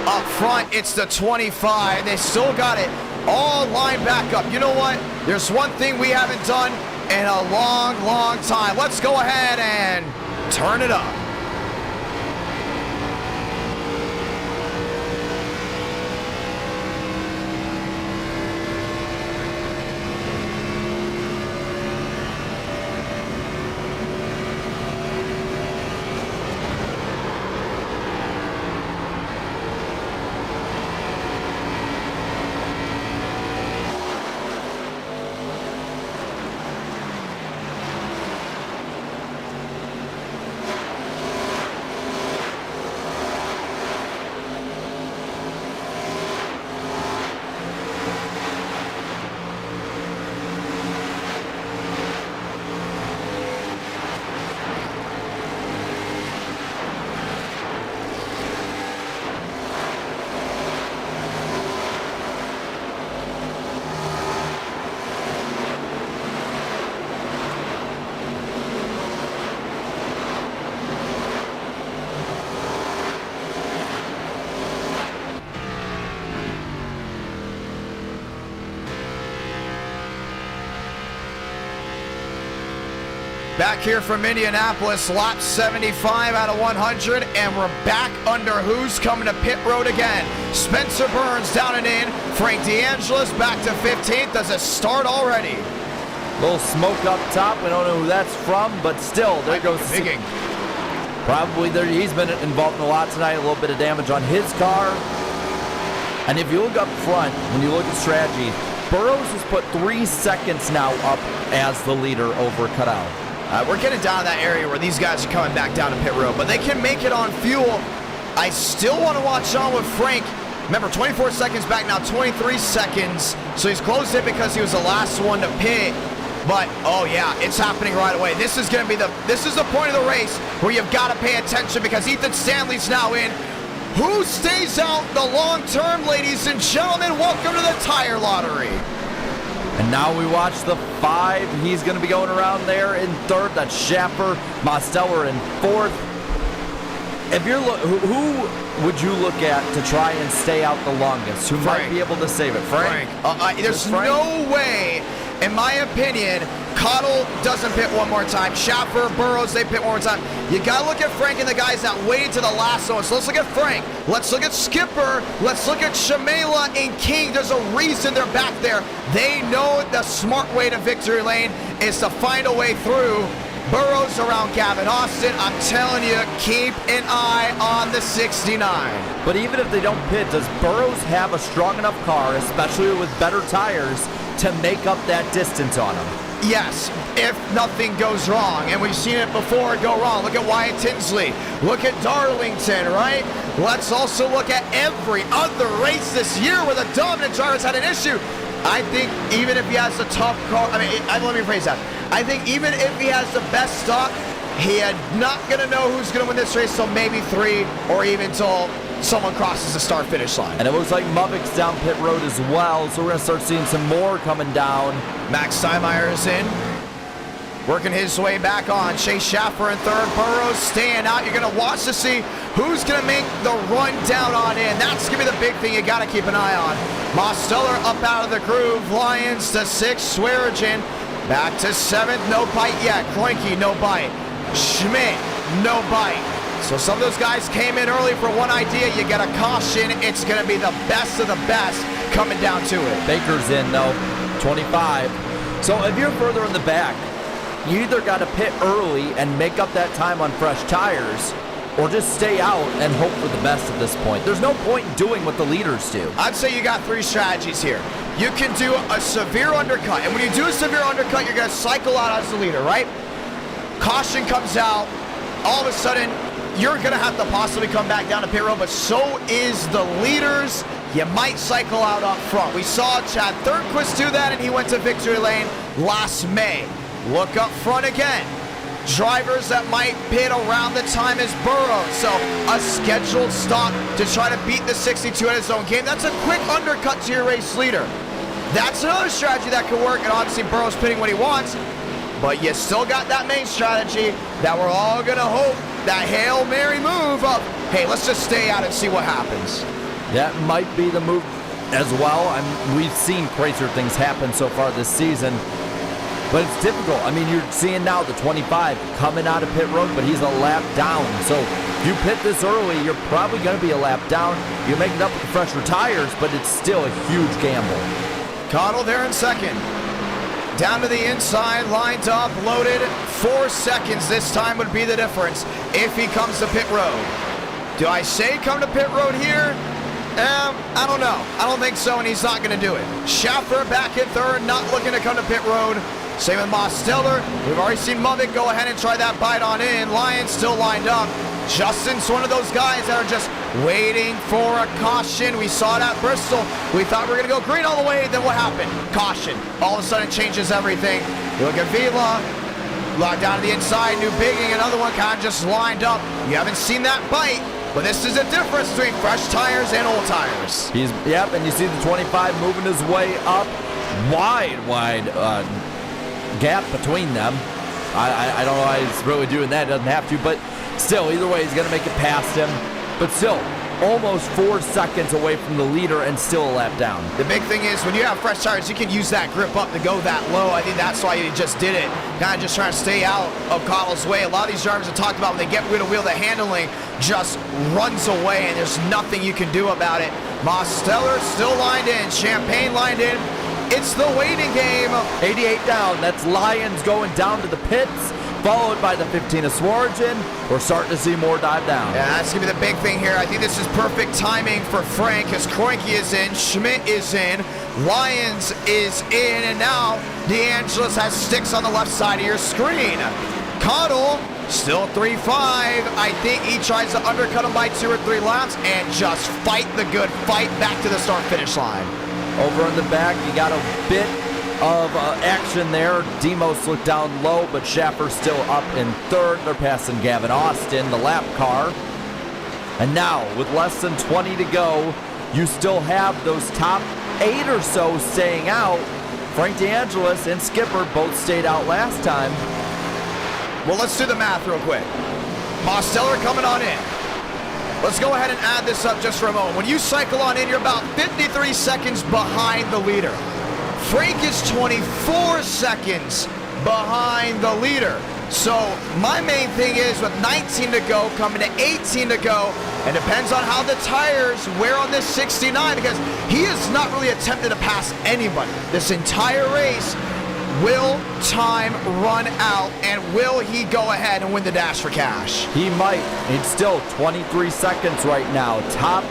Up front, it's the 25. They still got it all lined back up. You know what? There's one thing we haven't done in a long, long time. Let's go ahead and turn it up. Back here from Indianapolis, lap 75 out of 100, and we're back under who's coming to pit road again. Spencer Burns down and in. Frank DeAngelis back to 15th. Does it start already? Little smoke up top. We don't know who that's from, but still, there goes Bigging. Probably there. He's been involved in a lot tonight. A little bit of damage on his car. And if you look up front, when you look at strategy, Burrows has put 3 seconds now up as the leader over Cutout. We're getting down to that area where these guys are coming back down to pit road, but they can make it on fuel. I still want to watch on with Frank. Remember, 24 seconds back now, 23 seconds. So he's closed it because he was the last one to pit. But, oh yeah, it's happening right away. This is going to be this is the point of the race where you've got to pay attention because Ethan Stanley's now in. Who stays out the long term, ladies and gentlemen? Welcome to the tire lottery. And now we watch the 5. He's going to be going around there in 3rd. That's Schaffer, Mosteller in 4th. If you're who would you look at to try and stay out the longest? Who might be able to save it? Frank? There's no way, in my opinion, Cottle doesn't pit one more time. Schaffer, Burrows, they pit one more time. You got to look at Frank and the guys that waited to the last one. So let's look at Frank. Let's look at Skipper. Let's look at Shamela and King. There's a reason they're back there. They know the smart way to victory lane is to find a way through. Burrows around Gavin Austin. I'm telling you, keep an eye on the 69. But even if they don't pit, does Burrows have a strong enough car, especially with better tires, to make up that distance on him? Yes, if nothing goes wrong, and we've seen it before go wrong. Look at Wyatt Tinsley. Look at Darlington, right? Let's also look at every other race this year where the dominant driver's had an issue. I think even if he has a tough car, let me rephrase that. I think even if he has the best stock, he is not going to know who's going to win this race till maybe 3 or even till someone crosses the start-finish line. And it looks like Mubbock's down pit road as well, so we're going to start seeing some more coming down. Max Steinmeier's in, working his way back on. Chase Schaffer in 3rd, Burrows staying out. You're going to watch to see who's going to make the run down on in. That's going to be the big thing you got to keep an eye on. Mosteller up out of the groove. Lyons to 6th, Swearigan back to 7th. No bite yet. Kroenke, no bite. Schmidt, no bite. So some of those guys came in early for one idea. You get a caution. It's going to be the best of the best coming down to it. Baker's in, though, 25. So if you're further in the back, you either got to pit early and make up that time on fresh tires, or just stay out and hope for the best at this point. There's no point in doing what the leaders do. I'd say you got 3 strategies here. You can do a severe undercut, and when you do a severe undercut, you're going to cycle out as the leader, right? Caution comes out. All of a sudden, you're going to have to possibly come back down to pit road, but so is the leaders. You might cycle out up front. We saw Chad Thornquist do that, and he went to victory lane last May. Look up front again. Drivers that might pit around the time as Burrows. So a scheduled stop to try to beat the 62 at his own game. That's a quick undercut to your race leader. That's another strategy that could work, and obviously Burrows pitting what he wants. But you still got that main strategy that we're all going to hope, that Hail Mary move of, hey, let's just stay out and see what happens. That might be the move as well. We've seen crazier things happen so far this season, but it's difficult. I mean, you're seeing now the 25 coming out of pit road, but he's a lap down. So if you pit this early, you're probably going to be a lap down. You're making up with the fresher tires, but it's still a huge gamble. Cottle there in 2nd. Down to the inside, lined up, loaded. 4 seconds this time would be the difference if he comes to pit road. Do I say come to pit road here? I don't know. I don't think so, and he's not going to do it. Schaffer back in 3rd, not looking to come to pit road. Same with Mosteller. We've already seen Mubbock go ahead and try that bite on in. Lyons still lined up. Justin's one of those guys that are just waiting for a caution. We saw it at Bristol. We thought we were going to go green all the way. Then what happened? Caution. All of a sudden changes everything. You look at Vila. Locked down to the inside. New Bigging. Another one kind of just lined up. You haven't seen that bite. But this is the difference between fresh tires and old tires. Yep, and you see the 25 moving his way up. Wide gap between them. I don't know why he's really doing that. Doesn't have to, but still, either way, he's going to make it past him. But still, almost 4 seconds away from the leader and still a lap down. The big thing is when you have fresh tires, you can use that grip up to go that low. I think that's why he just did it. Kind of just trying to stay out of Cottle's way. A lot of these drivers have talked about when they get wheel to wheel, the handling just runs away and there's nothing you can do about it. Mosteller still lined in. Champagne lined in. It's the waiting game. 88 down. That's Lyons going down to the pits, followed by the 15 of Swargen. We're starting to see more dive down. Yeah, that's going to be the big thing here. I think this is perfect timing for Frank as Kroenke is in, Schmidt is in, Lyons is in, and now DeAngelis has sticks on the left side of your screen. Cottle still 3-5. I think he tries to undercut him by 2 or 3 laps and just fight the good fight back to the start-finish line. Over in the back, you got a bit of action there. Demos looked down low, but Schaffer's still up in 3rd. They're passing Gavin Austin, the lap car. And now, with less than 20 to go, you still have those top 8 or so staying out. Frank DeAngelis and Skipper both stayed out last time. Well, let's do the math real quick. Mosteller coming on in. Let's go ahead and add this up just for a moment. When you cycle on in, you're about 53 seconds behind the leader. Frank is 24 seconds behind the leader. So my main thing is with 19 to go, coming to 18 to go, and depends on how the tires wear on this 69, because he has not really attempted to pass anybody this entire race. Will time run out, and will he go ahead and win the dash for cash? He might. It's still 23 seconds right now. Top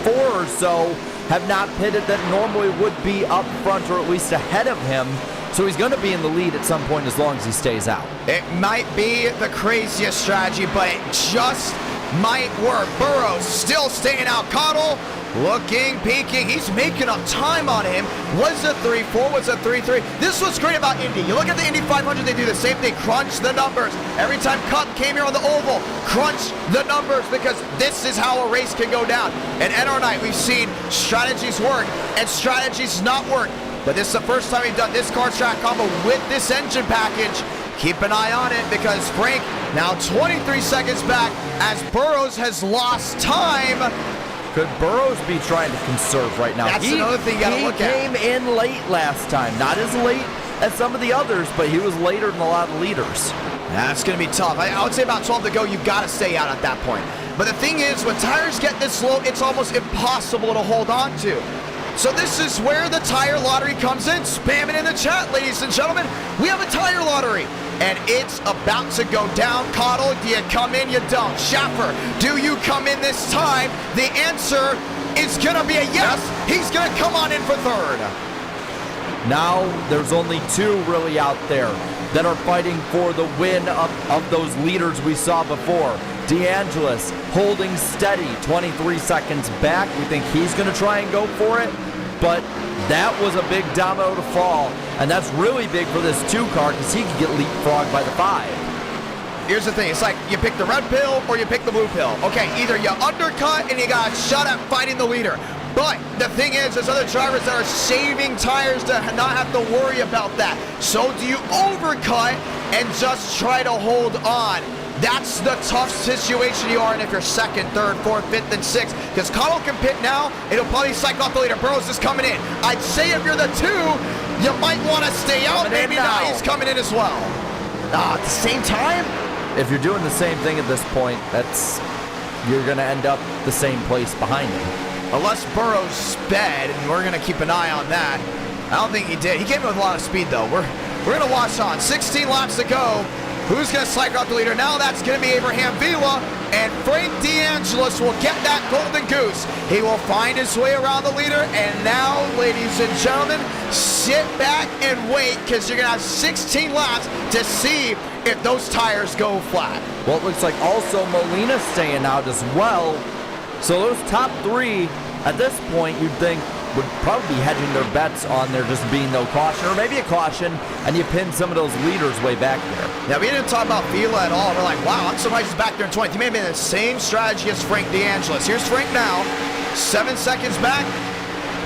4 or so have not pitted that normally would be up front or at least ahead of him. So he's going to be in the lead at some point as long as he stays out. It might be the craziest strategy, but it just might work. Burrows still staying out. Cottle looking, peeking. He's making up time on him. Was a 3-4, was a 3-3. This was great about Indy. You look at the Indy 500, they do the same thing. Crunch the numbers. Every time Cup came here on the oval, crunch the numbers, because this is how a race can go down. And NR Night, we've seen strategies work and strategies not work. But this is the first time we've done this car track combo with this engine package. Keep an eye on it, because Frank now 23 seconds back as Burrows has lost time. Could Burrows be trying to conserve right now? That's another thing you got to look at. He came in late last time. Not as late as some of the others, but he was later than a lot of leaders. That's going to be tough. I would say about 12 to go, you've got to stay out at that point. But the thing is, when tires get this low, it's almost impossible to hold on to. So this is where the tire lottery comes in. Spam it in the chat, ladies and gentlemen. We have a tire lottery, and it's about to go down. Cottle, do you come in? You don't. Schaffer, do you come in this time? The answer is going to be a yes. He's going to come on in for 3rd. Now there's only 2 really out there that are fighting for the win of those leaders we saw before. DeAngelis holding steady, 23 seconds back. We think he's going to try and go for it, but that was a big domino to fall, and that's really big for this 2 car, because he could get leapfrogged by the 5. Here's the thing. It's like you pick the red pill or you pick the blue pill. Okay, either you undercut and you got shot at fighting the leader. But the thing is, there's other drivers that are saving tires to not have to worry about that. So do you overcut and just try to hold on? That's the tough situation you are in if you're 2nd, 3rd, 4th, 5th, and 6th. Because Cottle can pit now. It'll probably cycle off the leader. Burrows is coming in. I'd say if you're the 2, you might want to stay out. Maybe now he's coming in as well. At the same time? If you're doing the same thing at this point, you're going to end up the same place behind him. Unless Burrows sped, and we're going to keep an eye on that. I don't think he did. He came in with a lot of speed, though. We're going to watch on. 16 laps to go. Who's going to cycle out the leader? Now that's going to be Abraham Vila, and Frank DeAngelis will get that golden goose. He will find his way around the leader, and now, ladies and gentlemen, sit back and wait, because you're going to have 16 laps to see if those tires go flat. Well, it looks like also Molina's staying out as well. So those top 3, at this point, you'd think would probably be hedging their bets on there just being no caution, or maybe a caution, and you pin some of those leaders way back there. Now, we didn't talk about Vila at all. We're like, wow, I'm surprised he's back there in 20th. He may have been the same strategy as Frank DeAngelis. Here's Frank now, 7 seconds back.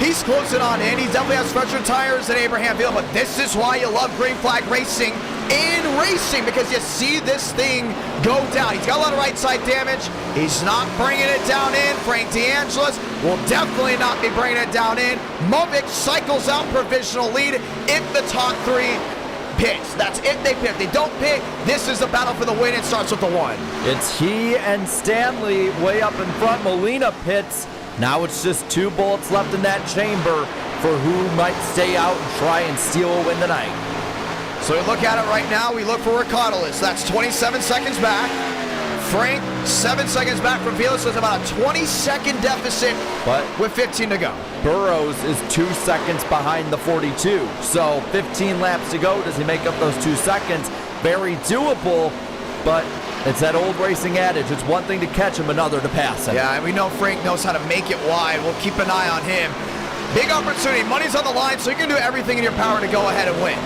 He's closing on in. He definitely has fresher tires than Abraham Vila, but this is why you love Green Flag Racing. in racing because you see this thing go down. He's got a lot of right side damage. He's not bringing it down in. Frank DeAngelis will definitely not be bringing it down in. Movic cycles out provisional lead if the top three pits. That's if they pit. If they don't pit, this is the battle for the win. It starts with the 1. It's he and Stanley way up in front. Molina pits. Now it's just 2 bullets left in that chamber for who might stay out and try and steal a win tonight. So we look at it right now. We look for where Cottle is. That's 27 seconds back. Frank, 7 seconds back from Felix. So it's about a 20-second deficit with 15 to go. Burrows is 2 seconds behind the 42. So 15 laps to go. Does he make up those 2 seconds? Very doable, but it's that old racing adage. It's one thing to catch him, another to pass him. Yeah, and we know Frank knows how to make it wide. We'll keep an eye on him. Big opportunity. Money's on the line, so you can do everything in your power to go ahead and win.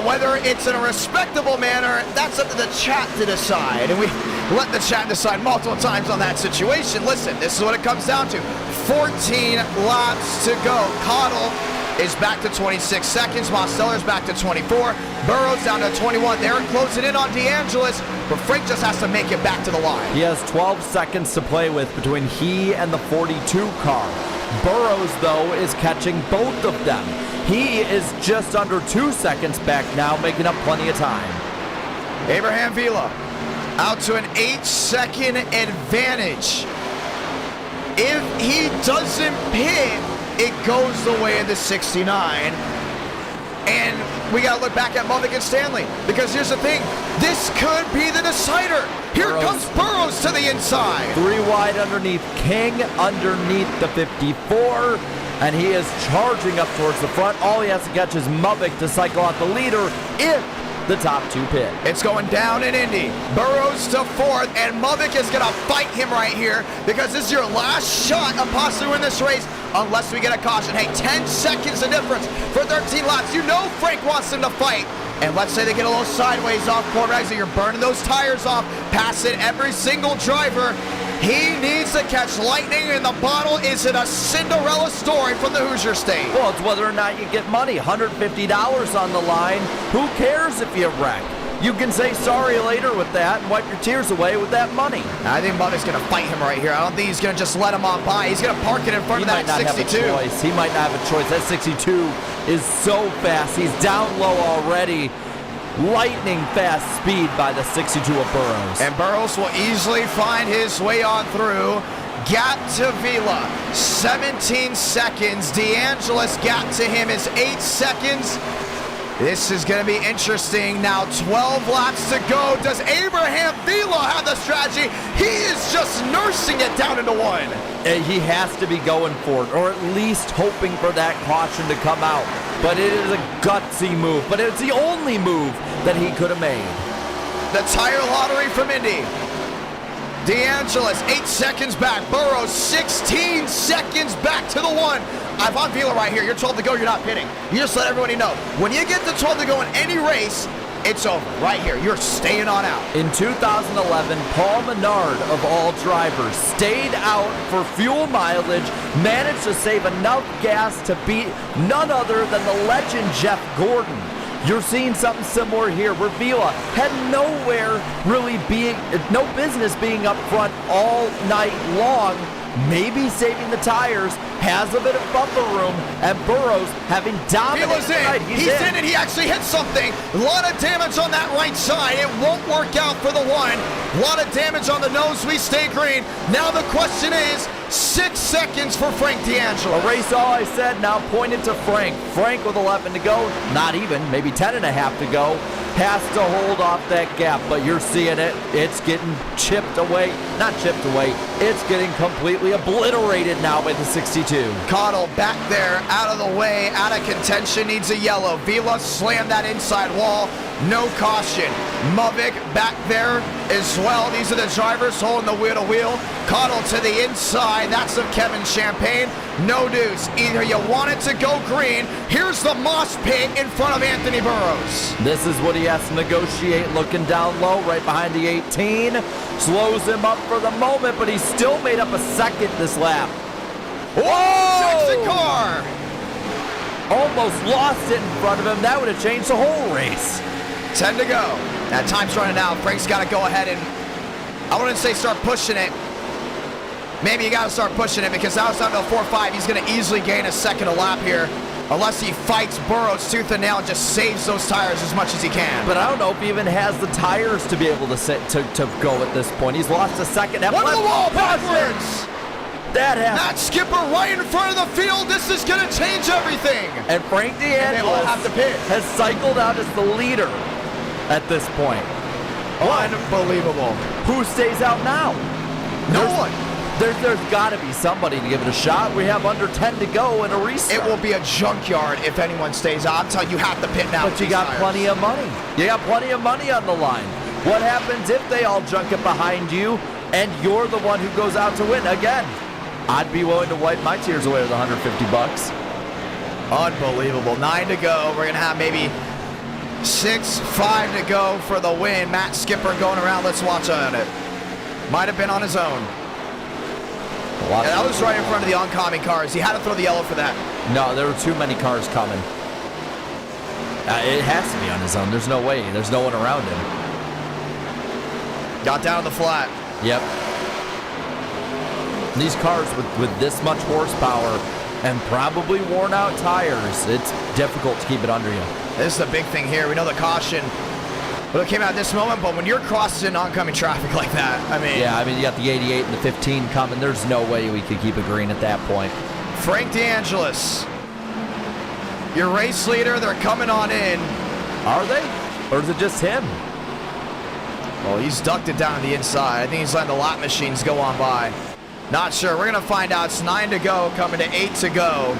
Whether it's in a respectable manner, that's up to the chat to decide. And we let the chat decide multiple times on that situation. Listen, this is what it comes down to. 14 laps to go. Cottle is back to 26 seconds. Mosteller's back to 24. Burrows down to 21. They're closing in on DeAngelis, but Frank just has to make it back to the line. He has 12 seconds to play with between he and the 42 car. Burrows, though, is catching both of them. He is just under 2 seconds back now, making up plenty of time. Abraham Vila out to an 8-second advantage. If he doesn't pit, it goes the way of the 69. And we got to look back at Movic and Stanley, because here's the thing. This could be the decider. Here comes Burrows to the inside. 3 wide underneath King, underneath the 54. And he is charging up towards the front. All he has to catch is Movic to cycle out the leader if the top 2 pit. It's going down in Indy. Burrows to 4th, and Movic is going to fight him right here because this is your last shot of possibly winning this race unless we get a caution. Hey, 10 seconds of difference for 13 laps. You know Frank wants them to fight. And let's say they get a little sideways off corner exit. You're burning those tires off, passing every single driver. He needs to catch lightning in the bottle. Is it a Cinderella story from the Hoosier State? Well, it's whether or not you get money. $150 on the line. Who cares if you wreck? You can say sorry later with that and wipe your tears away with that money. I think Muvic's going to fight him right here. I don't think he's going to just let him on by. He's going to park it in front of that 62. He might not have a choice. That 62 is so fast. He's down low already. Lightning fast speed by the 62 of Burrows. And Burrows will easily find his way on through. Gap to Vila, 17 seconds. DeAngelis gap to him is 8 seconds. This is going to be interesting. Now 12 laps to go. Does Abraham Vila have the strategy? He is just nursing it down into 1. He has to be going for it, or at least hoping for that caution to come out. But it is a gutsy move. But it's the only move that he could have made. The tire lottery from Indy. DeAngelis, 8 seconds back. Burrows, 16 seconds back to the 1. I'm on Vila right here. You're told to go, you're not pitting. You just let everybody know. When you get to told to go in any race, it's over. Right here. You're staying on out. In 2011, Paul Menard, of all drivers, stayed out for fuel mileage, managed to save enough gas to beat none other than the legend Jeff Gordon. You're seeing something similar here where Vila had no business being up front all night long, maybe saving the tires, has a bit of bumper room, and Burrows having dominated tonight. He's in and he actually hit something. A lot of damage on that right side. It won't work out for the 1. A lot of damage on the nose. We stay green. Now the question is, 6 seconds for Frank DeAngelis. A race, all I said, now pointed to Frank. Frank with 11 to go, not even, maybe 10 and a half to go, has to hold off that gap, but you're seeing it. It's getting chipped away. Not chipped away. It's getting completely obliterated now by the 62. Cottle back there, out of the way, out of contention, needs a yellow. Vila slammed that inside wall. No caution. Movic back there as well. These are the drivers holding the wheel to wheel. Cottle to the inside. That's of Kevin Champagne. No deuce. Either you want it to go green. Here's the moss pit in front of Anthony Burrows. This is what he has to negotiate. Looking down low, right behind the 18. Slows him up for the moment, but he's still made up a second this lap. Whoa! Jackson car! Almost lost it in front of him. That would have changed the whole race. 10 to go. That time's running out. Frank's got to go ahead and, I wouldn't say start pushing it. Maybe you got to start pushing it because now it's down to 4-5. He's going to easily gain a second a lap here. Unless he fights Burrows tooth and nail and just saves those tires as much as he can. But I don't know if he even has the tires to be able to go at this point. He's lost a second. One to the wall backwards. That happened. Matt Skipper right in front of the field. This is going to change everything. And Frank D'Angelo has cycled out as the leader at this point. Unbelievable. Who stays out now? No one. There's got to be somebody to give it a shot. We have under 10 to go in a restart. It will be a junkyard if anyone stays out. I'm telling you, you have to pit now. But you got plenty of money. You got plenty of money on the line. What happens if they all junk it behind you and you're the one who goes out to win? Again, I'd be willing to wipe my tears away with $150. Unbelievable. 9 to go. We're going to have maybe 6-5 to go for the win. Matt Skipper going around. Let's watch on it. Might have been on his own. Yeah, that was right in front of the oncoming cars. He had to throw the yellow for that. No, there were too many cars coming. It has to be on his own. There's no way. There's no one around him. Got down to the flat. Yep. These cars with this much horsepower and probably worn out tires, it's difficult to keep it under you. This is the big thing here. We know the caution came out at this moment, but when you're crossing oncoming traffic like that, I mean... Yeah, I mean, you got the 88 and the 15 coming. There's no way we could keep it green at that point. Frank D'Angelis, your race leader, they're coming on in. Are they? Or is it just him? Well, he's ducked it down to the inside. I think he's letting the lap machines go on by. Not sure. We're going to find out. It's 9 to go, coming to 8 to go.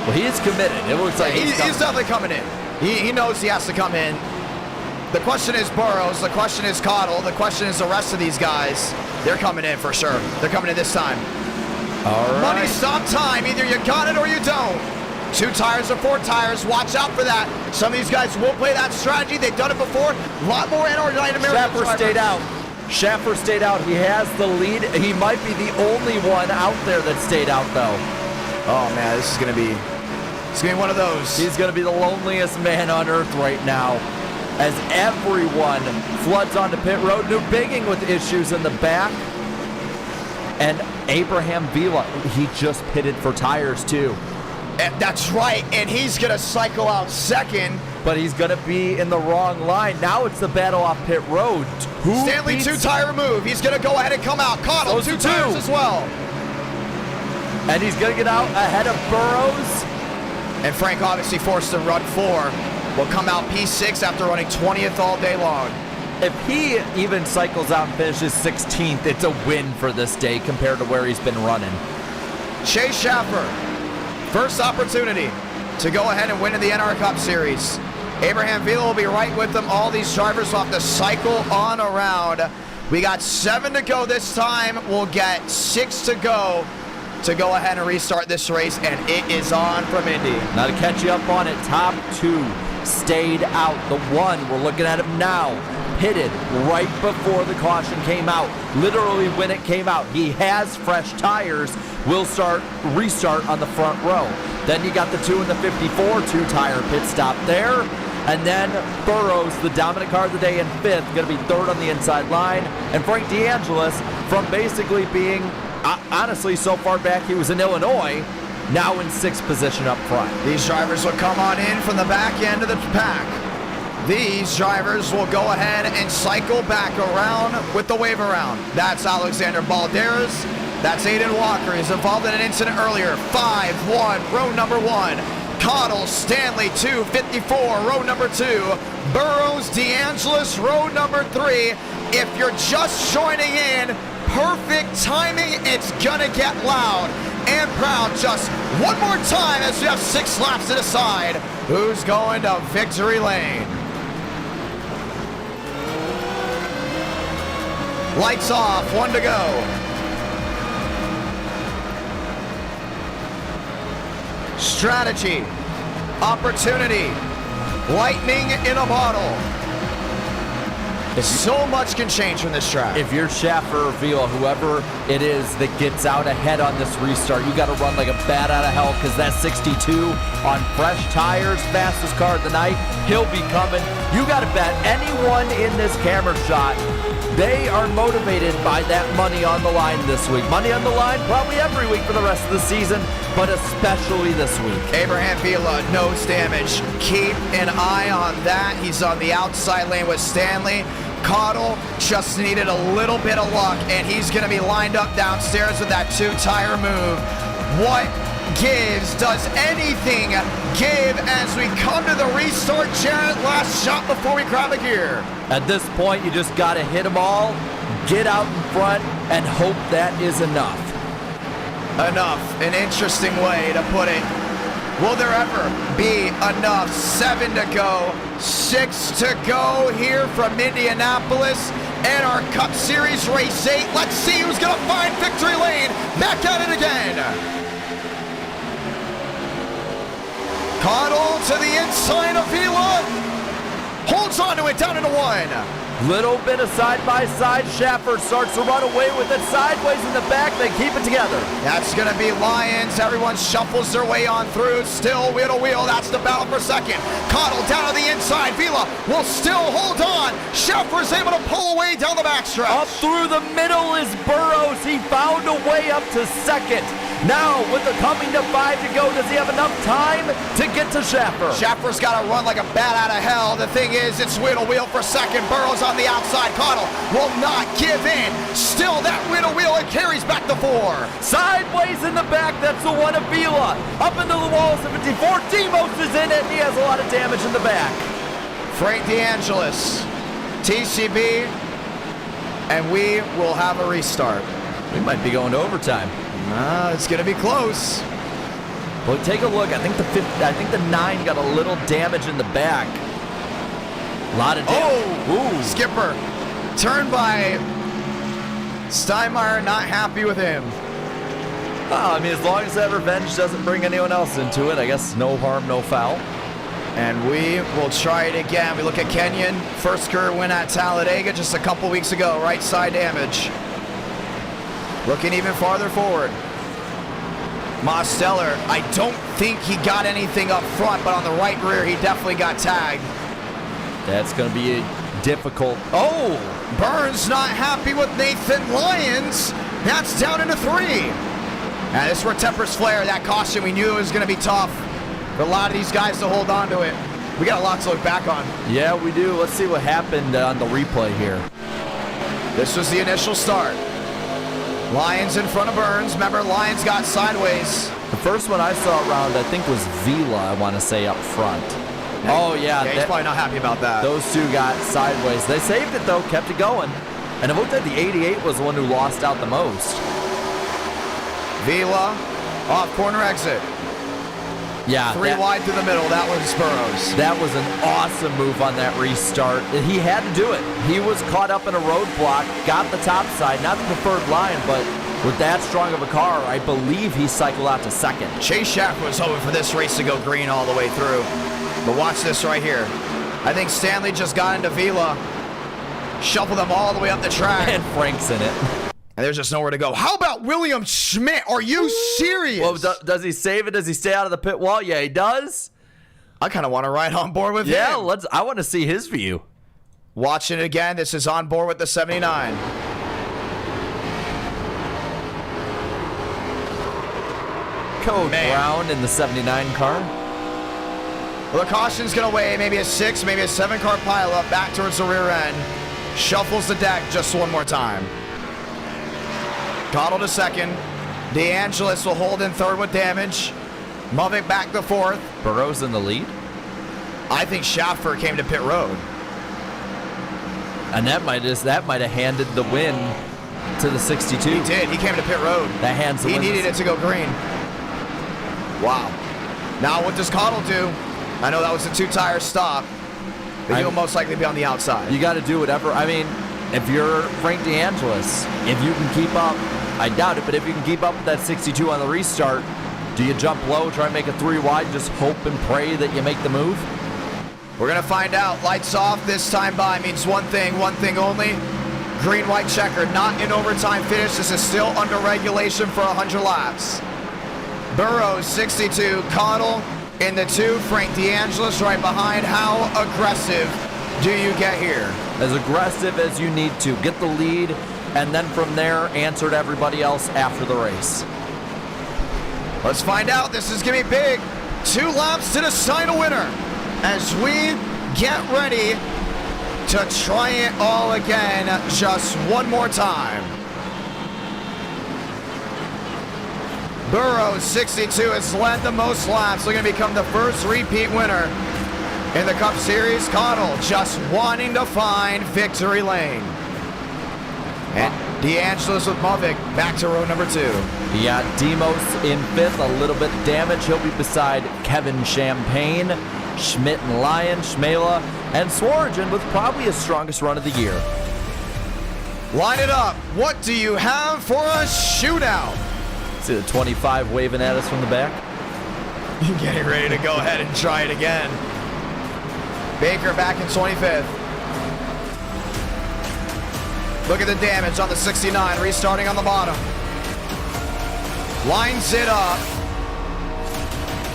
Well, he is committed. It looks like he's definitely coming in. He knows he has to come in. The question is Burrows. The question is Cottle. The question is the rest of these guys. They're coming in for sure. They're coming in this time. All right. Money, stop time. Either you got it or you don't. 2 tires or 4 tires. Watch out for that. Some of these guys will play that strategy. They've done it before. A lot more aerodynamic. Schaffer stayed out. Schaffer stayed out. He has the lead. He might be the only one out there that stayed out, though. Oh, man, this is going to be... It's going to be one of those. He's going to be the loneliest man on earth right now, as everyone floods onto pit road. New Bigging with issues in the back. And Abraham Vila, he just pitted for tires too. That's right, and he's going to cycle out second. But he's going to be in the wrong line. Now it's the battle off pit road. Stanley, 2-tire move. He's going to go ahead and come out. Cottle, 2 tires as well. And he's going to get out ahead of Burrows. And Frank obviously forced to run 4. Will come out P6 after running 20th all day long. If he even cycles out and finishes 16th, it's a win for this day compared to where he's been running. Chase Schaffer, first opportunity to go ahead and win in the NR Cup Series. Abraham Vila will be right with them. All these drivers will have to cycle on around. We got 7 to go this time. We'll get 6 to go ahead and restart this race, and it is on from Indy. Now to catch you up on it, top 2 stayed out. The one, we're looking at him now, pitted right before the caution came out. Literally when it came out. He has fresh tires. Will restart on the front row. Then you got the 2 and the 54, 2-tire pit stop there. And then Burrows, the dominant car of the day, in 5th, going to be 3rd on the inside line. And Frank D'Angelis, from basically being, honestly, so far back he was in Illinois, now in 6th position up front. These drivers will come on in from the back end of the pack. These drivers will go ahead and cycle back around with the wave around. That's Alexander Balderas. That's Aiden Walker. He's involved in an incident earlier. 5-1, row number 1. Cottle, Stanley, 254, row number 2. Burrows, D'Angelis, row number 3. If you're just joining in, perfect timing. It's gonna get loud and proud. Just one more time as we have 6 laps to decide who's going to victory lane. Lights off, 1 to go. Strategy, opportunity, lightning in a bottle. So much can change from this track. If you're Schaffer or Vila, whoever it is that gets out ahead on this restart, you got to run like a bat out of hell because that 62 on fresh tires, fastest car of the night, he'll be coming. You got to bet anyone in this camera shot, they are motivated by that money on the line this week. Money on the line probably every week for the rest of the season, but especially this week. Abraham Vila, nose damage. Keep an eye on that. He's on the outside lane with Stanley. Cottle just needed a little bit of luck, and he's going to be lined up downstairs with that two-tire move. What gives? Does anything give as we come to the restart? Jared, last shot before we grab a gear. At this point, you just got to hit them all, get out in front, and hope that is enough. Enough. An interesting way to put it. Will there ever be enough? 7 to go, 6 to go here from Indianapolis and our Cup Series Race 8. Let's see who's going to find victory lane. Back at it again. Cottle to the inside of Vila. Holds on to it down into 1. Little bit of side-by-side. Schaffer starts to run away with it sideways in the back. They keep it together. That's going to be Lions. Everyone shuffles their way on through. Still wheel to wheel. That's the battle for second. Cottle down to the inside. Vila will still hold on. Schaffer's able to pull away down the backstretch. Up through the middle is Burrows. He found a way up to second. Now, with the coming to 5 to go, does he have enough time to get to Schaffer? Schaffer's got to run like a bat out of hell. The thing is, it's wheel to wheel for second. Burrows on the outside. Cottle will not give in. Still that wheel to wheel. It carries back to 4. Sideways in the back, that's the one of Vila. Up into the walls of 54. Demos is in it, and he has a lot of damage in the back. Frank DeAngelis, TCB, and we will have a restart. We might be going to overtime. It's going to be close. Well, take a look. I think the 9 got a little damage in the back. A lot of damage. Oh, Skipper. Turned by Steinmeier, not happy with him. Oh, I mean, as long as that revenge doesn't bring anyone else into it, I guess no harm, no foul. And we will try it again. We look at Kenyon. First career win at Talladega just a couple weeks ago. Right side damage. Looking even farther forward. Mosteller, I don't think he got anything up front, but on the right rear, he definitely got tagged. That's going to be a difficult... Oh! Burns not happy with Nathan Lyons. That's down into 3. And this is where tempers flare. That caution, we knew it was going to be tough for a lot of these guys to hold on to it. We got a lot to look back on. Yeah, we do. Let's see what happened on the replay here. This was the initial start. Lyons in front of Burns. Remember, Lyons got sideways. The first one I saw around, I think, was Vila, I want to say, up front. Oh, yeah. He's probably not happy about that. Those two got sideways. They saved it, though, kept it going. And it looked like the 88 was the one who lost out the most. Vila, off corner exit. Yeah. 3 wide through the middle. That was Burrows. That was an awesome move on that restart. He had to do it. He was caught up in a roadblock, got the top side, not the preferred line, but with that strong of a car, I believe he cycled out to second. Chase Schaffer was hoping for this race to go green all the way through. But watch this right here. I think Stanley just got into Vila, shuffled them all the way up the track. And Frank's in it. And there's just nowhere to go. How about William Schmidt? Are you serious? Well, does he save it? Does he stay out of the pit wall? Yeah, he does. I kind of want to ride on board with him. Yeah, I want to see his view. Watching it again. This is on board with the 79. Code Brown in the 79 car. Well, the caution's going to weigh maybe a 6, maybe a 7-car pileup back towards the rear end. Shuffles the deck just one more time. Cottle to second. DeAngelis will hold in third with damage. Movick back to fourth. Burrows in the lead. I think Schaffer came to pit road. And that might have handed the win to the 62. He did. He came to pit road. That hands the He win. needed it to go green. Wow. Now what does Cottle do? I know that was a 2-tire stop. But he'll most likely be on the outside. You got to do whatever. I mean, if you're Frank DeAngelis, if you can keep up, I doubt it, but if you can keep up with that 62 on the restart, do you jump low, try and make a 3 wide, just hope and pray that you make the move? We're going to find out. Lights off this time by means one thing only. Green, white checker, not in overtime finish. This is still under regulation for 100 laps. Burrows, 62. Connell in the 2. Frank DeAngelis right behind. How aggressive do you get here? As aggressive as you need to. Get the lead, and then from there, answer to everybody else after the race. Let's find out. This is going to be big. 2 laps to decide a winner as we get ready to try it all again just one more time. Burrows, 62, has led the most laps. They're going to become the first repeat winner in the Cup Series. Connell just wanting to find victory lane. And DeAngelis with Mavic back to row number 2. Yeah, Demos in 5th, a little bit damage. He'll be beside Kevin Champagne, Schmidt and Lyon, Schmela, and Swarjan with probably his strongest run of the year. Line it up. What do you have for a shootout? See the 25 waving at us from the back. Getting ready to go ahead and try it again. Baker back in 25th. Look at the damage on the 69, restarting on the bottom. Lines it up.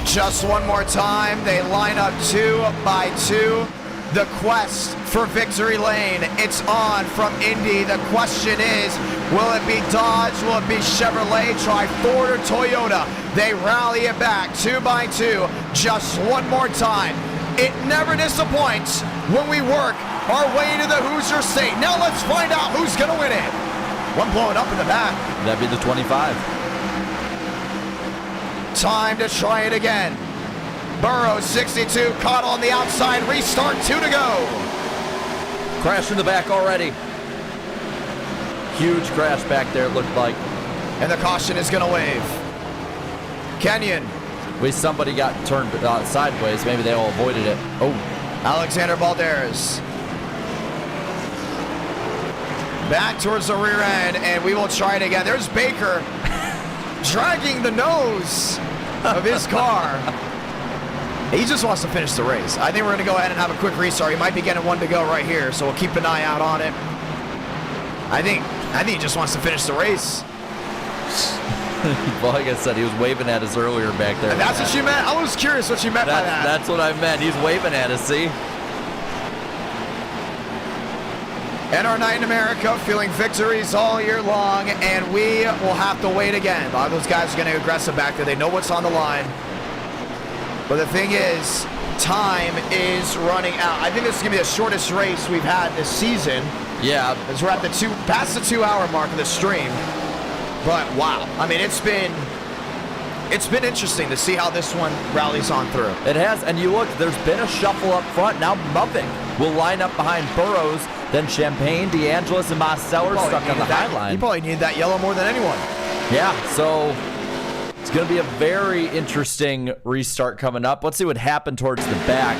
Just one more time. They line up 2 by 2. The quest for victory lane. It's on from Indy. The question is, will it be Dodge? Will it be Chevrolet? Try Ford or Toyota. They rally it back 2 by 2. Just one more time. It never disappoints when we work our way into the Hoosier State. Now let's find out who's going to win it. One blowing up in the back. That'd be the 25. Time to try it again. Burrows, 62, caught on the outside, restart, 2 to go. Crash in the back already. Huge crash back there, it looked like. And the caution is going to wave. Kenyon. Somebody got turned sideways. Maybe they all avoided it. Oh. Alexander Balderas. Back towards the rear end, and we will try it again. There's Baker dragging the nose of his car. He just wants to finish the race. I think we're going to go ahead and have a quick restart. He might be getting 1 to go right here, so we'll keep an eye out on it. I think he just wants to finish the race. Well, like I said, he was waving at us earlier back there. And that's what you meant? I was curious what you meant by that. That's what I meant. He's waving at us, see? And our night in America, feeling victories all year long, and we will have to wait again. A lot of those guys are going to aggressive back there. They know what's on the line. But the thing is, time is running out. I think this is going to be the shortest race we've had this season. Yeah. As we're at the past the 2-hour mark of the stream. But wow, I mean, it's been interesting to see how this one rallies on through. It has, and you look, there's been a shuffle up front. Now Mupping will line up behind Burrows, then Champagne, DeAngelis, and Mosteller stuck on the high line. You probably need that yellow more than anyone. Yeah, so it's going to be a very interesting restart coming up. Let's see what happened towards the back.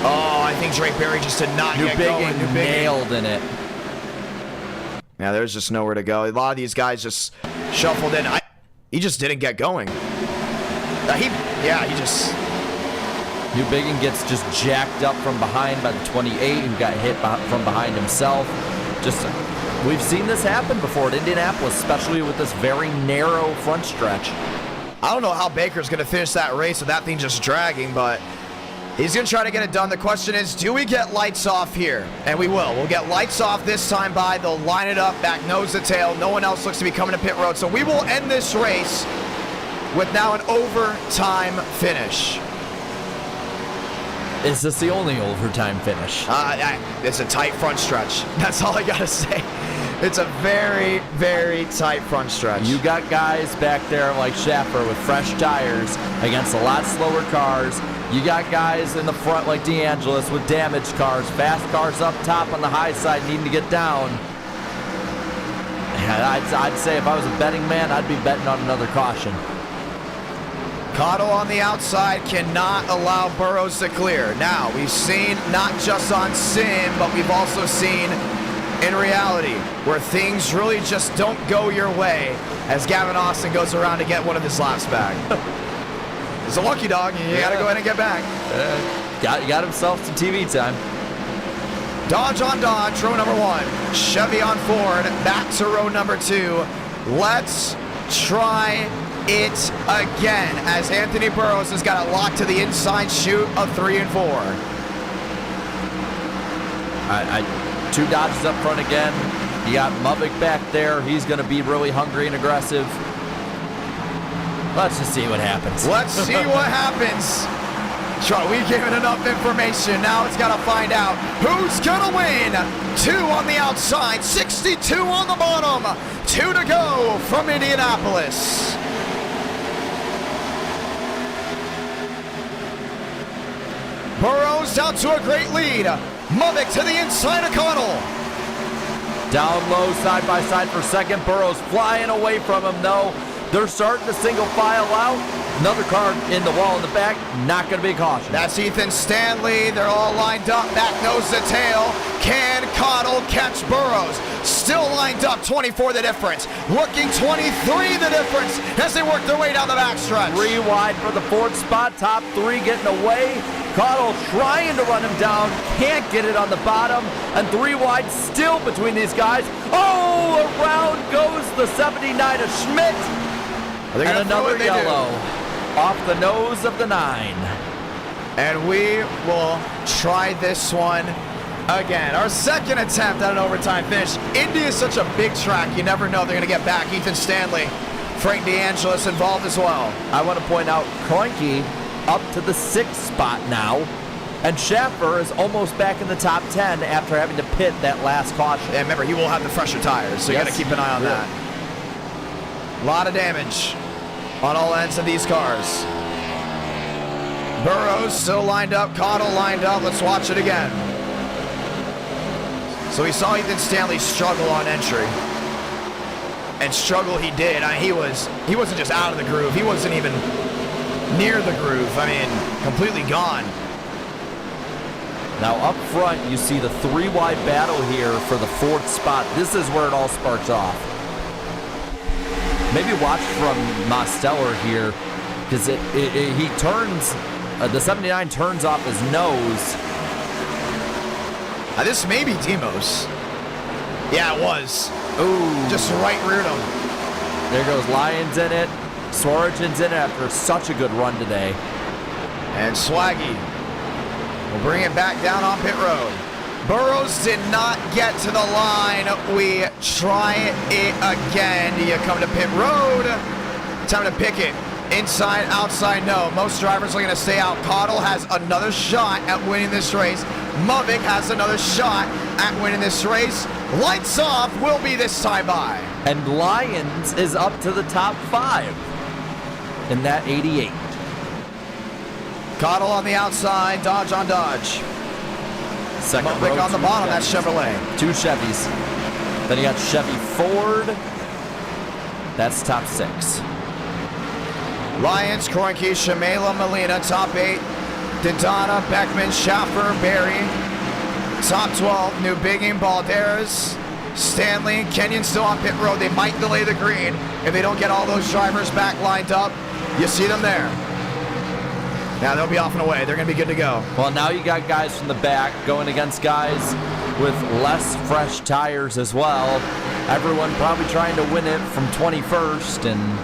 Oh, I think Drake Berry just did not get going. New nailed in it. Yeah, there's just nowhere to go. A lot of these guys just shuffled in. He just didn't get going. He just... New Biggin gets just jacked up from behind by the 28, who got hit from behind himself. We've seen this happen before at Indianapolis, especially with this very narrow front stretch. I don't know how Baker's going to finish that race with that thing just dragging, but he's going to try to get it done. The question is, do we get lights off here? And we will. We'll get lights off this time by. They'll line it up, back nose to tail. No one else looks to be coming to pit road. So we will end this race with now an overtime finish. Is this the only overtime finish? It's a tight front stretch. That's all I got to say. It's a very, very tight front stretch. You got guys back there like Schaffer with fresh tires against a lot slower cars. You got guys in the front like DeAngelis with damaged cars, fast cars up top on the high side needing to get down. And I'd say if I was a betting man, I'd be betting on another caution. Cotto on the outside cannot allow Burrows to clear. Now, we've seen not just on sim, but we've also seen in reality where things really just don't go your way as Gavin Austin goes around to get one of his laps back. It's a lucky dog. You got to go ahead and get back. got himself some TV time. Dodge on Dodge, row number 1. Chevy on Ford, back to row number 2. Let's try it again as Anthony Burrows has got it locked to the inside chute of 3 and 4. Two Dodges up front again. You got Mubik back there. He's going to be really hungry and aggressive. Let's just see what happens. Let's see what happens. Sean, we gave it enough information. Now it's got to find out who's going to win. 2 on the outside, 62 on the bottom. 2 to go from Indianapolis. Burrows down to a great lead. Mubik to the inside of Connell. Down low, side by side for second. Burrows flying away from him, though. They're starting to single file out. Another car in the wall in the back. Not going to be a caution. That's Ethan Stanley. They're all lined up. Back nose to tail. Can Connell catch Burrows? Still lined up. 24 the difference. Looking 23 the difference as they work their way down the backstretch. 3 wide for the 4th spot. Top 3 getting away. Connell trying to run him down. Can't get it on the bottom. And 3 wide still between these guys. Oh, around goes the 79 of Schmidt. And another yellow off the nose of the 9. And we will try this one again. Our second attempt at an overtime finish. Indy is such a big track. You never know they're going to get back. Ethan Stanley, Frank DeAngelis involved as well. I want to point out Kroenke up to the 6th spot now. And Schaffer is almost back in the top 10 after having to pit that last caution. And remember, he will have the fresher tires, so you got to keep an eye on that. A lot of damage on all ends of these cars. Burrows still lined up, Connell lined up. Let's watch it again. So we saw Ethan Stanley struggle on entry. And struggle he did. He wasn't just out of the groove. He wasn't even near the groove. I mean, completely gone. Now up front, you see the 3 wide battle here for the 4th spot. This is where it all sparks off. Maybe watch from Mosteller here, because he turns, the 79 turns off his nose. This may be Demos. Yeah, it was. Ooh. Just right reared him. There goes Lyons in it. Swearingen in it after such a good run today. And Swaggy will bring it back down on pit road. Burrows did not get to the line. We try it again. Do you come to pit road? Time to pick it. Inside, outside, no. Most drivers are going to stay out. Cottle has another shot at winning this race. Mubik has another shot at winning this race. Lights off will be this time by. And Lyons is up to the top 5 in that 88. Cottle on the outside, Dodge on Dodge. Second Mubik row, on the bottom, that's Chevrolet. 2 Chevys. Then you got Chevy Ford. That's top 6. Lyons, Kroenke, Shamela, Molina, top 8. Didana, Beckman, Schaffer, Berry. Top 12, New Biggin, Balderas, Stanley, Kenyon still on pit road. They might delay the green if they don't get all those drivers back lined up. You see them there. Now they'll be off and away. They're going to be good to go. Well, now you got guys from the back going against guys with less fresh tires as well. Everyone probably trying to win it from 21st. And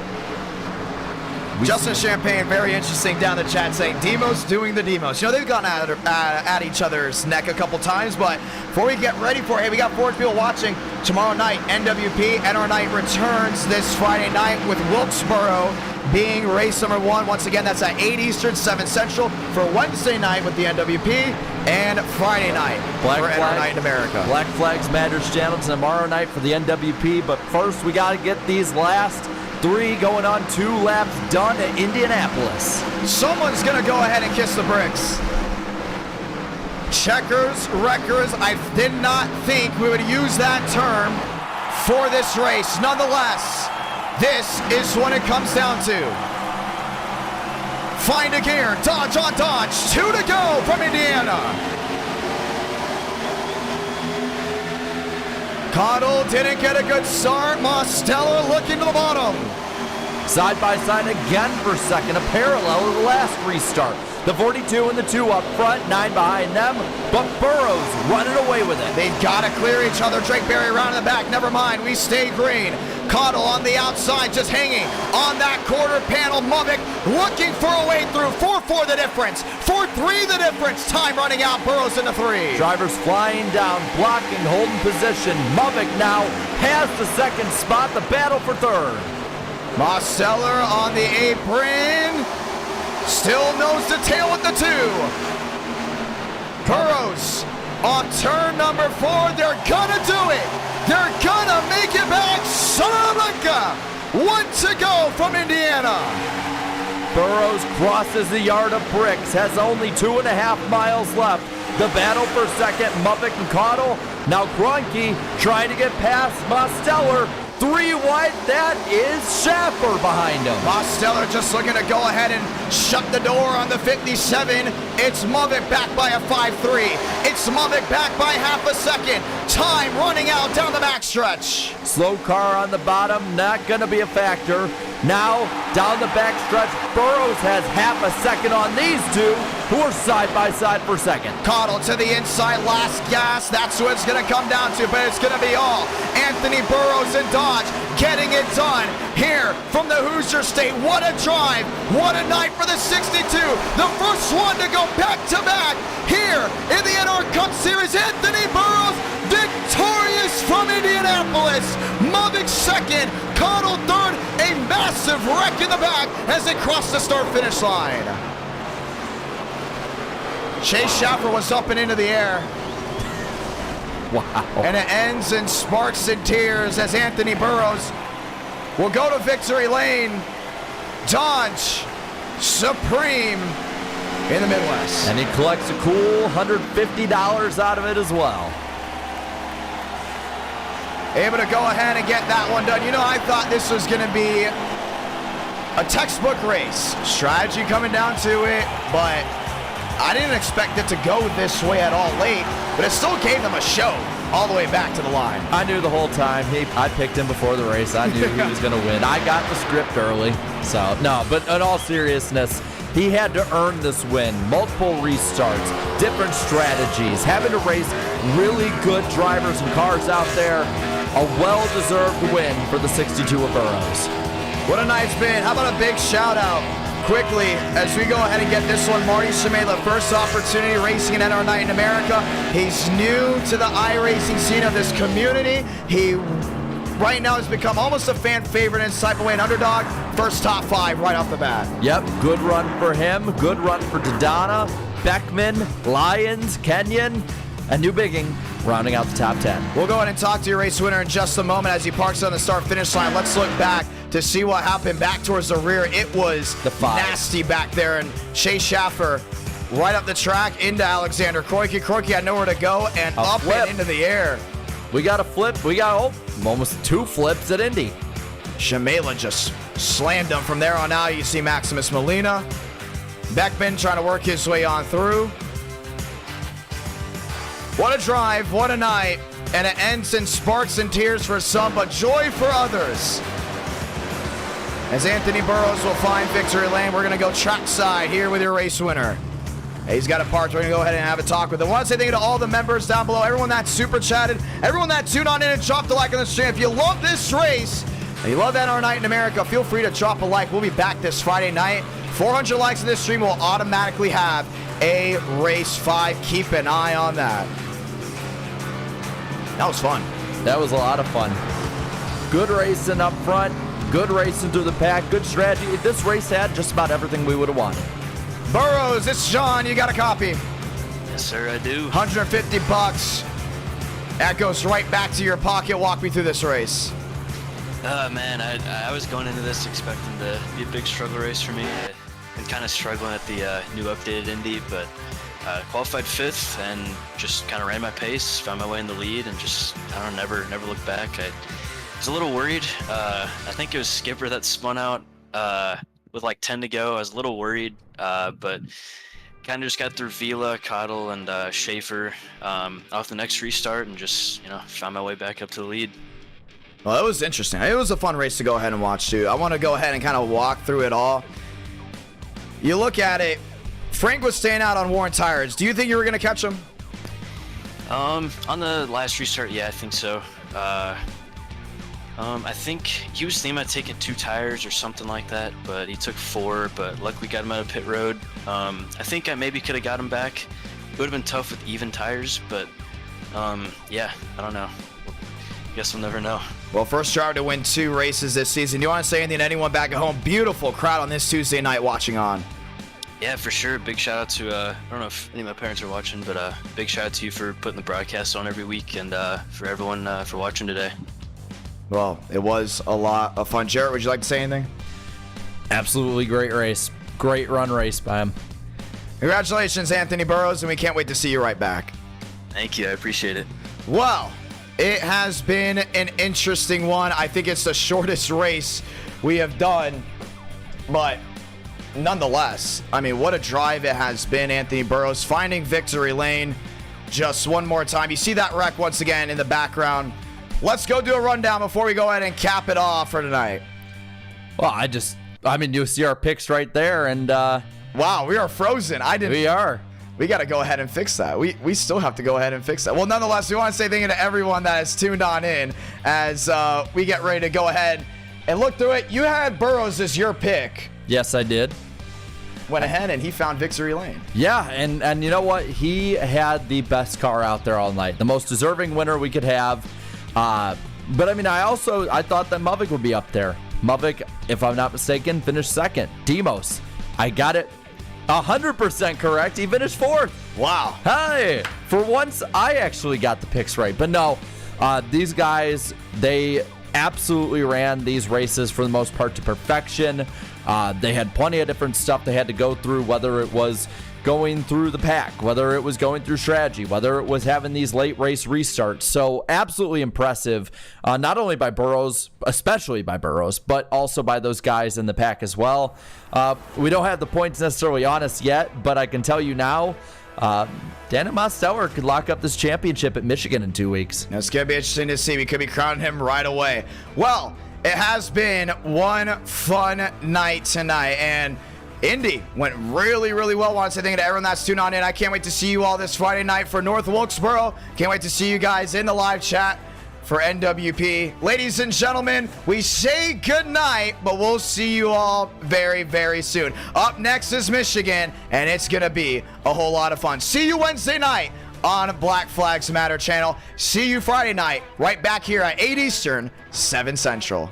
Justin Champagne, very interesting down the chat saying, Demos doing the Demos. You know, they've gone at each other's neck a couple times, but before we get ready for it, hey, we got Ford Field watching tomorrow night. NWP, NR Night returns this Friday night with Wilkesboro being race number 1. Once again, that's at 8 Eastern, 7 Central for Wednesday night with the NWP and Friday night for NR Night in America. Black Flags Matters channel tomorrow night for the NWP, but first we got to get these last 3 going on 2 laps done at Indianapolis. Someone's going to go ahead and kiss the bricks. Checkers, wreckers, I did not think we would use that term for this race. Nonetheless, this is what it comes down to. Find a gear, Dodge on Dodge, 2 to go from Indiana. Cottle didn't get a good start. Mosteller looking to the bottom. Side by side again for second, a parallel to the last restart. The 42 and the 2 up front, 9 behind them, but Burrows running away with it. They've got to clear each other. Drake Berry around in the back. Never mind. We stay green. Cottle on the outside, just hanging on that quarter panel. Mubik looking for a way through. 4-4 the difference. 4-3 the difference. Time running out. Burrows into 3. Drivers flying down, blocking, holding position. Mubik now has the second spot. The battle for third. Mosteller on the apron. Still nose to tail with the 2. Burrows on turn number 4. They're gonna do it. They're gonna make it back. Salamanca. 1 to go from Indiana. Burrows crosses the yard of bricks, has only 2.5 miles left. The battle for second, Mubik and Cottle. Now Grunke trying to get past Mosteller. 3 wide, that is Schaffer behind him. Mosteller just looking to go ahead and shut the door on the 57. It's Mubik back by a 5-3. It's Mubik back by half a second. Time running out down the backstretch. Slow car on the bottom, not going to be a factor. Now, down the backstretch, Burrows has half a second on these two, who are side by side for second. Cottle to the inside, last gas. That's what it's going to come down to, but it's going to be all Anthony Burrows and Dodge getting it done here from the Hoosier State. What a drive. What a night for the 62. The first one to go back-to-back here in the NR Cup Series. Anthony Burrows victorious from Indianapolis. Mubik second, Cottle third. A massive wreck in the back as they cross the start-finish line. Chase Schaffer was up and into the air. Wow. And it ends in sparks and tears as Anthony Burrows will go to victory lane. Dodge supreme in the Midwest. And he collects a cool $150 out of it as well. Able to go ahead and get that one done. You know, I thought this was going to be a textbook race. Strategy coming down to it, but I didn't expect it to go this way at all late, but it still gave them a show all the way back to the line. I knew the whole time. I picked him before the race. I knew he was going to win. I got the script early. So, no, but in all seriousness, he had to earn this win. Multiple restarts, different strategies, having to race really good drivers and cars out there. A well-deserved win for the 62 of Burrows. What a nice bid. How about a big shout-out quickly as we go ahead and get this one. Marty Shamela, first opportunity racing in NR Night in America. He's new to the iRacing scene of this community. He right now has become almost a fan favorite in Cyberway and Underdog. First top 5 right off the bat. Yep, good run for him. Good run for Dodonna, Beckman, Lyons, Kenyon, and New Bigging rounding out the top 10. We'll go ahead and talk to your race winner in just a moment as he parks on the start-finish line. Let's look back to see what happened back towards the rear. It was the 5. Nasty back there, and Chase Schaffer right up the track into Alexander Kroike. Kroike had nowhere to go and A up flip. and into the air. We got a flip. We got almost 2 flips at Indy. Shamela just slammed him from there on out. You see Maximus Molina. Beckman trying to work his way on through. What a drive, what a night, and it ends in sparks and tears for some, but joy for others. As Anthony Burrows will find victory lane, we're going to go trackside here with your race winner. He's got a part. We're going to go ahead and have a talk with him. I want to say thank you to all the members down below, everyone that super chatted, everyone that tuned on in and dropped a like on the stream. If you love this race and you love NR Night in America, feel free to drop a like. We'll be back this Friday night. 400 likes in this stream will automatically have a race 5. Keep an eye on that. That was fun. That was a lot of fun. Good racing up front. Good racing through the pack. Good strategy. This race had just about everything we would have wanted. Burrows, it's John. You got a copy? Yes, sir, I do. $150. That goes right back to your pocket. Walk me through this race. Man, I was going into this expecting to be a big struggle race for me. I've been kind of struggling at the new updated Indy, but qualified 5th and just kind of ran my pace, found my way in the lead, and just, I don't know, never looked back. I was a little worried. I think it was Skipper that spun out with like 10 to go. I was a little worried, but kind of just got through Vila, Cottle, and Schaefer off the next restart, and just, found my way back up to the lead. Well, it was interesting. It was a fun race to go ahead and watch, too. I want to go ahead and kind of walk through it all. You look at it, Frank was staying out on worn tires. Do you think you were going to catch him? On the last restart, yeah, I think so. I think he was thinking about taking 2 tires or something like that, but he took 4, but luckily got him out of pit road. I think I maybe could have got him back. It would have been tough with even tires, but yeah, I don't know. Guess we'll never know. Well, first driver to win 2 races this season. Do you want to say anything to anyone back at home? Beautiful crowd on this Tuesday night watching on. Yeah, for sure. Big shout out to, I don't know if any of my parents are watching, but big shout out to you for putting the broadcast on every week, and for everyone for watching today. Well, it was a lot of fun. Jarrett, would you like to say anything? Absolutely great race. Great run race by him. Congratulations, Anthony Burrows, and we can't wait to see you right back. Thank you. I appreciate it. Well, it has been an interesting one. I think it's the shortest race we have done, but nonetheless, I mean, what a drive it has been. Anthony Burrows finding victory lane just one more time. You see that wreck once again in the background. Let's go do a rundown before we go ahead and cap it off for tonight. Well, I mean, you see our picks right there, and wow, we are frozen. we are. We got to go ahead and fix that. We still have to go ahead and fix that. Well, nonetheless, we want to say thank you to everyone that has tuned on in as we get ready to go ahead and look through it. You had Burrows as your pick. Yes, I did. Went ahead and he found victory lane. Yeah, and you know what? He had the best car out there all night. The most deserving winner we could have. But I mean, I thought that Muvik would be up there. Muvik, if I'm not mistaken, finished second. Demos, I got it 100% correct. He finished 4th. Wow. Hey, for once, I actually got the picks right. But no, these guys, they absolutely ran these races for the most part to perfection. They had plenty of different stuff they had to go through, whether it was going through the pack, whether it was going through strategy, whether it was having these late race restarts. So absolutely impressive, not only by Burrows, especially by Burrows, but also by those guys in the pack as well. We don't have the points necessarily on us yet, but I can tell you now, Dana Mosteller could lock up this championship at Michigan in 2 weeks. It's going to be interesting to see. We could be crowning him right away. Well, it has been one fun night tonight, and Indy went really, really well. I want to say thank you to everyone that's tuned on in. I can't wait to see you all this Friday night for North Wilkesboro. Can't wait to see you guys in the live chat for NWP. Ladies and gentlemen, we say good night, but we'll see you all very, very soon. Up next is Michigan, and it's going to be a whole lot of fun. See you Wednesday night on Black Flags Matter channel. See you Friday night right back here at 8 Eastern, 7 Central.